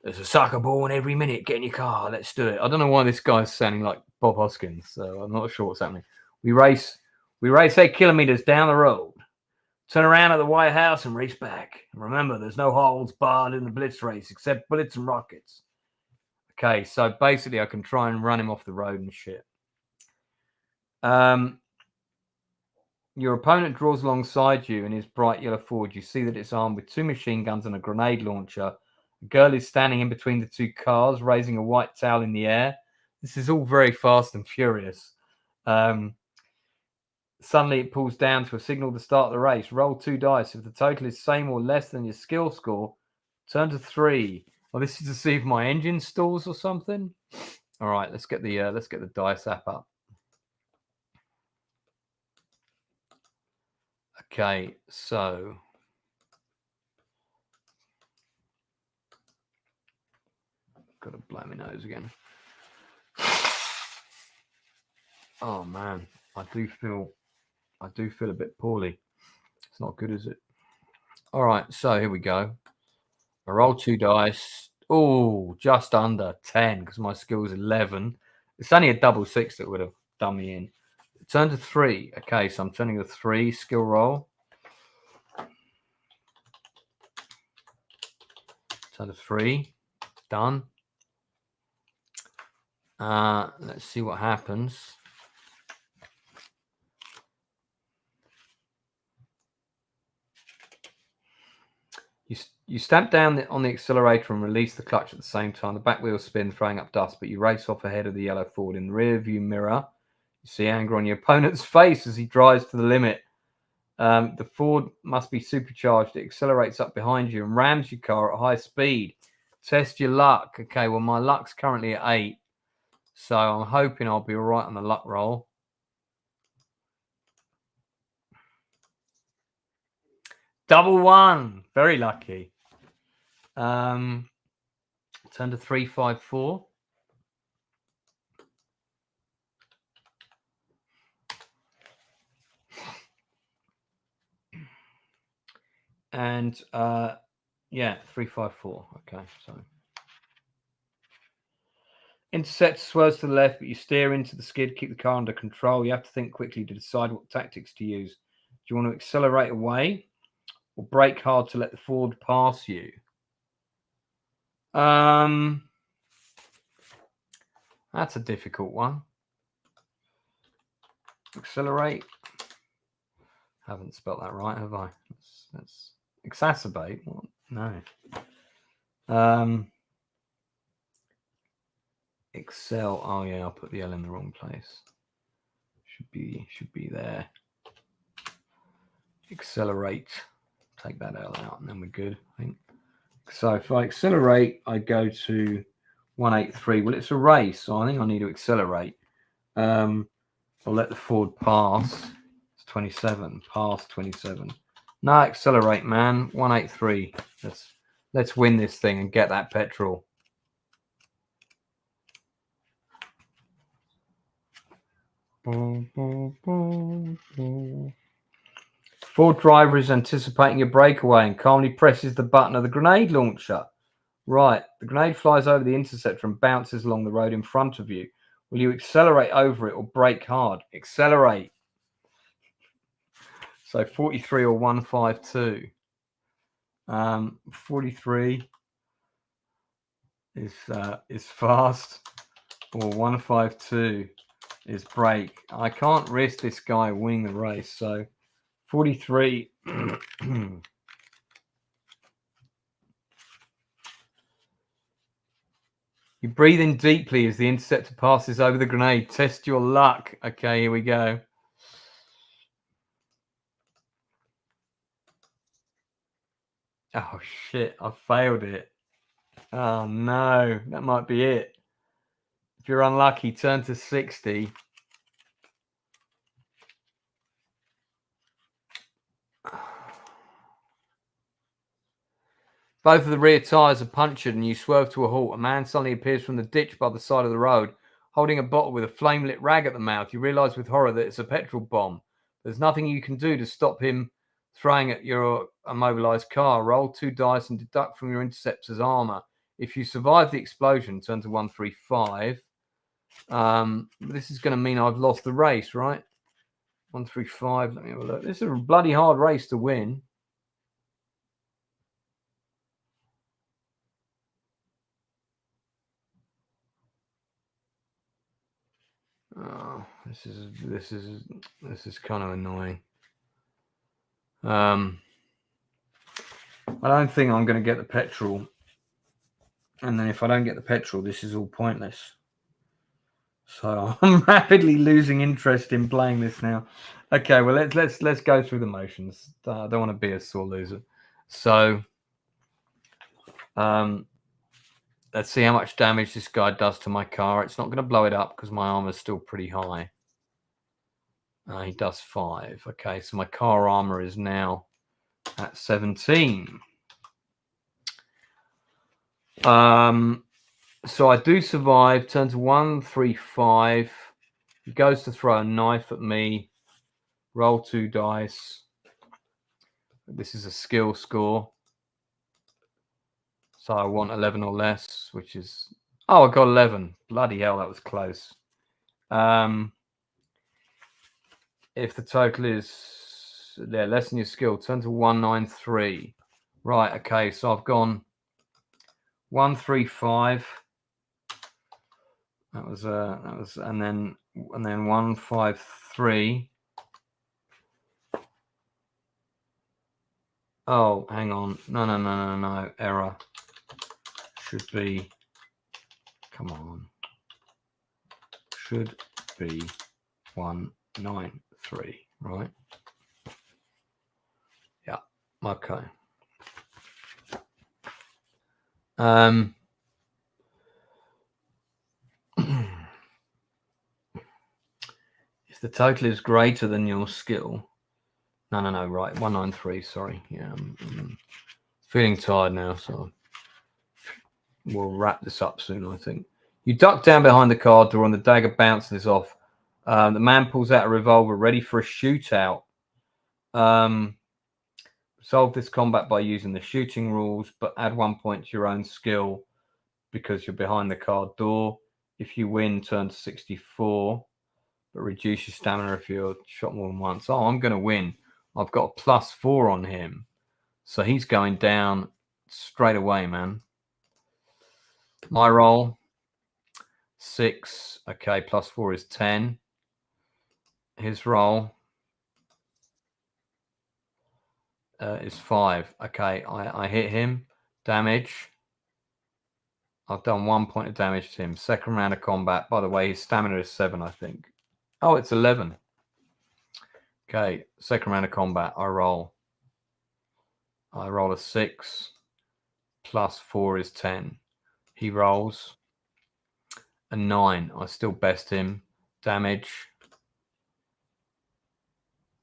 There's a soccer ball in every minute. Get in your car. Let's do it. I don't know why this guy's sounding like Bob Hoskins, so I'm not sure what's happening. We race 8 kilometers down the road. Turn around at the White House and race back. And remember, there's no holds barred in the blitz race except bullets and rockets. Okay, so basically I can try and run him off the road and shit. Your opponent draws alongside you in his bright yellow Ford. You see that it's armed with 2 machine guns and a grenade launcher. A girl is standing in between the 2 cars, raising a white towel in the air. This is all very fast and furious. Suddenly it pulls down to a signal to start the race. Roll 2 dice. If the total is same or less than your skill score, turn to 3. Oh, this is to see if my engine stalls or something. All right, let's get the dice app up. Okay, so got to blow my nose again. Oh man, I do feel a bit poorly. It's not good, is it? All right, so here we go. I roll 2 dice. Oh, just under 10 because my skill is 11. It's only a double 6 that would have done me in. Turn to 3. Okay, so I'm turning to 3 skill roll. Turn to 3. Done. Let's see what happens. You stamp down on the accelerator and release the clutch at the same time. The back wheels spin, throwing up dust, but you race off ahead of the yellow Ford. In the rear view mirror, you see anger on your opponent's face as he drives to the limit. The Ford must be supercharged. It accelerates up behind you and rams your car at high speed. Test your luck. Okay, well, my luck's currently at 8. So I'm hoping I'll be all right on the luck roll. Double 1. Very lucky. Turn to 354. And yeah, 354. Okay, so Interceptor swerves to the left, but you steer into the skid, keep the car under control. You have to think quickly to decide what tactics to use. Do you want to accelerate away or brake hard to let the Ford pass you? That's a difficult one. Accelerate. Haven't spelt that right, have I? Let's exacerbate. What? No. Excel. Oh yeah, I'll put the L in the wrong place. Should be there. Accelerate. Take that L out, and then we're good, I think. So if I accelerate, I go to 183. Well, it's a race, so I think I need to accelerate. I'll let the Ford pass. It's 27. Pass 27. No, accelerate, man. 183. Let's win this thing and get that petrol. Ford driver is anticipating a breakaway and calmly presses the button of the grenade launcher. Right, the grenade flies over the Interceptor and bounces along the road in front of you. Will you accelerate over it or brake hard? Accelerate. So 43 or 152. 43 is fast, or 152 is brake. I can't risk this guy winning the race, so 43. You breathe in deeply as the Interceptor passes over the grenade. Test your luck. Okay, here we go. Oh shit, I failed it. Oh no, that might be it. If you're unlucky, turn to 60. Both of the rear tyres are punctured and you swerve to a halt. A man suddenly appears from the ditch by the side of the road, holding a bottle with a flame-lit rag at the mouth. You realise with horror that it's a petrol bomb. There's nothing you can do to stop him throwing at your immobilised car. Roll 2 dice and deduct from your Interceptor's armour. If you survive the explosion, turn to 135. This is going to mean I've lost the race, right? 135. Let me have a look. This is a bloody hard race to win. Oh, this is kind of annoying. I don't think I'm going to get the petrol, and then if I don't get the petrol, this is all pointless. So I'm rapidly losing interest in playing this now. Okay, well let's go through the motions. I don't want to be a sore loser. So let's see how much damage this guy does to my car. It's not going to blow it up because my armor is still pretty high. He does 5. Okay, so my car armor is now at 17. So I do survive. Turn to 135. He goes to throw a knife at me. Roll 2 dice. This is a skill score. So I want 11 or less, which is... Oh, I got 11. Bloody hell, that was close. If the total is less than your skill, turn to 193. Right, okay, so I've gone 135. That was and then 153. Oh, hang on. No. Error. Should be. Come on. Should be 193, right? Yeah. Okay. If the total is greater than your skill. No, right. 193, sorry. Yeah. I'm feeling tired now, so we'll wrap this up soon, I think. You duck down behind the car door and the dagger bounces off. The man pulls out a revolver ready for a shootout. Solve this combat by using the shooting rules, but add 1 point to your own skill because you're behind the car door. If you win, turn to 64, but reduce your stamina if you're shot more than once. Oh, I'm going to win. I've got a +4 on him. So he's going down straight away, man. My roll, 6. Okay, +4 is 10. His roll is 5. Okay, I hit him. Damage. I've done 1 point of damage to him. Second round of combat. By the way, his stamina is 7, I think. Oh, it's 11. Okay, second round of combat. I roll a 6 plus 4 is 10. He rolls a 9. I still best him. Damage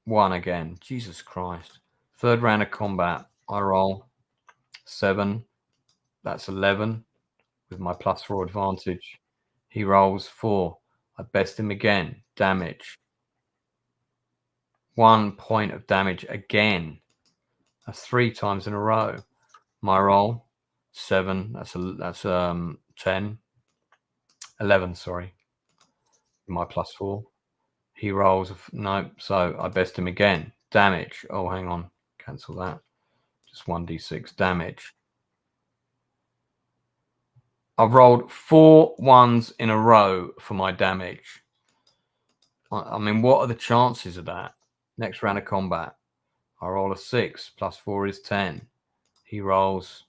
1 again. Jesus Christ. Third round of combat. I roll 7. That's 11 with my plus 4 advantage. He rolls 4. I best him again. Damage 1 point of damage again. That's 3 times in a row. My roll 7. That's 10. 11. Sorry. My plus 4. He rolls no. So I best him again. Damage. Oh, hang on. Cancel that. Just 1d6 damage. I've rolled 4 1s in a row for my damage. I mean, what are the chances of that? Next round of combat. I roll a 6 plus 4 is 10. He rolls.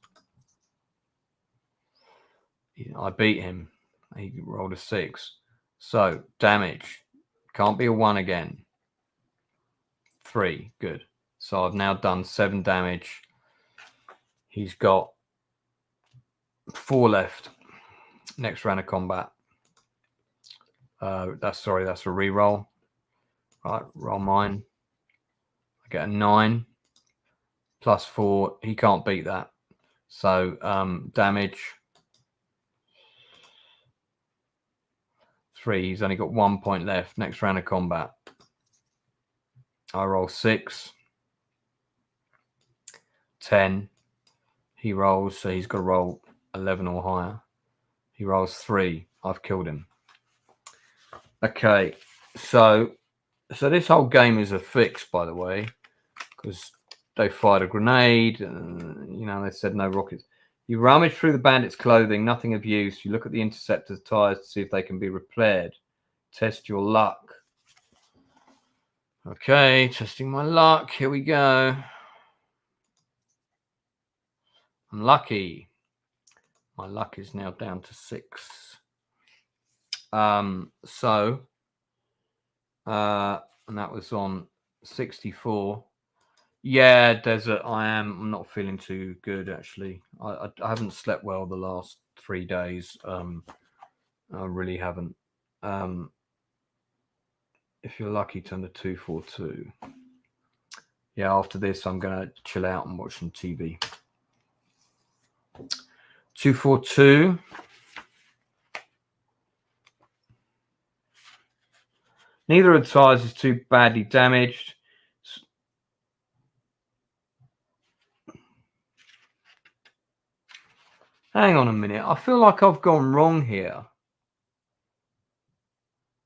I beat him. He rolled a 6. So damage. Can't be a 1 again. 3. Good. So I've now done 7 damage. He's got 4 left. Next round of combat. That's a reroll. Right, roll mine. I get a 9 plus 4. He can't beat that. So damage 3. He's only got 1 point left. Next round of combat. I roll 6. 10. He rolls, so he's got to roll 11 or higher. He rolls 3. I've killed him. Okay, so this whole game is a fix, by the way, because they fired a grenade, and they said no rockets. You rummage through the bandits' clothing, nothing of use. You look at the Interceptor's tires to see if they can be repaired. Test your luck. Okay, testing my luck. Here we go. I'm lucky. My luck is now down to 6. And that was on 64. Yeah, desert. I'm not feeling too good, actually. I haven't slept well the last 3 days. I really haven't. If you're lucky, turn to 242. Yeah, after this, I'm going to chill out and watch some TV. 242. Neither of the tires is too badly damaged. Hang on a minute. I feel like I've gone wrong here.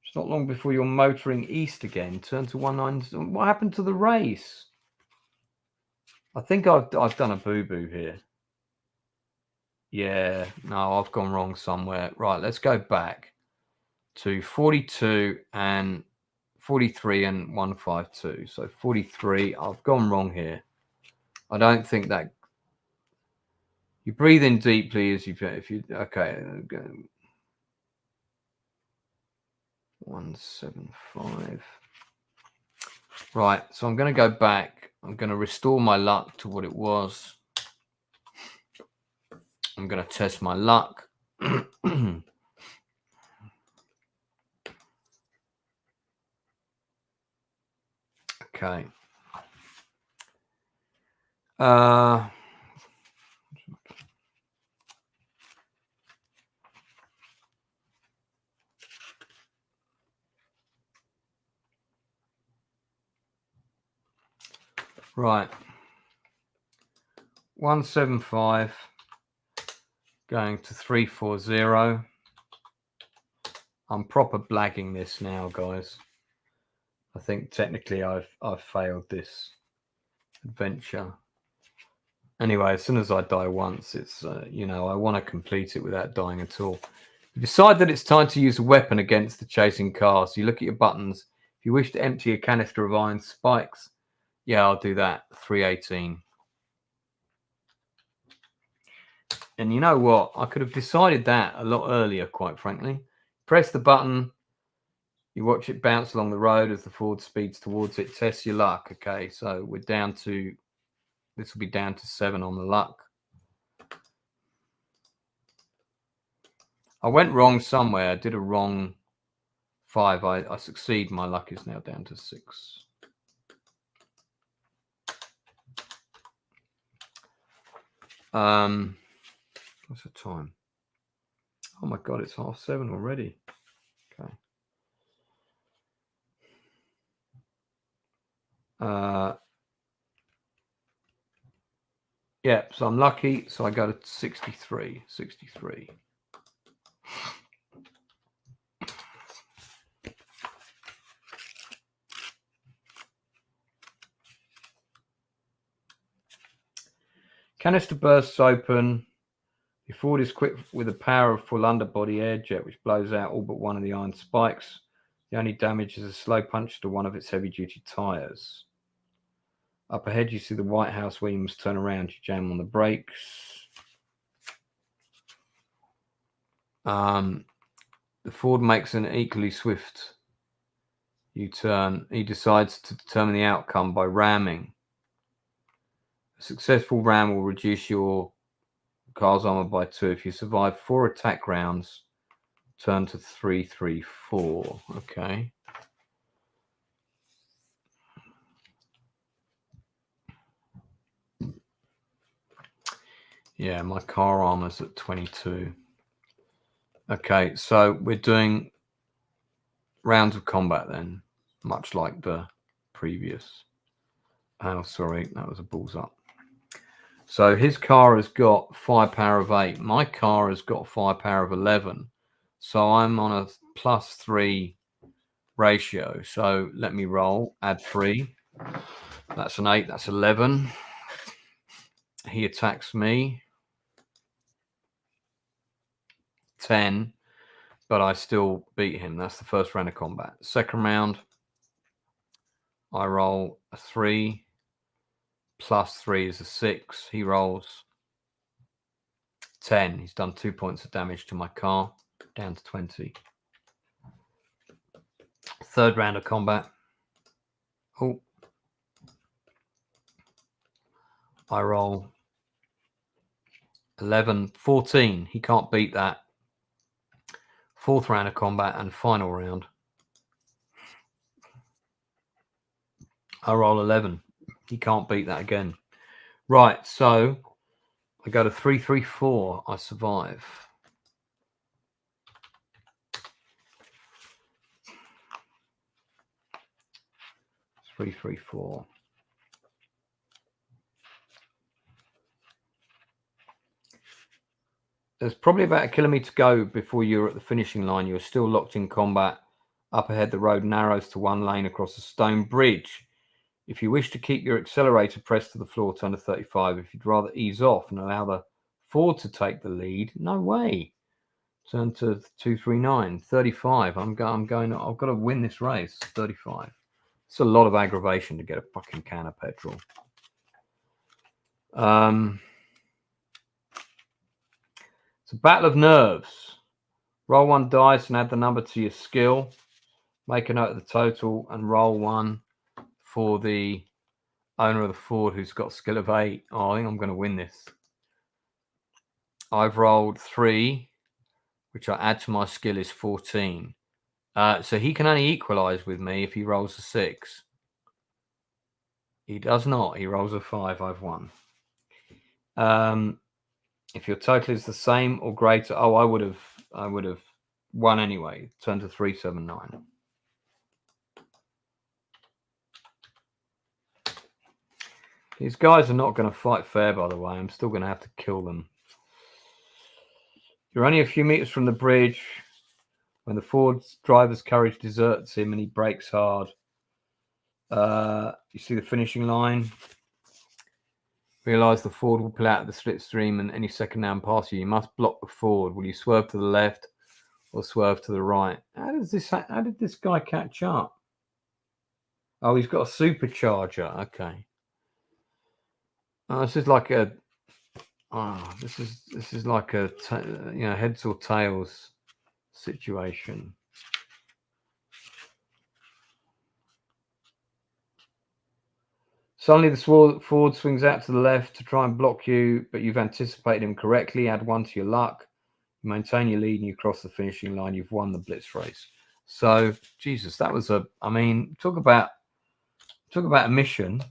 It's not long before you're motoring east again. Turn to 19. What happened to the race? I think I've done a boo-boo here. Yeah, no, I've gone wrong somewhere. Right, let's go back to 42 and 43 and 152. So 43, I've gone wrong here. I don't think that. You breathe in deeply as okay. 175. Right, so I'm going to go back. I'm going to restore my luck to what it was. I'm going to test my luck. Okay. Right. 175 going to 340. I'm proper blagging this now, guys. I think technically I've failed this adventure. Anyway, as soon as I die once, it's I want to complete it without dying at all. You decide that it's time to use a weapon against the chasing car. So you look at your buttons. If you wish to empty a canister of iron spikes, yeah, I'll do that. 318. And you know what? I could have decided that a lot earlier, quite frankly. Press the button. You watch it bounce along the road as the Ford speeds towards it. Test your luck. Okay, so we're down to, this will be down to 7 on the luck. I went wrong somewhere. I did a wrong 5. I succeed. My luck is now down to 6. What's the time? Oh my God, it's 7:30 already. Okay. Yeah, so I'm lucky. So I go to 63. 63. Canister bursts open. Your Ford is equipped with the power of full underbody air jet, which blows out all but one of the iron spikes. The only damage is a slow punch to one of its heavy-duty tyres. Up ahead, you see the White House where you must turn around. You jam on the brakes. The Ford makes an equally swift U-turn. He decides to determine the outcome by ramming. A successful ram will reduce your car's armor by 2. If you survive 4 attack rounds, turn to 334. Okay. Yeah, my car armor's at 22. Okay, so we're doing rounds of combat then, much like the previous. Oh, sorry, that was a balls up. So his car has got firepower of 8. My car has got firepower of 11. So I'm on a +3 ratio. So let me roll, add 3. That's an 8, that's 11. He attacks me. 10, but I still beat him. That's the first round of combat. Second round, I roll a 3. +3 is a 6. He rolls 10. He's done 2 points of damage to my car, down to 20. Third round of combat. Oh, I roll 11, 14. He can't beat that. Fourth round of combat and final round. I roll 11. He can't beat that again. Right, so I go to 334. I survive. Three, 4. There's probably about 1 kilometer to go before you're at the finishing line. You're still locked in combat. Up ahead, the road narrows to one lane across a stone bridge. If you wish to keep your accelerator pressed to the floor, turn to 35. If you'd rather ease off and allow the Ford to take the lead, no way. Turn to 239. 35. I'm going. I've got to win this race. 35. It's a lot of aggravation to get a fucking can of petrol. It's a battle of nerves. Roll 1 dice and add the number to your skill. Make a note of the total and roll 1 for the owner of the Ford who's got skill of 8. Oh, I think I'm going to win this. I've rolled 3, which I add to my skill is 14. So he can only equalize with me if he rolls a 6. He does not. He rolls a 5. I've won. If your total is the same or greater, oh, I would have won anyway. Turn to 379. These guys are not going to fight fair, by the way. I'm still going to have to kill them. You're only a few meters from the bridge when the Ford driver's courage deserts him and he brakes hard. You see the finishing line. Realize the Ford will pull out of the slipstream and any second now and pass you. You must block the Ford. Will you swerve to the left or swerve to the right? How did this guy catch up? Oh, he's got a supercharger. Okay. This is like a Oh, this is like a heads or tails situation. Suddenly, the Ford swings out to the left to try and block you, but you've anticipated him correctly. Add 1 to your luck. You maintain your lead and you cross the finishing line. You've won the blitz race. So, Jesus, that was I mean, talk about a mission.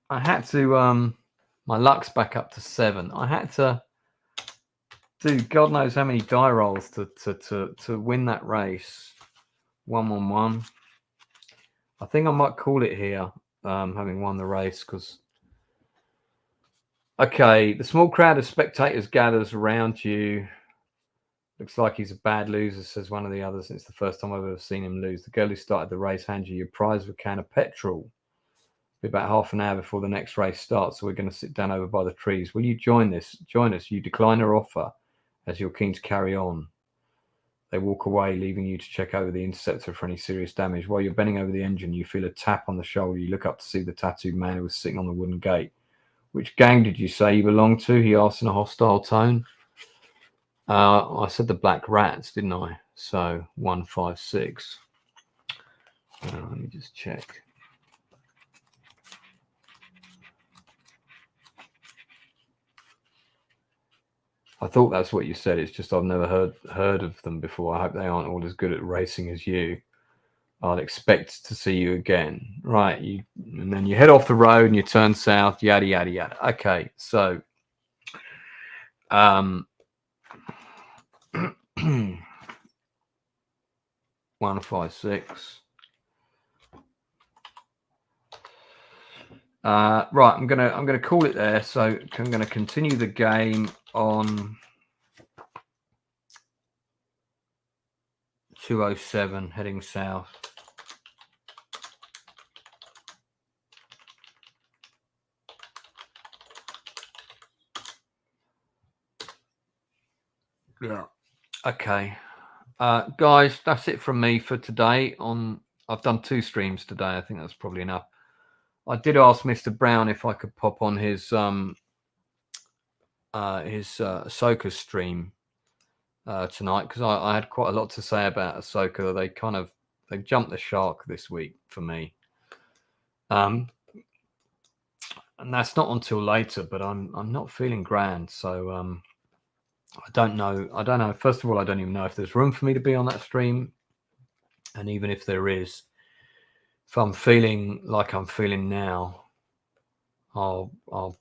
I had to, my luck's back up to 7. I had to do God knows how many die rolls to win that race. 1-1-1. I think I might call it here, having won the race, because okay, the small crowd of spectators gathers around you. Looks like he's a bad loser, says one of the others. It's the first time I've ever seen him lose. The girl who started the race hands you your prize of a can of petrol. It'll be about half an hour before the next race starts, so we're going to sit down over by the trees. Will you join us? You decline her offer as you're keen to carry on. They walk away, leaving you to check over the Interceptor for any serious damage. While you're bending over the engine, you feel a tap on the shoulder. You look up to see the tattooed man who was sitting on the wooden gate. Which gang did you say you belonged to? He asked in a hostile tone. I said the Black Rats, didn't I? So 156. Let me just check. I thought that's what you said. It's just I've never heard of them before. I hope they aren't all as good at racing as you. I'll expect to see you again. Right, and then you head off the road and you turn south, yada, yada, yada. Okay, so 156. Right, I'm gonna call it there. So I'm gonna continue the game on 207 heading south. Yeah. Okay. Guys, that's it from me for today. I've done 2 streams today. I think that's probably enough. I did ask Mr. Brown if I could pop on his Ahsoka stream tonight, because I had quite a lot to say about Ahsoka. They jumped the shark this week for me. And that's not until later, but I'm not feeling grand, so I don't know. First of all, I don't even know if there's room for me to be on that stream, and even if there is, if I'm feeling like I'm feeling now, I'll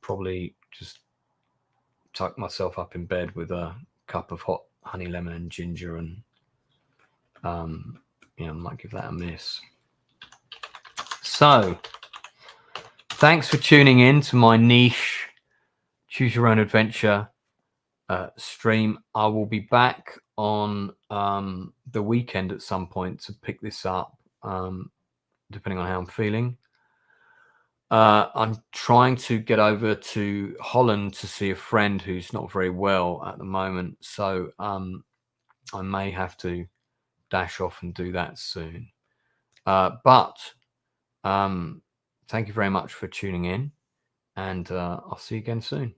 probably just tuck myself up in bed with a cup of hot honey lemon and ginger, and I might give that a miss. So thanks for tuning in to my niche choose your own adventure stream. I will be back on the weekend at some point to pick this up, depending on how I'm feeling. I'm trying to get over to Holland to see a friend who's not very well at the moment, so I may have to dash off and do that soon. But thank you very much for tuning in, and I'll see you again soon.